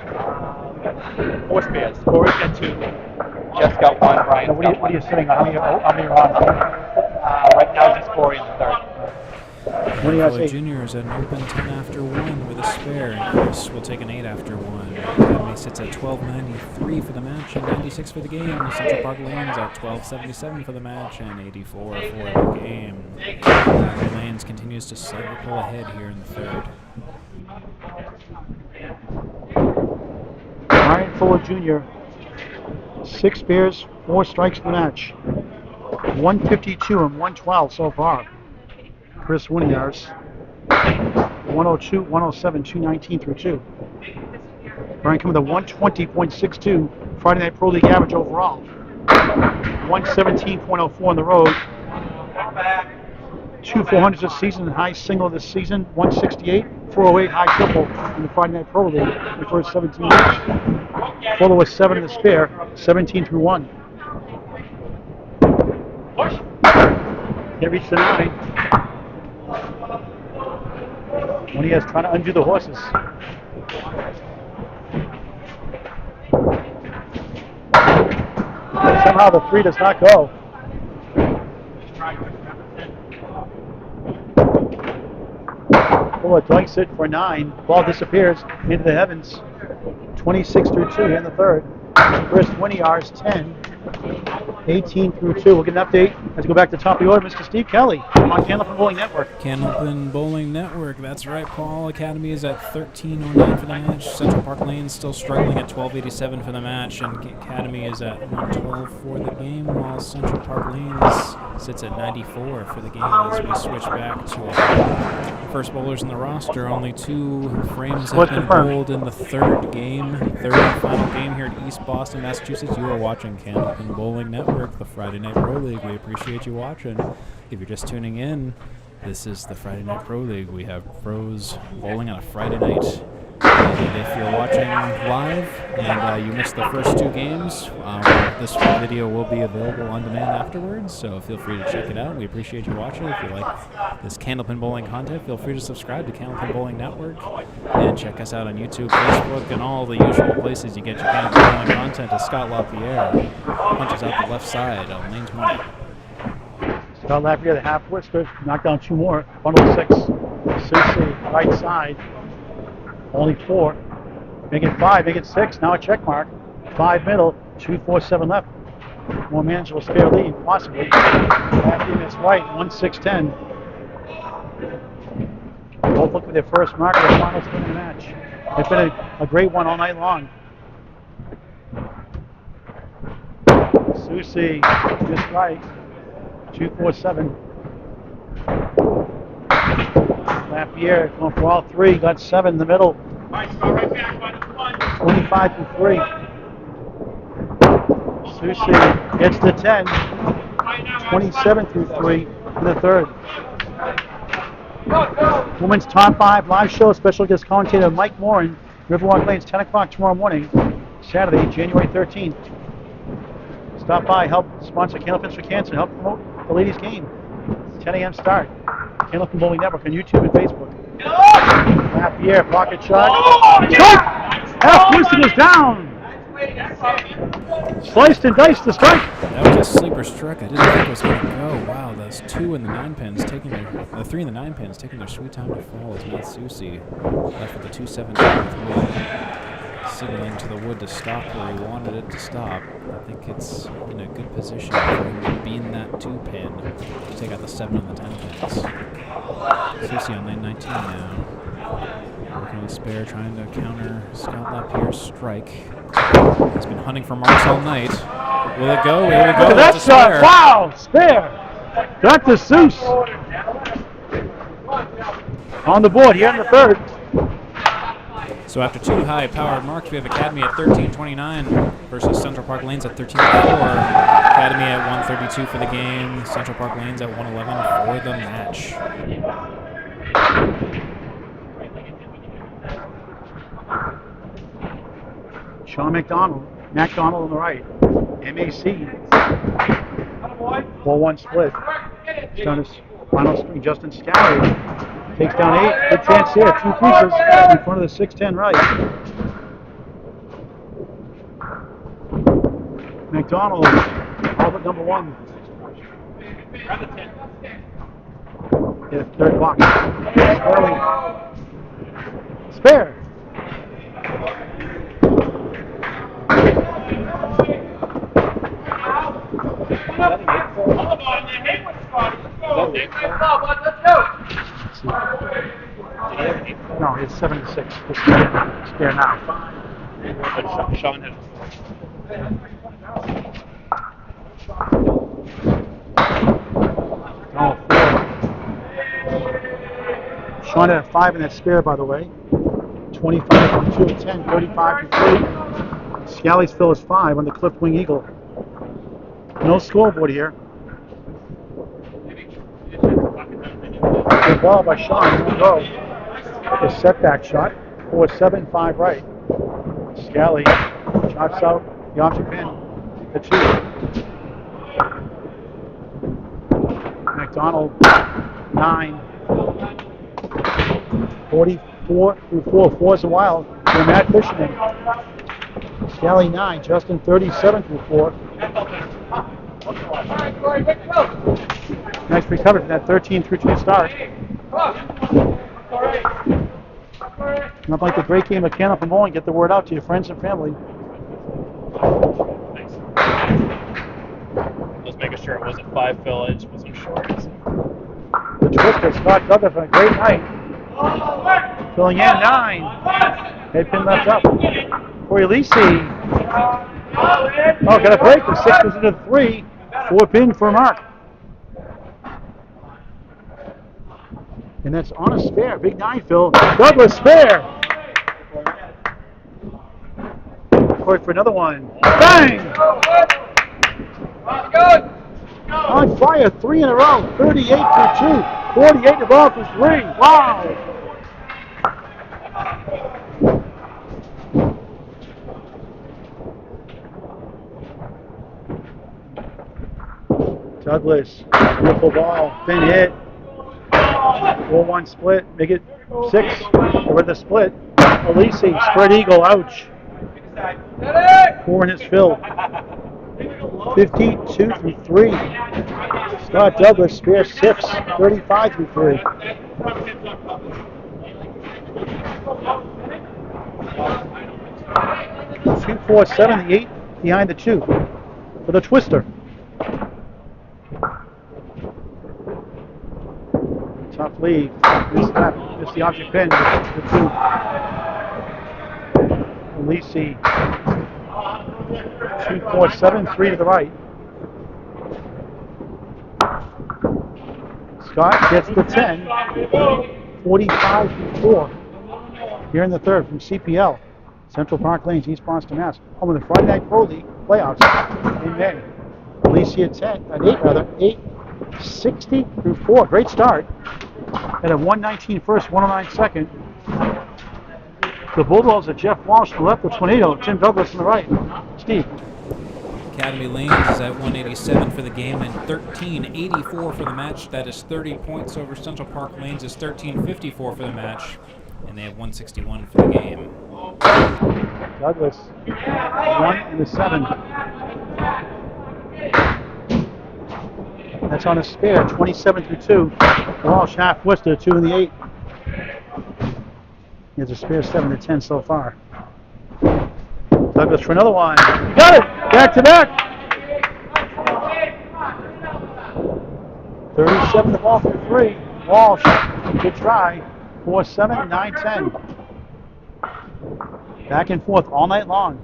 S3: 4 spares. Corey's got 2. Jeff's got 1. Brian's
S2: What are you sitting on? How many are on?
S3: right now, just Corey in the third.
S1: Fuller Jr. is at an open 10 after 1 with a spare, and Chris will take an 8 after 1. Academy sits at 12.93 for the match and 96 for the game. Central Park Lanes at 12.77 for the match and 84 for the game. Lanes continues to slightly pull ahead here in the third.
S2: Ryan Fuller Jr. 6 spares, 4 strikes in the match. 152 and 112 so far. Chris Swiniers, 102, 107, 219 through 2. Brian coming to 120.62 Friday Night Pro League average overall. 117.04 on the road. 2 400s this season, high single this season. 168, 408 high triple in the Friday Night Pro League in the first 17 years. Fuller with 7 in the spare, 17 through 1. Can't reach the 9. When he is trying to undo the horses. But somehow the 3 does not go. Fuller doinks it for 9. Ball disappears into the heavens. 26 through 2 here in the third. Chris Swiniers 10. 18 through 2. We'll get an update as we go back to the top of the order. Mr. Steve Kelly on Candlepin Bowling Network.
S1: Candlepin Bowling Network, that's right, Paul. Academy is at 13.09 for the match. Central Park Lanes still struggling at 12.87 for the match, and Academy is at 112 for the game, while Central Park Lanes sits at 94 for the game as we switch back to first bowlers in the roster. Only 2 frames have been bowled in the third game, third and final game here at East Boston, Massachusetts. You are watching Candlepin Bowling Network, the Friday Night Pro League. We appreciate you watching. If you're just tuning in, this is the Friday Night Pro League. We have pros bowling on a Friday night And if you're watching live and you missed the first 2 games, this video will be available on demand afterwards, so feel free to check it out. We appreciate you watching. If you like this Candlepin Bowling content, feel free to subscribe to Candlepin Bowling Network and check us out on YouTube, Facebook, and all the usual places you get your Candlepin Bowling content. As Scott LaPierre punches out the left side on lane 20.
S2: Scott Lapierre, the half whisper, knocked down 2 more. Bundle 6. Susie, right side. Only 4. Make it 5, make it 6. Now a check mark. 5 middle, 2, 4, 7 left. More manageable spare lead, possibly. Lapierre missed right, 1, 6, 10. Both look for their first mark of the finals win the match. It's been a great one all night long. Susie, just right. 2, 4, 7. Lapierre going for all 3. Got 7 in the middle. 25 through 3. Susie gets the 10. 27 through 3 in the third. Women's Top 5 live show. Special guest commentator Mike Morin. Riverwalk Lanes, 10 o'clock tomorrow morning. Saturday, January 13th. Stop by, help sponsor Candlepins for Cancer, help promote the ladies' game. 10 a.m. start. Candlepin Bowling Network on YouTube and Facebook. Lapierre, pocket shot. Strike! Half Winston is down. Sliced and diced the strike.
S1: That was a sleeper strike. I didn't think it was going to go. Wow, those 2 in the 9 pins taking their, the 3 in the 9 pins taking their sweet time to fall as Matt Susie left with the 2-7 with wood, signaling to the wood to stop where he wanted it to stop. I think it's in a good position for him to bean that 2 pin to take out the 7 on the 10 pins. Susie on lane 19 now. Working on a spare, trying to counter Scott Lapierre's strike. He's been hunting for marks all night. Will it go? Here we go.
S2: Look at that shot. Wow, spare. Dr. Seuss on the board here in the third.
S1: So after 2 high-powered marks, we have Academy at 13:29 versus Central Park Lanes at 13:04. Academy at 1:32 for the game. Central Park Lanes at 1:11 for the match.
S2: Sean McDonald on the right. MAC. 4-1 split. He's done his final string. Justin Scally takes down 8. Good chance here. 2 pieces in front of the 6-10 right. McDonald, all but number 1. Yeah, third box. Sterling. Spare. No, it's 7-6. Spare now.
S3: Sean had.
S2: Oh, 4. Sean had a 5 in that spare, by the way. 25 on 2 and 10, 35 to 3. Scally's fill is 5 on the Cliff Wing Eagle. No scoreboard here. Good ball by Sean. No go. The setback shot. 4-7, 5 right. Scally chops out the option pin. The 2. McDonald 9. 44 through 4. 4's a while for Matt Fisherman. Scally 9. Justin 37 through 4. Nice recovery from that 13 through 2 start. Not like the great game of Candlepin Bowling. Get the word out to your friends and family.
S3: Thanks. Just making sure it wasn't 5 village, wasn't short.
S2: The twister, Scott Douglas, on a great night. Filling in 9. Head pin left up. Corey Lisi. Oh, got a break. The 6 goes into 3. 4 pin for Mark. And that's on a spare. Big 9, Phil. Douglas spare. Corey for another one. Bang! On fire, 3 in a row. 38 for 2. 48 to ball for 3. Wow! Douglas, beautiful ball, thin hit. 4-1 split, make it 6. Get rid of the split. Alisi, spread eagle, ouch. 4 in his fill. 52 through 3. Scott Douglas, spare 6, 35 through 3. 2-4-7, the 8 behind the 2 for the twister. Tough lead. Missed the object pin. The 2. Alisi. 2-4-7, 3 to the right. Scott gets the 10. 45 through 4. Here in the third from CPL. Central Park Lanes, East Boston, Mass. Home of the Friday Night Pro League playoffs in May. Alicia 8, 60 through 4. Great start. At a 119 first, 109 second. The Bulldogs are Jeff Walsh on the left, the Tornado, Tim Douglas on the right. Steve.
S1: Academy Lanes is at 187 for the game and 1384 for the match. That is 30 points over Central Park Lanes is 1354 for the match. And they have 161 for the game.
S2: Douglas, 1 in the 7. That's on a spare, 27 through 2. Walsh half twister, 2 in the 8. He has a spare 7 to 10 so far. Douglas for another one. You got it! Back to back! 37 the ball for 3. Walsh, good try. 4-7, 9-10. Back and forth all night long.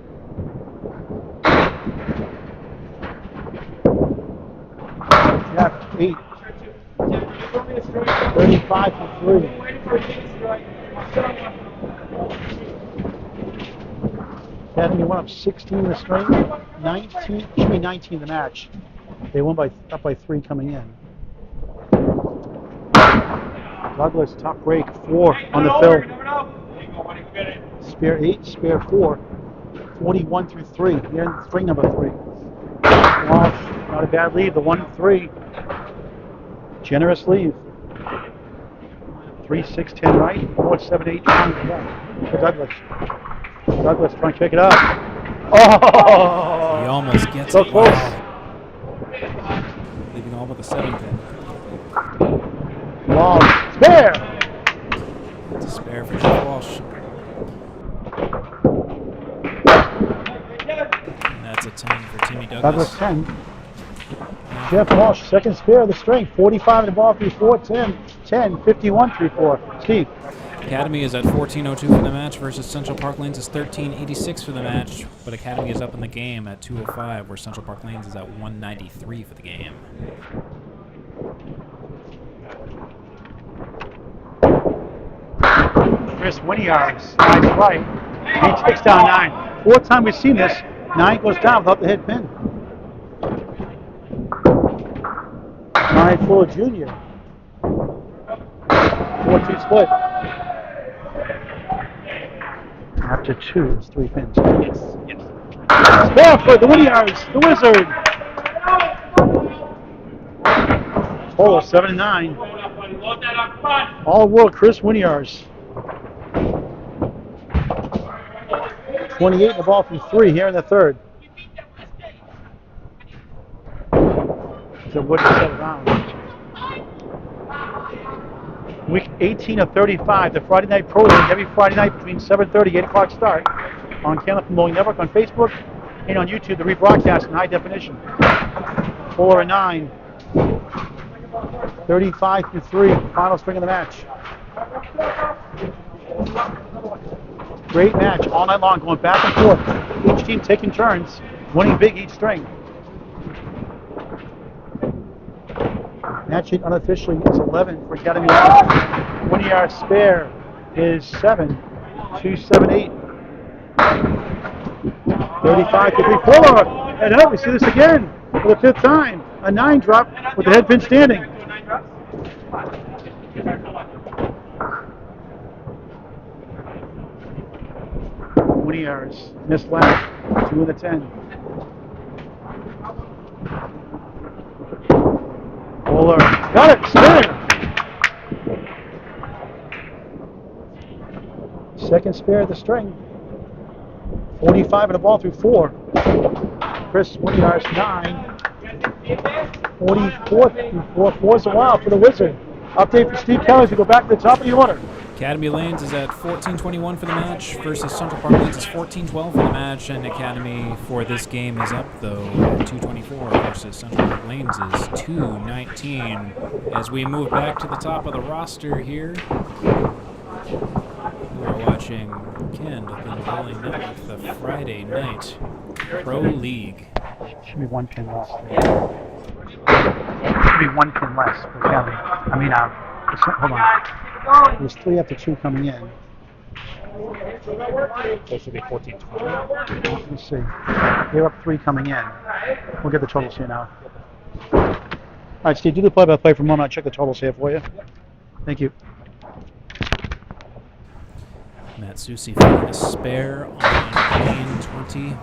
S2: Jeff, 8. 35 for 3. Academy went up 16 in the string, 19, should be 19 the match. They won up by 3 coming in. Douglas, tough break, 4 on the fill. Spare 8, spare 4, 41 through 3. Here in string number 3. Walsh, not a bad lead, the 1-3. Generous lead. 3-6-10 right, 4-7-8 left for Douglas. Douglas trying to kick it up. Oh!
S1: He almost gets
S2: so
S1: it.
S2: close.
S1: Wow. Leaving all but the 7 pin.
S2: Walsh, spare!
S1: It's a spare for Jeff Walsh. And that's a 10 for Timmy
S2: Douglas
S1: Douglas.
S2: 10. Jeff Walsh, second spare of the string. 45 in the ball, 3-4, 10, 51, 3-4. Steve.
S1: Academy is at 14:02 for the match versus Central Park Lanes is 13:86 for the match, but Academy is up in the game at 2:05, where Central Park Lanes is at 193 for the game.
S2: Chris Winiards, nice right. He takes down 9. 4th time we've seen this. 9 goes down without the head pin. 9 Fuller Jr. 4-2 split. After 2, it's 3 pins.
S3: Yes.
S2: Spafford, the Winiards, the Wizard. Total 7-9. All world Chris Winiards. 28 in the ball from 3 here in the third. So Wood to set around. Week 18 of 35, the Friday Night Pro League, every Friday night between 7:30 and 8 o'clock start on Canada Mowing Network, on Facebook, and on YouTube, the rebroadcast in high definition. 4 and 9. 35 through 3, final string of the match. Great match all night long, going back and forth. Each team taking turns, winning big each string. Match sheet unofficially is 11 for Academy. 1-yard spare is 7, 2-7-8. 35 to 3 Fuller. And up, we see this again for the 5th time. A 9 drop with the head pin standing. Winiards missed last, 2 in the 10. Bowler. Got it. Spare. Second spare of the string. 45 and the ball through 4. Chris Woodyard's 9. 44 through 4. 4's a while for the Wizard. Update for Steve Kelly as we go back to the top of the order.
S1: Academy Lanes is at 14:21 for the match versus Central Park Lanes is 14:12 for the match, and Academy for this game is up though at 2:24 versus Central Park Lanes is 2:19. As we move back to the top of the roster here, we're watching Ken up in bowling night with the Friday Night Pro League.
S2: Should be 1 pin less. Should be 1 pin less for Kelly. I mean, hold on. There's 3 after 2 coming in.
S3: Those should be 14-20.
S2: Let me see. They're up 3 coming in. We'll get the totals here now. All right, Steve, do the play-by-play for a moment. I'll check the totals here for you. Thank you.
S1: Matt Susi finding a spare on lane 20.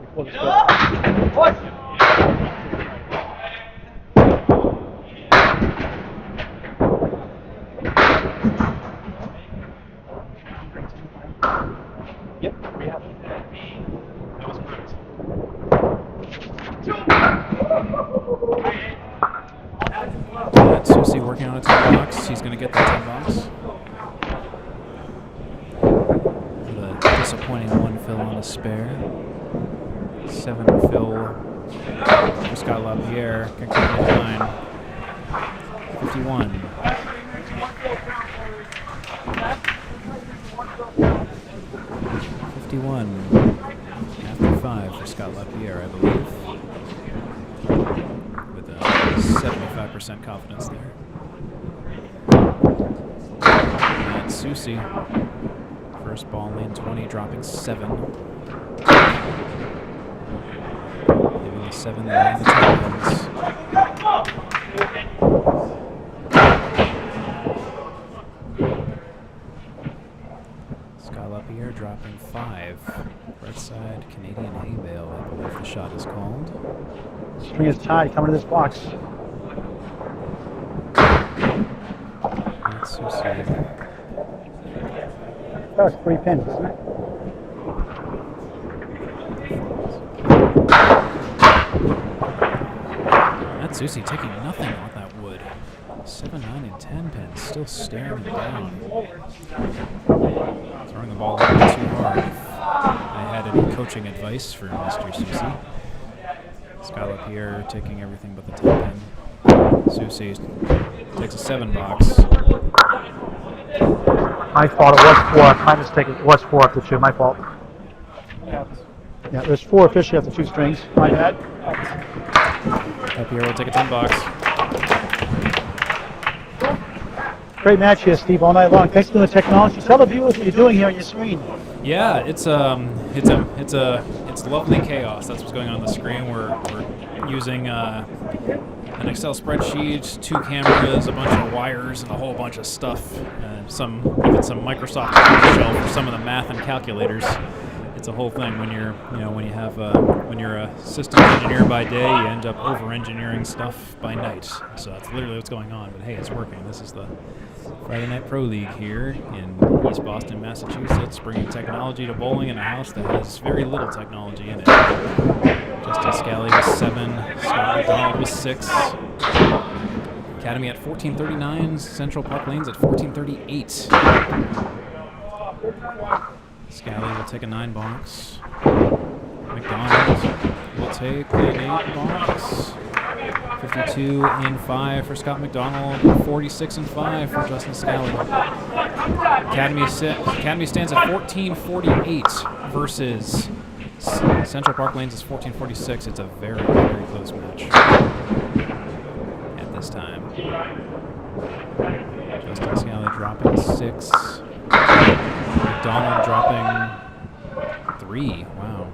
S2: Before the start.
S3: Yep, we have it. That was correct.
S1: Matt Susi working on a 10 box. He's going to get the 10 box. The disappointing 1 fill on a spare. 7 fill for Scott LaPierre. Can come to the line. 51. 51 after 5 for Scott LaPierre, I believe. With a 75% confidence there. And Susi, first ball lane 20, dropping 7. Leaving the 7 there in the 10 pins. Scott LaPierre dropping 5. Right side, Canadian hay bale, I believe the shot is called.
S2: String is tied coming to this box.
S1: That's Susi.
S2: That was 3 pins, isn't it?
S1: That's Susi taking nothing off that wood. 7, 9, and 10 pins, still staring him down. Throwing the ball a little too hard. If I had any coaching advice for Mr. Susi. Scott LaPierre taking everything but the 10 pin. Susi takes a 7 box.
S2: My fault, it was 4. My mistake, it was 4 after 2. My fault. Yeah, there's 4 officially after 2 strings. My bad.
S1: LaPierre will take a 10 box.
S2: Great match here, Steve, all night long. Thanks for the technology. Tell the viewers what you're doing here on your screen.
S1: Yeah, it's lovely chaos. That's what's going on the screen. We're using an Excel spreadsheet, 2 cameras, a bunch of wires, and a whole bunch of stuff. Even some Microsoft shell for some of the math and calculators. It's a whole thing when you're when you're a systems engineer by day, you end up over-engineering stuff by night. So that's literally what's going on. But hey, it's working. This is the Friday Night Pro League here in East Boston, Massachusetts, bringing technology to bowling in a house that has very little technology in it. Justin Scally was 7, Scott McDonald was 6. Academy at 14:39, Central Park Lanes at 14:38. Scally will take a 9 box. McDonald will take an 8 box. 52 and 5 for Scott McDonald. 46 and 5 for Justin Scally. Academy stands at 14:48 versus Central Park Lanes is 14:46. It's a very, very close match at this time. Justin Scally dropping 6. McDonald dropping 3. Wow.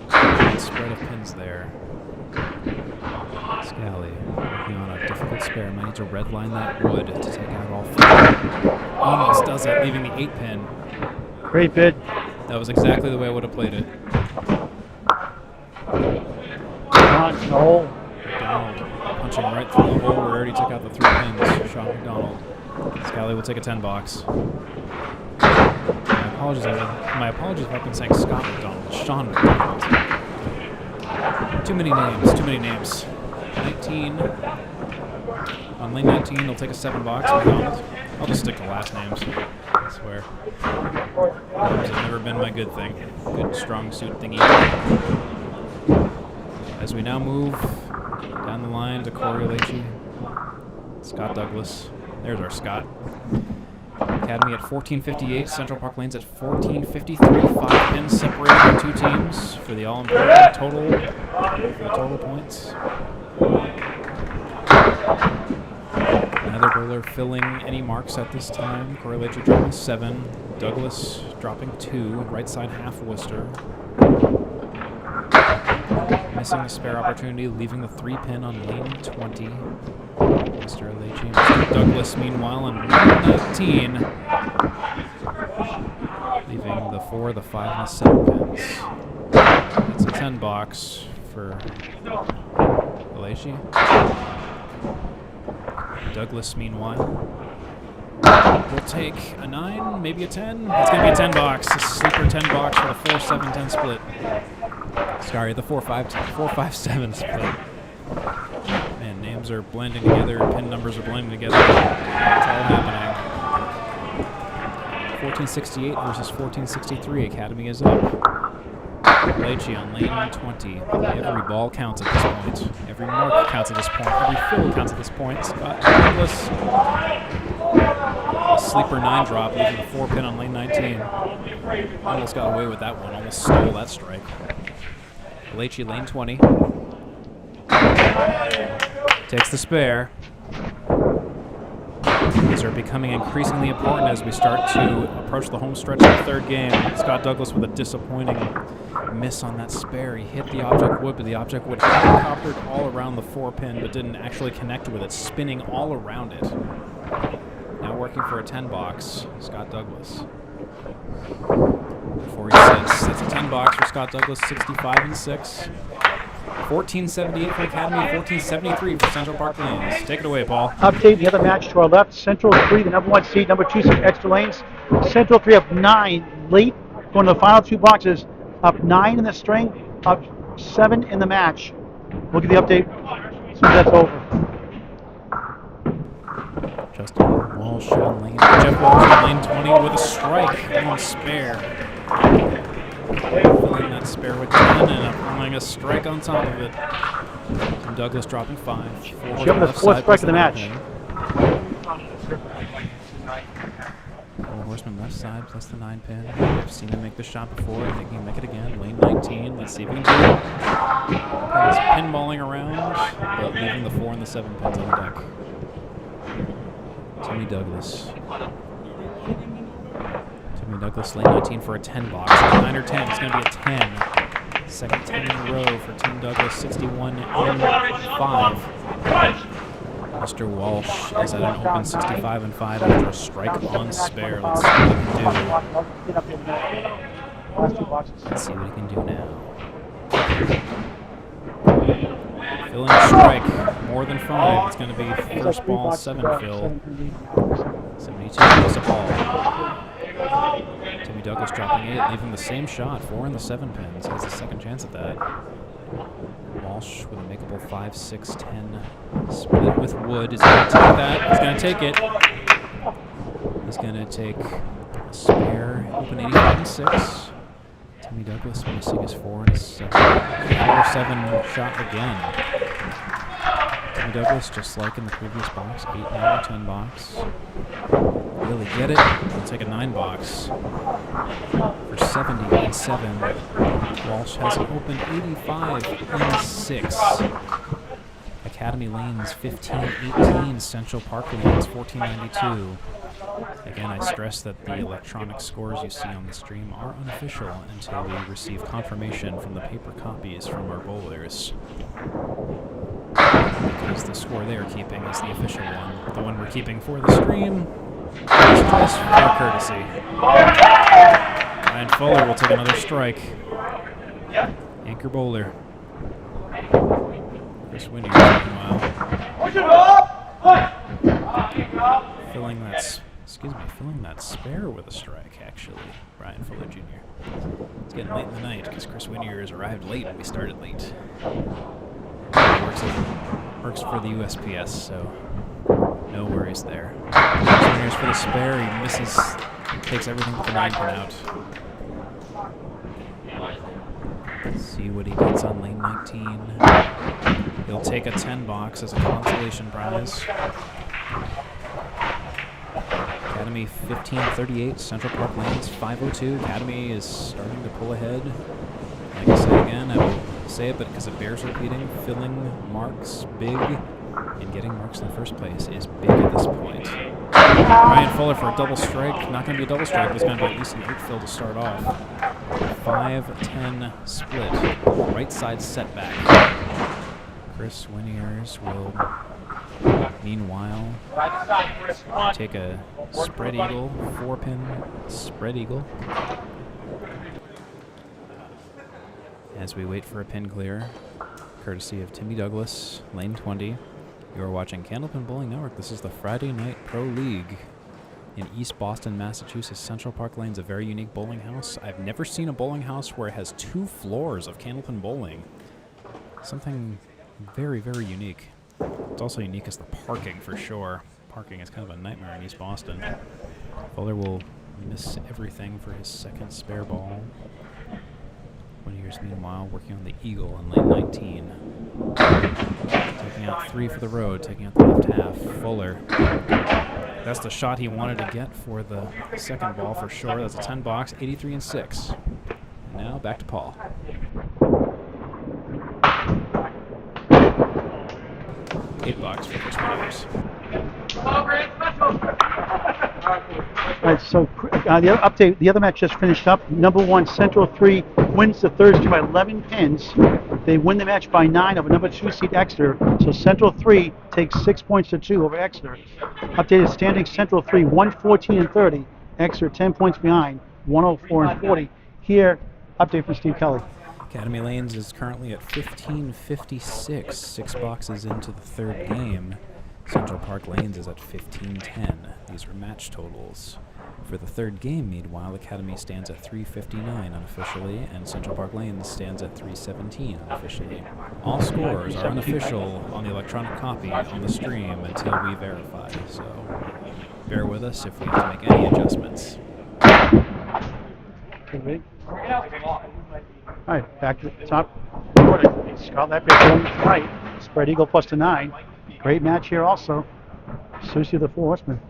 S1: Good spread of pins there. Scally working on a difficult spare. Might need to redline that wood to take out all 4. Almost does it, leaving the 8 pin.
S2: Great bid.
S1: That was exactly the way I would have played it.
S2: John Knoll.
S1: McDonald punching right through the hole where he already took out the 3 pins. Sean McDonald. Scally will take a 10 box. My apologies if I've been saying Scott McDonald. Sean McDonald. Too many names. 19. On lane 19, he'll take a 7 box. McDonald. I'll just stick to last names. I swear. Names have never been my good thing. Good strong suit thingy. As we now move down the line to Corey Leachy, Scott Douglas. There's our Scott. Academy at 14:58, Central Park Lanes at 14:53. 5 pins separating the 2 teams for the all-important total. For the total points. Another bowler filling any marks at this time. Corey Leachy dropping 7. Douglas dropping 2. Right side half Worcester. Missing a spare opportunity, leaving the 3 pin on lane 20. Mr. Leachy and Mr. Douglas, meanwhile, on lane 19. Leaving the 4, the 5, and the 7 pins. That's a 10 box for Leachy. Douglas, meanwhile, will take a 9, maybe a 10. It's going to be a 10 box. A sleeper 10 box for the 4-7-10 split. Sorry, the 4-5-7 split. Man, names are blending together, pin numbers are blending together. It's all happening. 1468 versus 1463. Academy is up. Leachy on lane 20. Every ball counts at this point. Every mark counts at this point. Every fill counts at this point. Scott Douglas. A sleeper 9 drop, leaving the 4 pin on lane 19. Almost got away with that one. Almost stole that strike. Leachy, lane 20. Takes the spare. These are becoming increasingly important as we start to approach the home stretch of the 3rd game. Scott Douglas with a disappointing miss on that spare. He hit the object wood, but the object wood helicoptered all around the 4 pin, but didn't actually connect with it, spinning all around it. Now working for a 10 box, Scott Douglas. 46. That's a 10 box for Scott Douglas, 65 and 6. 1478 for Academy, 1473 for Central Park Lanes. Take it away, Paul.
S2: Update the other match to our left. Central 3, the number 1 seed, number 2 seed, extra lanes. Central 3 up 9 late, going to the final 2 boxes. Up 9 in the string, up 7 in the match. We'll give the update as soon as that's over.
S1: Justin Walsh on lane. Jeff Walsh on lane 20 with a strike on spare. Filling that spare with 10 and applying a strike on top of it. And Douglas dropping 5.
S2: Giving the 4th strike of the match.
S1: 4 horseman left side plus the 9 pin. I've seen him make the shot before. I think he can make it again. Lane 19. Let's see if he can do it. He's pinballing around, but leaving the 4 and the 7 pins on the deck. Timmy Douglas. Timmy Douglas, lane 19 for a 10 box. 9 or 10. It's going to be a 10. Second 10 in a row for Tim Douglas. 61 and 5. Mr. Walsh is at an open 65 and 5 after a strike on spare. Let's see what he can do. Let's see what he can do now. Filling a strike, more than 5. It's going to be first ball 7 fill. 72 goes to Paul. Timmy Douglas dropping 8, leaving the same shot. 4 in the 7 pins. Has a second chance at that. Walsh with a makeable 5, 6, 10. Split with Wood. Is going to take that. He's going to take it. He's going to take a spare. Open 85 and 6. Timmy Douglas missing his 4 and his 7. 4-7 shot again. Timmy Douglas, just like in the previous box, 8, 9, or 10 box. Really get it. We'll take a 9 box for 70 and 7. Walsh has an open 85 and 6. Academy Lanes 15-18. Central Park Lanes 1492. Again, I stress that the electronic scores you see on the stream are unofficial until we receive confirmation from the paper copies from our bowlers. Because the score they are keeping is the official one. The one we're keeping for the stream is just for courtesy. Ryan Fuller will take another strike. Anchor bowler. Chris Winnie, meanwhile, filling that spare with a strike, actually. Ryan Fuller Jr. It's getting late in the night because Chris Winnier has arrived late and we started late. He works for the USPS, so no worries there. Chris Winnier's for the spare. He misses, takes everything but the 9 pin out. See what he gets on lane 19. He'll take a 10 box as a consolation prize. Academy 1538, Central Park Lanes 502. Academy is starting to pull ahead. Like I say again, I will say it, but because it bears repeating, filling marks big and getting marks in the first place is big at this point. Ryan Fuller for a double strike. Not going to be a double strike, but it's going to be at least an 8 fill to start off. 5-10 split. Right side setback. Chris Winniers will, meanwhile, take a spread eagle, 4-pin spread eagle. As we wait for a pin clear, courtesy of Timmy Douglas, lane 20. You are watching Candlepin Bowling Network. This is the Friday Night Pro League in East Boston, Massachusetts. Central Park Lane's a very unique bowling house. I've never seen a bowling house where it has 2 floors of Candlepin bowling. Something very, very unique. It's also unique as the parking, for sure. Parking is kind of a nightmare in East Boston. Fuller will miss everything for his second spare ball. Winniers, meanwhile, working on the eagle in lane 19. Taking out 3 for the road, taking out the left half. Fuller. That's the shot he wanted to get for the second ball for sure. That's a 10 box, 83 and 6. And now back to Paul. 8 box for Chris Winniers.
S2: All right, so the update, the other match just finished up. Number 1, Central 3 wins the Thursday by 11 pins. They win the match by 9 over number 2 seed Exeter. So Central 3 takes 6 points to 2 over Exeter. Updated standing: Central 3 114 and 30. Exeter 10 points behind, 104 and 40. Here, update from Steve Kelly.
S1: Academy Lanes is currently at 1556, 6 boxes into the third game. Central Park Lanes is at 1510. These are match totals. For the third game, meanwhile, Academy stands at 359 unofficially, and Central Park Lanes stands at 317 unofficially. All scores are unofficial on the electronic copy on the stream until we verify, so bear with us if we have to make any adjustments.
S2: All right, back to the top. Scott Lapierre going right. Spread eagle plus the 9. Great match here also. Susie the 4 horseman.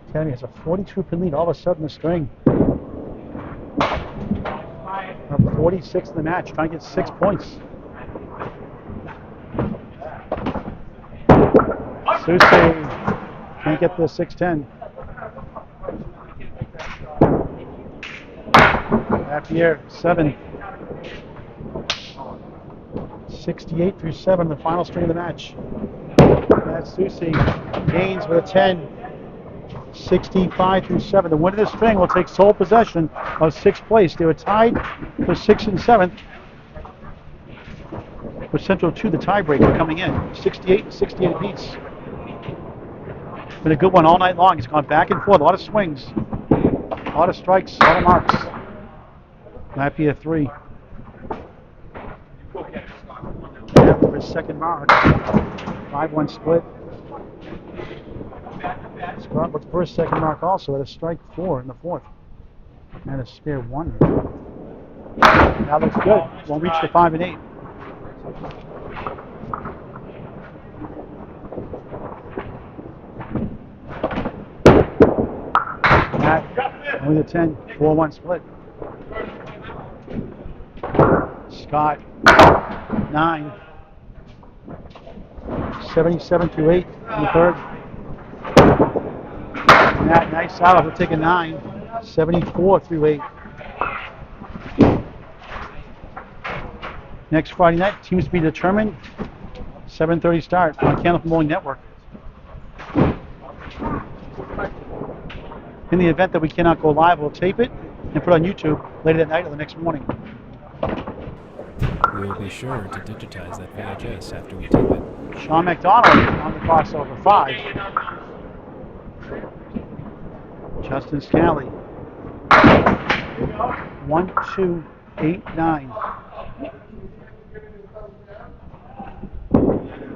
S2: Academy has a 42-pin lead all of a sudden the string. Up 46 in the match, trying to get 6 points. Susie can't get the 6-10. Lapierre 7. 68 through 7, the final string of the match. That's Susie. Gaines with a 10. 65 through 7. The winner of the string will take sole possession of 6th place. They were tied for 6th and 7th. With Central 2, the tiebreaker, coming in. 68 and 68 apiece. Been a good one all night long. It's gone back and forth. A lot of swings. A lot of strikes. A lot of marks. Lapierre 3. Yeah, for his second mark. 5-1 split. Scott looked for his second mark also at a strike 4 in the 4th. And a spare 1. That looks good. Won't reach the 5 and 8. Matt, only the 10. 4-1 split. Scott, 9. 77 through 8 in the third. Matt, nice out. We'll take a 9. 74 through 8. Next Friday night, teams to be determined. 7:30 start on Candlepin Bowling Network. In the event that we cannot go live, we'll tape it and put it on YouTube later that night or the next morning.
S1: We will be sure to digitize that VHS after we tape it.
S2: Sean McDonald on the crossover, 5. Justin Scally. 1, 2, 8, 9.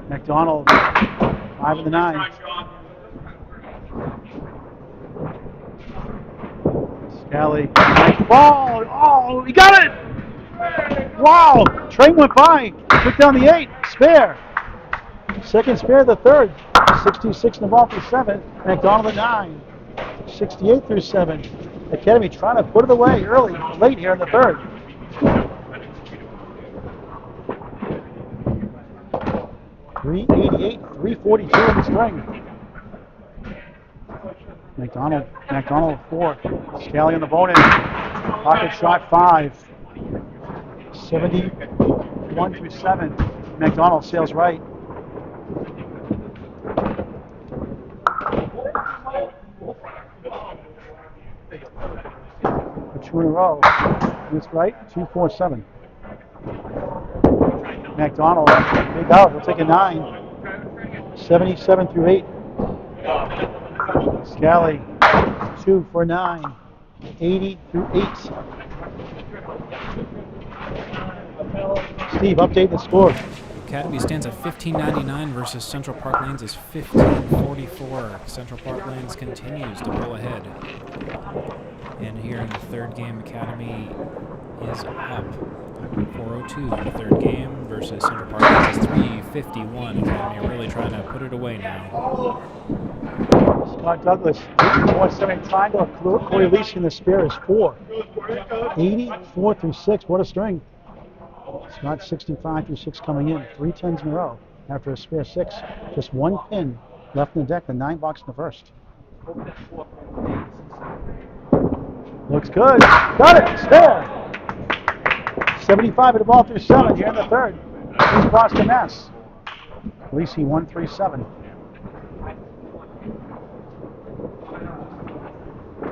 S2: McDonald, 5 of the 9. Scally, nice ball. Oh, he got it! Wow! Train went by, took down the 8, spare. Second spare, the third. 66 in the ball through 7. McDonald at 9. 68 through 7. Academy trying to put it away late here in the third. .388, 342 in the string. McDonald 4. Scally on the bonus. Pocket shot 5. 71 through 7. McDonald sails right. For 2 in a row. This right, 2-4-7. McDonald, big out, we'll take a 9. 77 through 8. Scally, 2 for 9. 80 through 8. Steve, update the score.
S1: Academy stands at 15.99 versus Central Park Lanes is 15.44. Central Park Lanes continues to pull ahead. And here in the third game, Academy is up 4:02 in the third game versus Central Park Lanes is 3:51. Academy really trying to put it away now.
S2: Scott Douglas, 84-7 triangle. Corey Leach in the spare is 4. 84 through 6. What a string. Scott 65 through 6 coming in. 3 10s in a row after a spare 6. Just 1 pin left in the deck. The 9 box in the first. Looks good. Got it. Spare. 75 at the ball through 7 here in the third. He's crossed a mess. Lacey 1-3-7.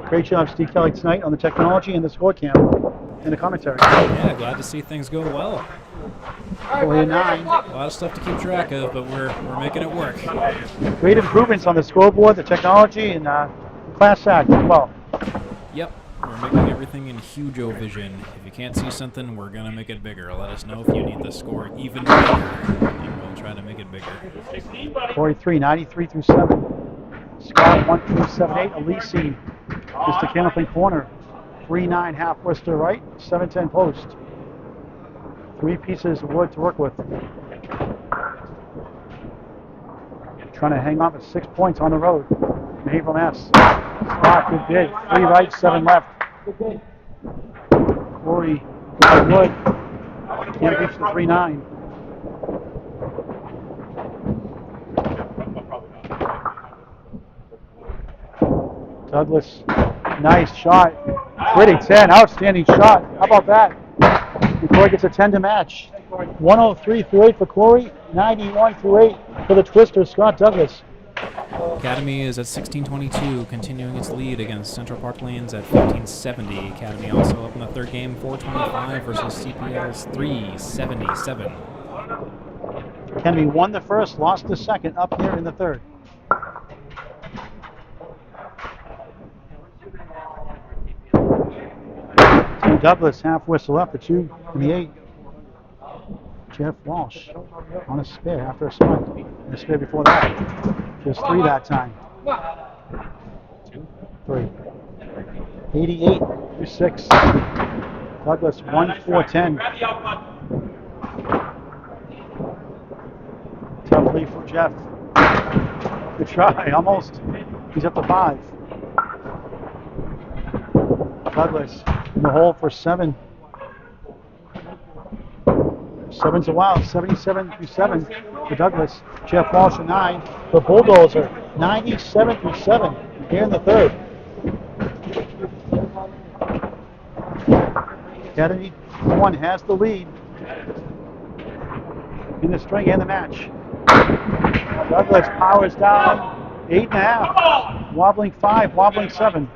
S2: Great job, Steve Kelly, tonight on the technology and the score cam and the commentary.
S1: Yeah, glad to see things go well.
S2: 4-9.
S1: A lot of stuff to keep track of, but we're making it work.
S2: Great improvements on the scoreboard, the technology, and class act as well.
S1: Yep, we're making everything in huge vision. If you can't see something, we're gonna make it bigger. Let us know if you need the score even bigger, and we'll try to make it bigger.
S2: 43, 93 through 7. Scott 1-3-7-8. Alisi, Mr. Candlepin corner. 3-9 half Worcester right. 7-10 post. 3 pieces of wood to work with. Trying to hang on to 6 points on the road. May from S. Scott, good bid. 3 right, 7 left. Corey, good wood. Can't reach the 3-9. Douglas, nice shot. Pretty 10, outstanding shot. How about that? Corey gets a 10 to match. 103 through 8 for Corey, 91 through 8 for the twister, Scott Douglas.
S1: Academy is at 16:22, continuing its lead against Central Park Lanes at 15:70. Academy also up in the third game, 4:25 versus CPL's 3:77.
S2: Academy won the first, lost the second, up here in the third. Douglas, half whistle up, the 2 and the 8. Jeff Walsh on a spare after a spike. And a spare before that. Just 3 that time. 3. 88 through 6. Douglas 1-4-10. Tough lead for Jeff. Good try, almost. He's up to 5. Douglas in the hole for 7. 7's a wild, 77 through 7 for Douglas. Jeff Walsh at 9. The Bulldozer, 97 through 7 here in the third. Academy 1 has the lead in the string and the match. Douglas powers down 8.5, wobbling 5, wobbling 7.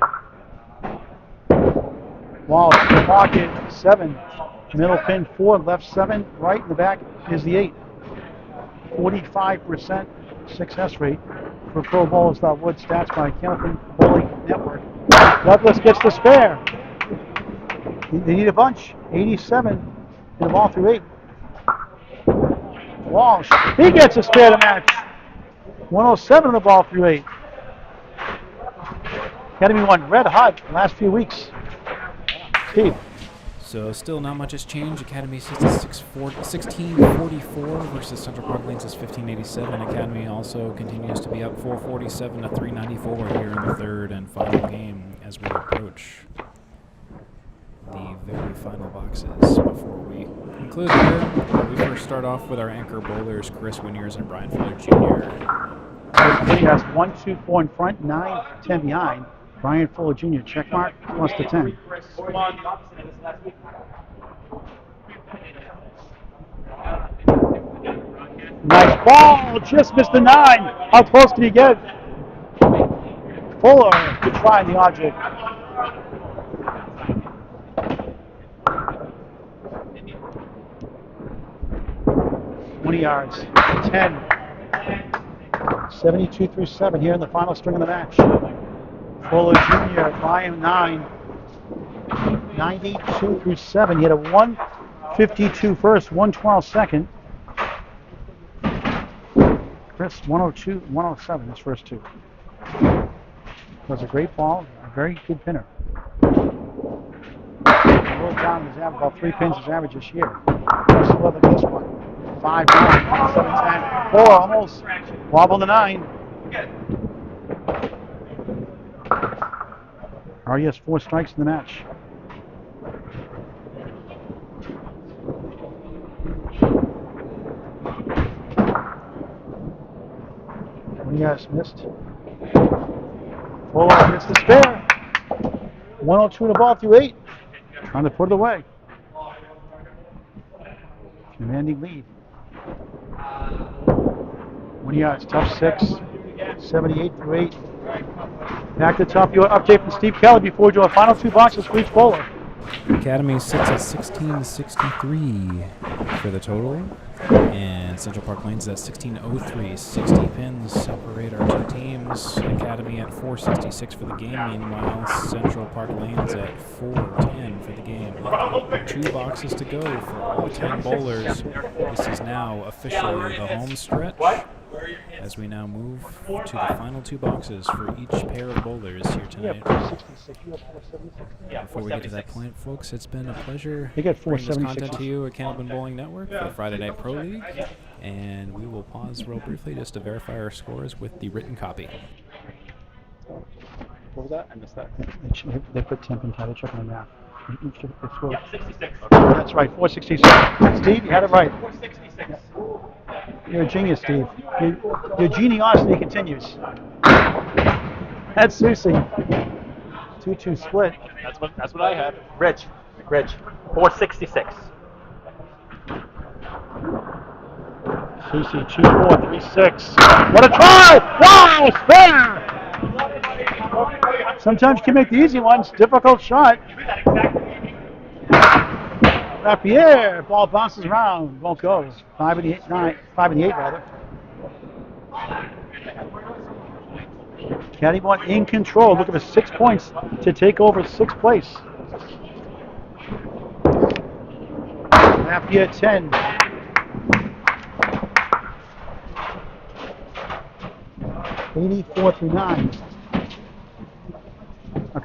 S2: Walsh, the pocket, 7. Middle pin, 4. Left, 7. Right in the back is the 8. 45% success rate for Pro Bowlers. Wood stats by Candlepin Bowling Network. Douglas gets the spare. They need a bunch. 87 in the ball through 8. Walsh, he gets a spare to match. 107 in the ball through 8. Academy won red hot the last few weeks. Steve.
S1: So still not much has changed. Academy sits at 1644 versus Central Park Lanes is 1587. Academy also continues to be up 447 to 394 here in the third and final game as we approach the very final boxes. Before we conclude here, we first start off with our anchor bowlers, Chris Winiers and Brian Fuller Jr.
S2: He has 1, 2, 4 in front, 9, 10 behind. Brian Fuller Jr. check mark plus the 10. Nice ball, just missed the 9. How close can he get? Fuller, good try on the object. Yards, 10. 72 through 7 here in the final string of the match. Fuller Jr. Brian 9. 92 through 7. He had a 152 first, 112 second. Chris 102, 107 his first two. It was a great ball, a very good pinner. A little down his average, about 3 pins his average this year. Let's see whether this one. 5, 9, 7, 10, 4, almost. Wobble the 9. Already has 4 strikes in the match. Yes, missed. Fuller gets the spare. 102 in the ball through 8. Trying to put it away. Commanding lead. Yards, tough 6. 78 through 8. Back to top. Your update from Steve Kelly before we do our final 2 boxes for each bowler.
S1: Academy sits at 1663 for the total, and Central Park Lanes at 1603. 60 pins separate our 2 teams. Academy at 466 for the game. Meanwhile, Central Park Lanes at 410 for the game. 2 boxes to go for all 10 bowlers. This is now officially the home stretch, as we now move to the final 2 boxes for each pair of bowlers here tonight. Before we get to that point, folks, it's been a pleasure bringing this content to you at Candlepin Bowling Network for the Friday Night Pro League, and we will pause real briefly just to verify our scores with the written copy.
S3: What was that? I missed that.
S2: They put temp and title check on the map.
S3: Yeah, 66.
S2: That's right, 466. Steve, you had it right.
S3: 466.
S2: You're a genius, Steve. Your geniosity continues. That's Susie. 2-2 split.
S3: That's what I had.
S6: Rich, 466.
S2: Susie, 2-4, 3-6. What a try! Wow, spare! Sometimes you can make the easy ones. Difficult shot. Lapierre, ball bounces around, won't go. 5 and the 8 rather. Caddy won in control, looking for 6 points to take over 6th place. Lapierre 10. (84 through 9).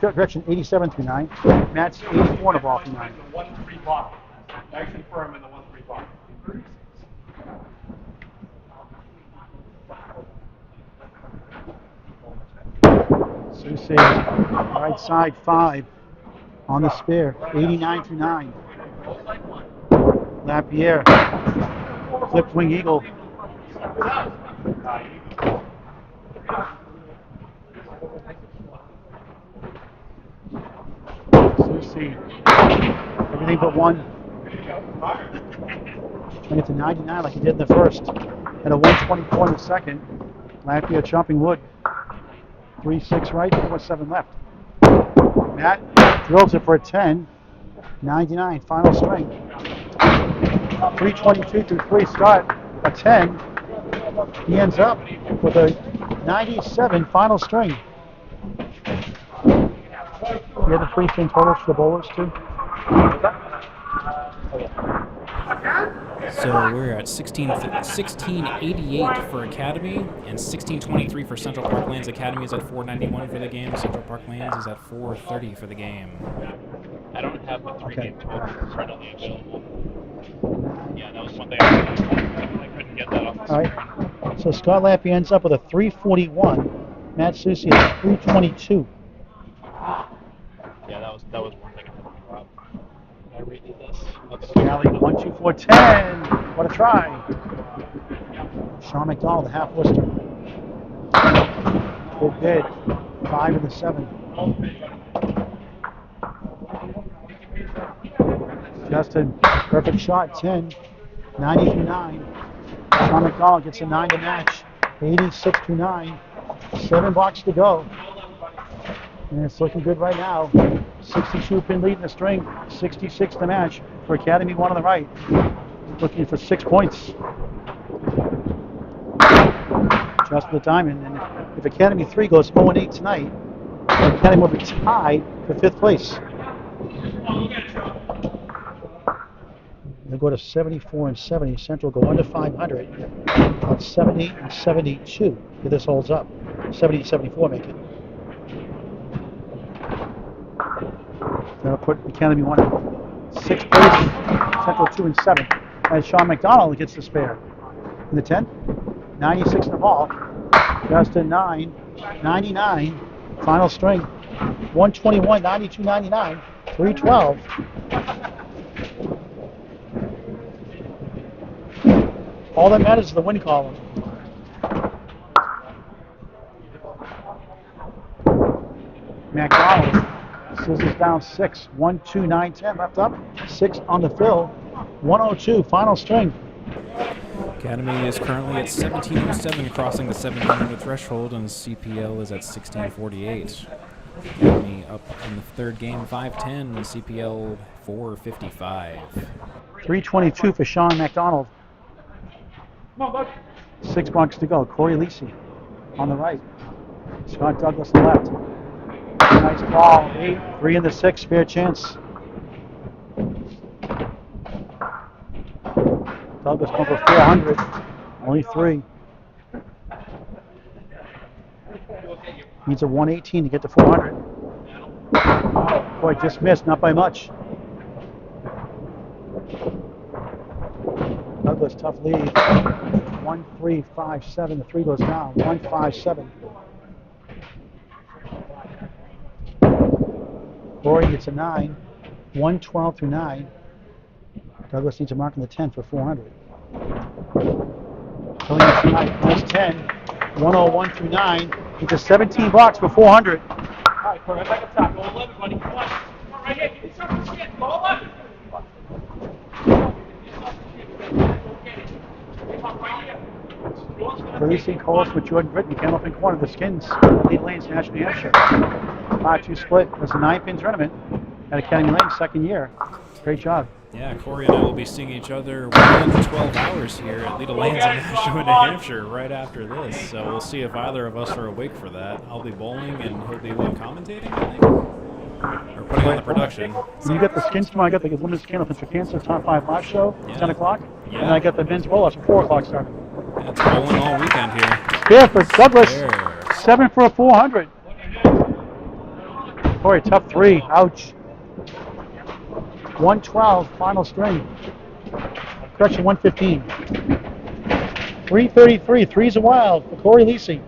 S2: Correction, 87 through 9. Matt's 84 in the ball through 9.
S5: 1-3 block. Nice and firm in the 1-3 block.
S2: Susie, right side 5 on the spare, 89 through 9. Lapierre, flipped wing eagle. Susie, everything but 1. Trying to get to 99 like he did in the first. And a 124 in the second. Lapierre chopping wood. 3-6 right, 4-7 left. Matt Drills it for a 10. 99, final string. 322 through 3 start, a 10. He ends up with a 97 final string. You have the free spin totals for the bowlers too?
S1: So we're at 1688 for Academy and 1623 for Central Park Lands. Academy is at 491 for the game. Central Park Lands is at 430 for the game.
S3: I don't have the three-game totals readily available. Yeah, that was one thing I couldn't get that off the
S2: All right. So Scott Lappy ends up with a 341. Matt Susi at 322.
S3: Yeah, that was one thing I couldn't drop. I redo this.
S2: Scally 1, 2, 4, 10. What a try. Sean McDonald, half Worcester. Good bid. 5 and the 7. Justin, perfect shot, 10. 90 through 9. Sean McDonald gets a 9 to match. 86 to 9. 7 blocks to go. And it's looking good right now. 62 pin lead in the string. 66 to match for Academy 1 on the right. Looking for 6 points. Just for the diamond. And if Academy 3 goes 0-8 tonight, Academy will be tied for 5th place. They'll go to 74 and 70. Central go under 500 at 70 and 72 if this holds up. 70 and 74 make it. That'll put Academy 1 at 6th place, Central 2 and 7. And Sean McDonald gets the spare. In the 10, 96 in the ball. Justin 9, 99, final string. 121, 92, 99, 312. All that matters is the win column. McDonald. Scissors down 6. 1, 2, 9, 10 left up. 6 on the fill. 102, final string.
S1: Academy is currently at 1707, crossing the 1700 threshold, and CPL is at 1648. Academy up in the third game, 510, and CPL 455.
S2: 322 for Sean McDonald. 6 blocks to go. Corey Lisi on the right. Scott Douglas on the left. Nice ball. 8, 3 in the 6, fair chance. Douglas going for 400. Only 3. Needs a 118 to get to 400. Boy, just missed, not by much. Douglas, tough lead. 1, 3, 5, 7. The 3 goes down. 1, 5, 7. Corey gets a 9. 1, 12 through 9. Douglas needs a mark in the 10 for 400. Billy gets a 9. Nice 10. 101 through 9. Gets a 17 blocks for 400.
S3: All right, Corey, back up top. Go 11, buddy. Come on. Come on, right here. Get yourself some shit. Go 11.
S2: Releasing Colas with Jordan Britton, Candlepin Corner, the Skins, lead lanes, National New Hampshire. 5-2 split. It's a 9-pin tournament at Academy Lane, second year. Great job.
S1: Yeah, Corey and I will be seeing each other within 12 hours here at Leda Lanes in Nashua, New Hampshire, right after this. So we'll see if either of us are awake for that. I'll be bowling and he'll be commentating, I think. Or putting on the production.
S2: You got the Skins tomorrow. I got the Women's Candlepin for Cancer Top 5 live show,
S1: Yeah.
S2: 10 o'clock.
S1: Yeah.
S2: And I got the men's roll at 4 o'clock starting.
S1: Yeah, it's bowling all weekend here.
S2: Here for Douglas.
S1: There.
S2: 7 for a 400. Boy, tough 3. Ouch. 112, final string. Correction, 115. 333, 3's a wild for Corey Lisi.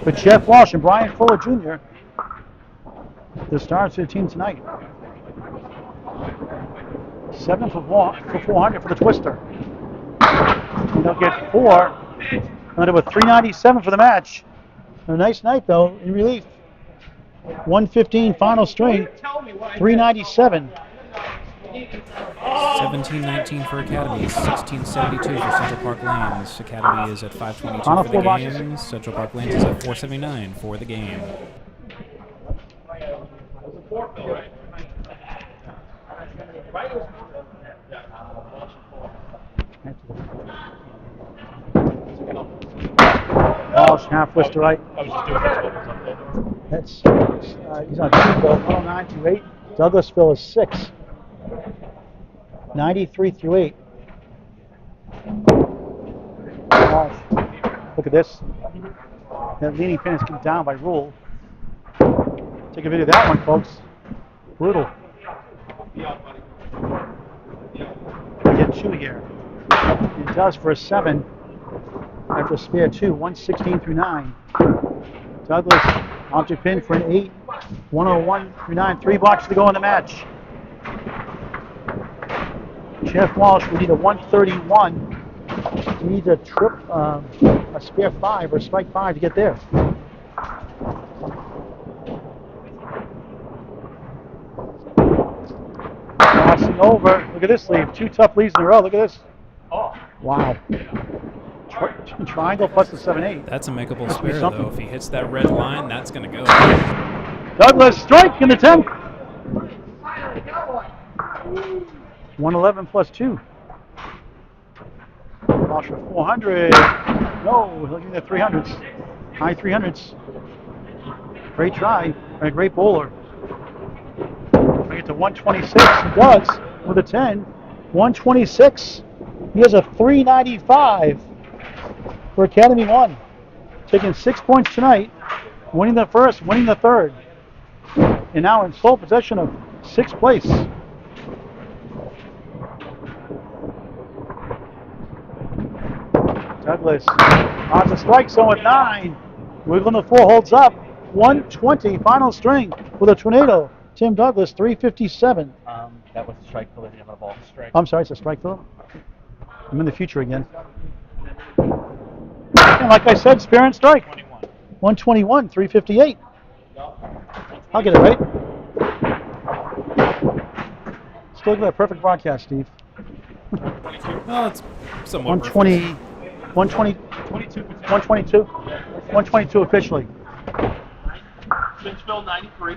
S2: For Jeff Walsh and Brian Fuller Jr., the stars for the team tonight. 7 for 400 for the Twister. And they'll get 4. Under with 397 for the match. A nice night, though, in relief. 115 final string, 397.
S1: 1719 for Academy, 1672 for Central Park Lanes. Academy is at 522
S2: Final
S1: for
S2: 4
S1: the
S2: boxes.
S1: game. Central Park Lanes is at 479 for the game.
S2: Walsh, half twist to right.
S3: I was just doing this one.
S2: That's he's on 2 Phil, 109 through 8. Douglas Phil is 6. 93 through 8. Walsh. Look at this. That leading pin is down by rule. Take a video of that one, folks. Brutal. Get 2 here. It does for a 7 after a spare 2, 116 through 9. Douglas, object pin for an 8, 101 through 9. 3 blocks to go in the match. Jeff Walsh, we need a 131. He needs a spare 5 or strike 5 to get there. Crossing over. Look at this lead. 2 tough leads in a row. Look at this.
S3: Oh.
S2: Wow. Triangle plus the 7-8.
S1: That's a makeable spare, though. If he hits that red line, that's going to go.
S2: Douglas, strike in the 10th. 111 plus 2. Walsh for 400. No, looking at 300s. High 300s. Great try. And a great bowler. Bring it to 126. He does with a 10. 126. He has a 395 for Academy 1. Taking 6 points tonight. Winning the first, winning the third. And now in sole possession of 6th place. Douglas on the strike zone with 9. Wiggling the 4 holds up. 120 final string with a tornado. Tim Douglas 357.
S6: That was a strike for the ball. Strike.
S2: I'm sorry, it's a strike throw. I'm in the future again. And like I said, spare and strike. 121, 358. I'll get it right. Still got a perfect broadcast, Steve.
S1: Well, it's somewhat
S2: 120, 122 officially.
S3: Finchville 93.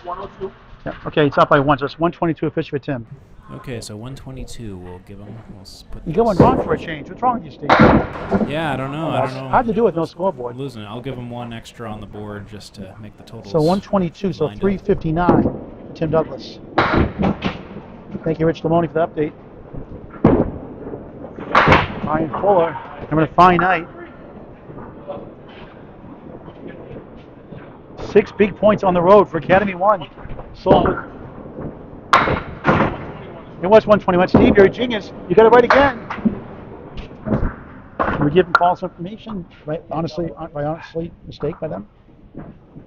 S3: 102.
S2: Yeah, okay, it's up by 1, so it's 122 officially for Tim.
S1: Okay, so 122. We'll give him. Put
S2: You're going wrong for a change. What's wrong with you, Steve?
S1: Yeah, I don't know.
S2: How'd you do with no scoreboard?
S1: Losing it. I'll give him 1 extra on the board just to make the total.
S2: So 122, so 359 for Tim Douglas. Thank you, Rich Lamoni, for the update. Ryan Fuller, having a fine night. 6 big points on the road for Academy 1. So it was 121. Steve, you're a genius. You got it right again. We give them false information, right? Honestly mistake by them.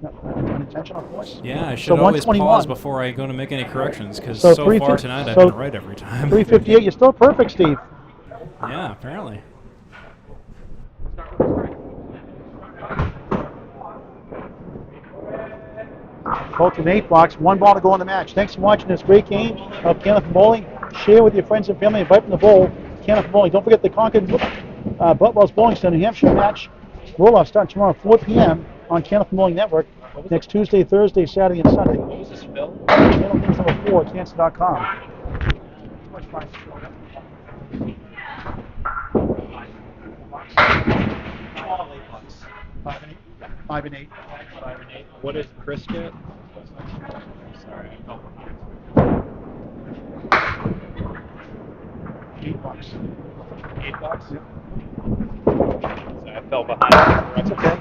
S2: Not unintentional, of course.
S1: Yeah, I should always pause before I go to make any corrections, because so far tonight I've been right every time.
S2: 358, you're still perfect, Steve.
S1: Yeah, apparently.
S2: Colton 8 blocks, 1 ball to go in the match. Thanks for watching this great game of Candlepin Bowling. Share with your friends and family, invite them to bowl. Candlepin Bowling. Don't forget the Concord Butwell's Bowling Center, New Hampshire match. Roll-off starting tomorrow at 4 p.m. on Candlepin Bowling Network. Next Tuesday, Thursday, Saturday, and Sunday.
S3: What was this, Phil?
S2: Candlepins number 4 at Cancer.com. Five and eight.
S3: What does Chris get? Sorry, I fell behind.
S2: $8.
S3: $8? Yep. So I fell behind.
S2: That's okay.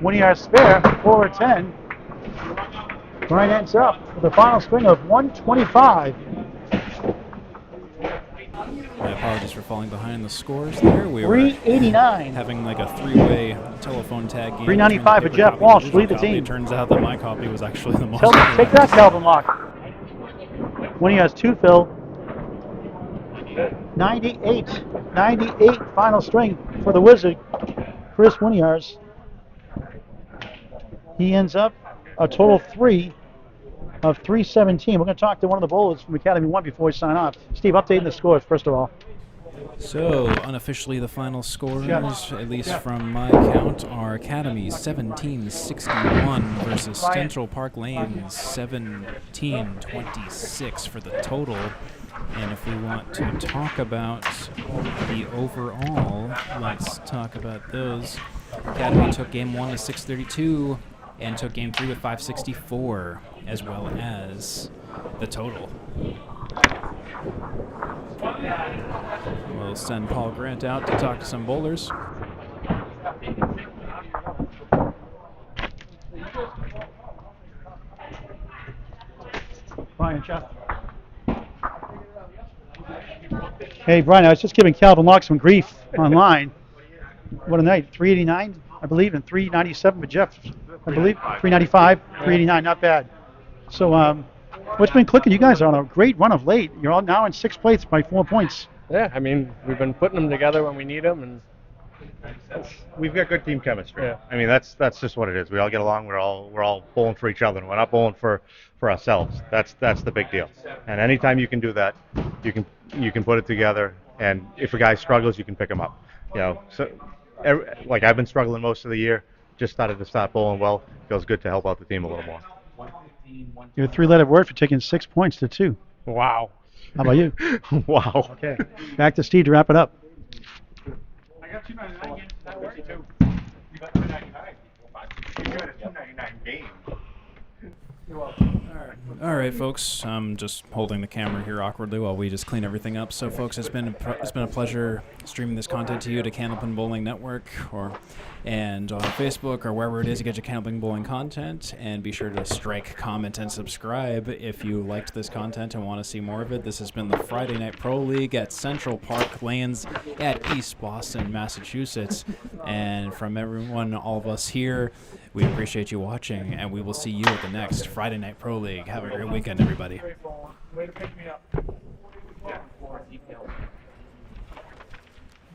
S2: When you are spare, 4 or 10. Brian ends up with a final string of 125.
S1: My apologies for falling behind the scores there. We were
S2: 389.
S1: having like a 3-way telephone tag game.
S2: 395 for Jeff Walsh, lead the team.
S1: It turns out that my copy was actually the most.
S2: Take that, Calvin Locke. When he has 2, Phil. 98 final string for the Wizard, Chris Winiars. He ends up a total 3 of 317. We're going to talk to one of the bowlers from Academy 1 before we sign off. Steve, updating the scores first of all.
S1: So, unofficially, the final scores, at least from my count, are Academy 1761 versus Central Park Lanes 1726 for the total. And if we want to talk about the overall, let's talk about those. Academy took game 1 with 632 and took game 3 with 564, as well as the total. We'll send Paul Grant out to talk to some bowlers.
S2: Brian, Jeff. Hey, Brian, I was just giving Calvin Locke some grief online. What a night. 389, I believe, and 397 for Jeff, I believe. 395, 389, not bad. So, what's been clicking? You guys are on a great run of late. You're all now in 6th place by 4 points.
S3: Yeah, I mean, we've been putting them together when we need them, and
S5: We've got good team chemistry.
S3: Yeah.
S5: I mean, that's just what it is. We all get along. We're all bowling for each other, and we're not bowling for ourselves. That's the big deal. And anytime you can do that, you can put it together. And if a guy struggles, you can pick him up. You know, so like I've been struggling most of the year. Just started to start bowling well. Feels good to help out the team a little more.
S2: You're a 3-letter word for taking 6 points to 2.
S3: wow.
S2: How about you?
S5: Wow.
S2: Okay. Back to Steve to wrap it up.
S5: I got 299 games. That works too. You got 299. You got a 299 game.
S1: All right, folks. I'm just holding the camera here awkwardly while we just clean everything up. So, folks, it's been a pleasure streaming this content to you to Candlepin Bowling Network and on Facebook or wherever it is you get your Candlepin Bowling content. And be sure to strike, comment, and subscribe if you liked this content and want to see more of it. This has been the Friday Night Pro League at Central Park Lanes at East Boston, Massachusetts. And from everyone, all of us here, we appreciate you watching, and we will see you at the next Friday Night Pro League. Have a great weekend, everybody.
S5: Way to pick me up.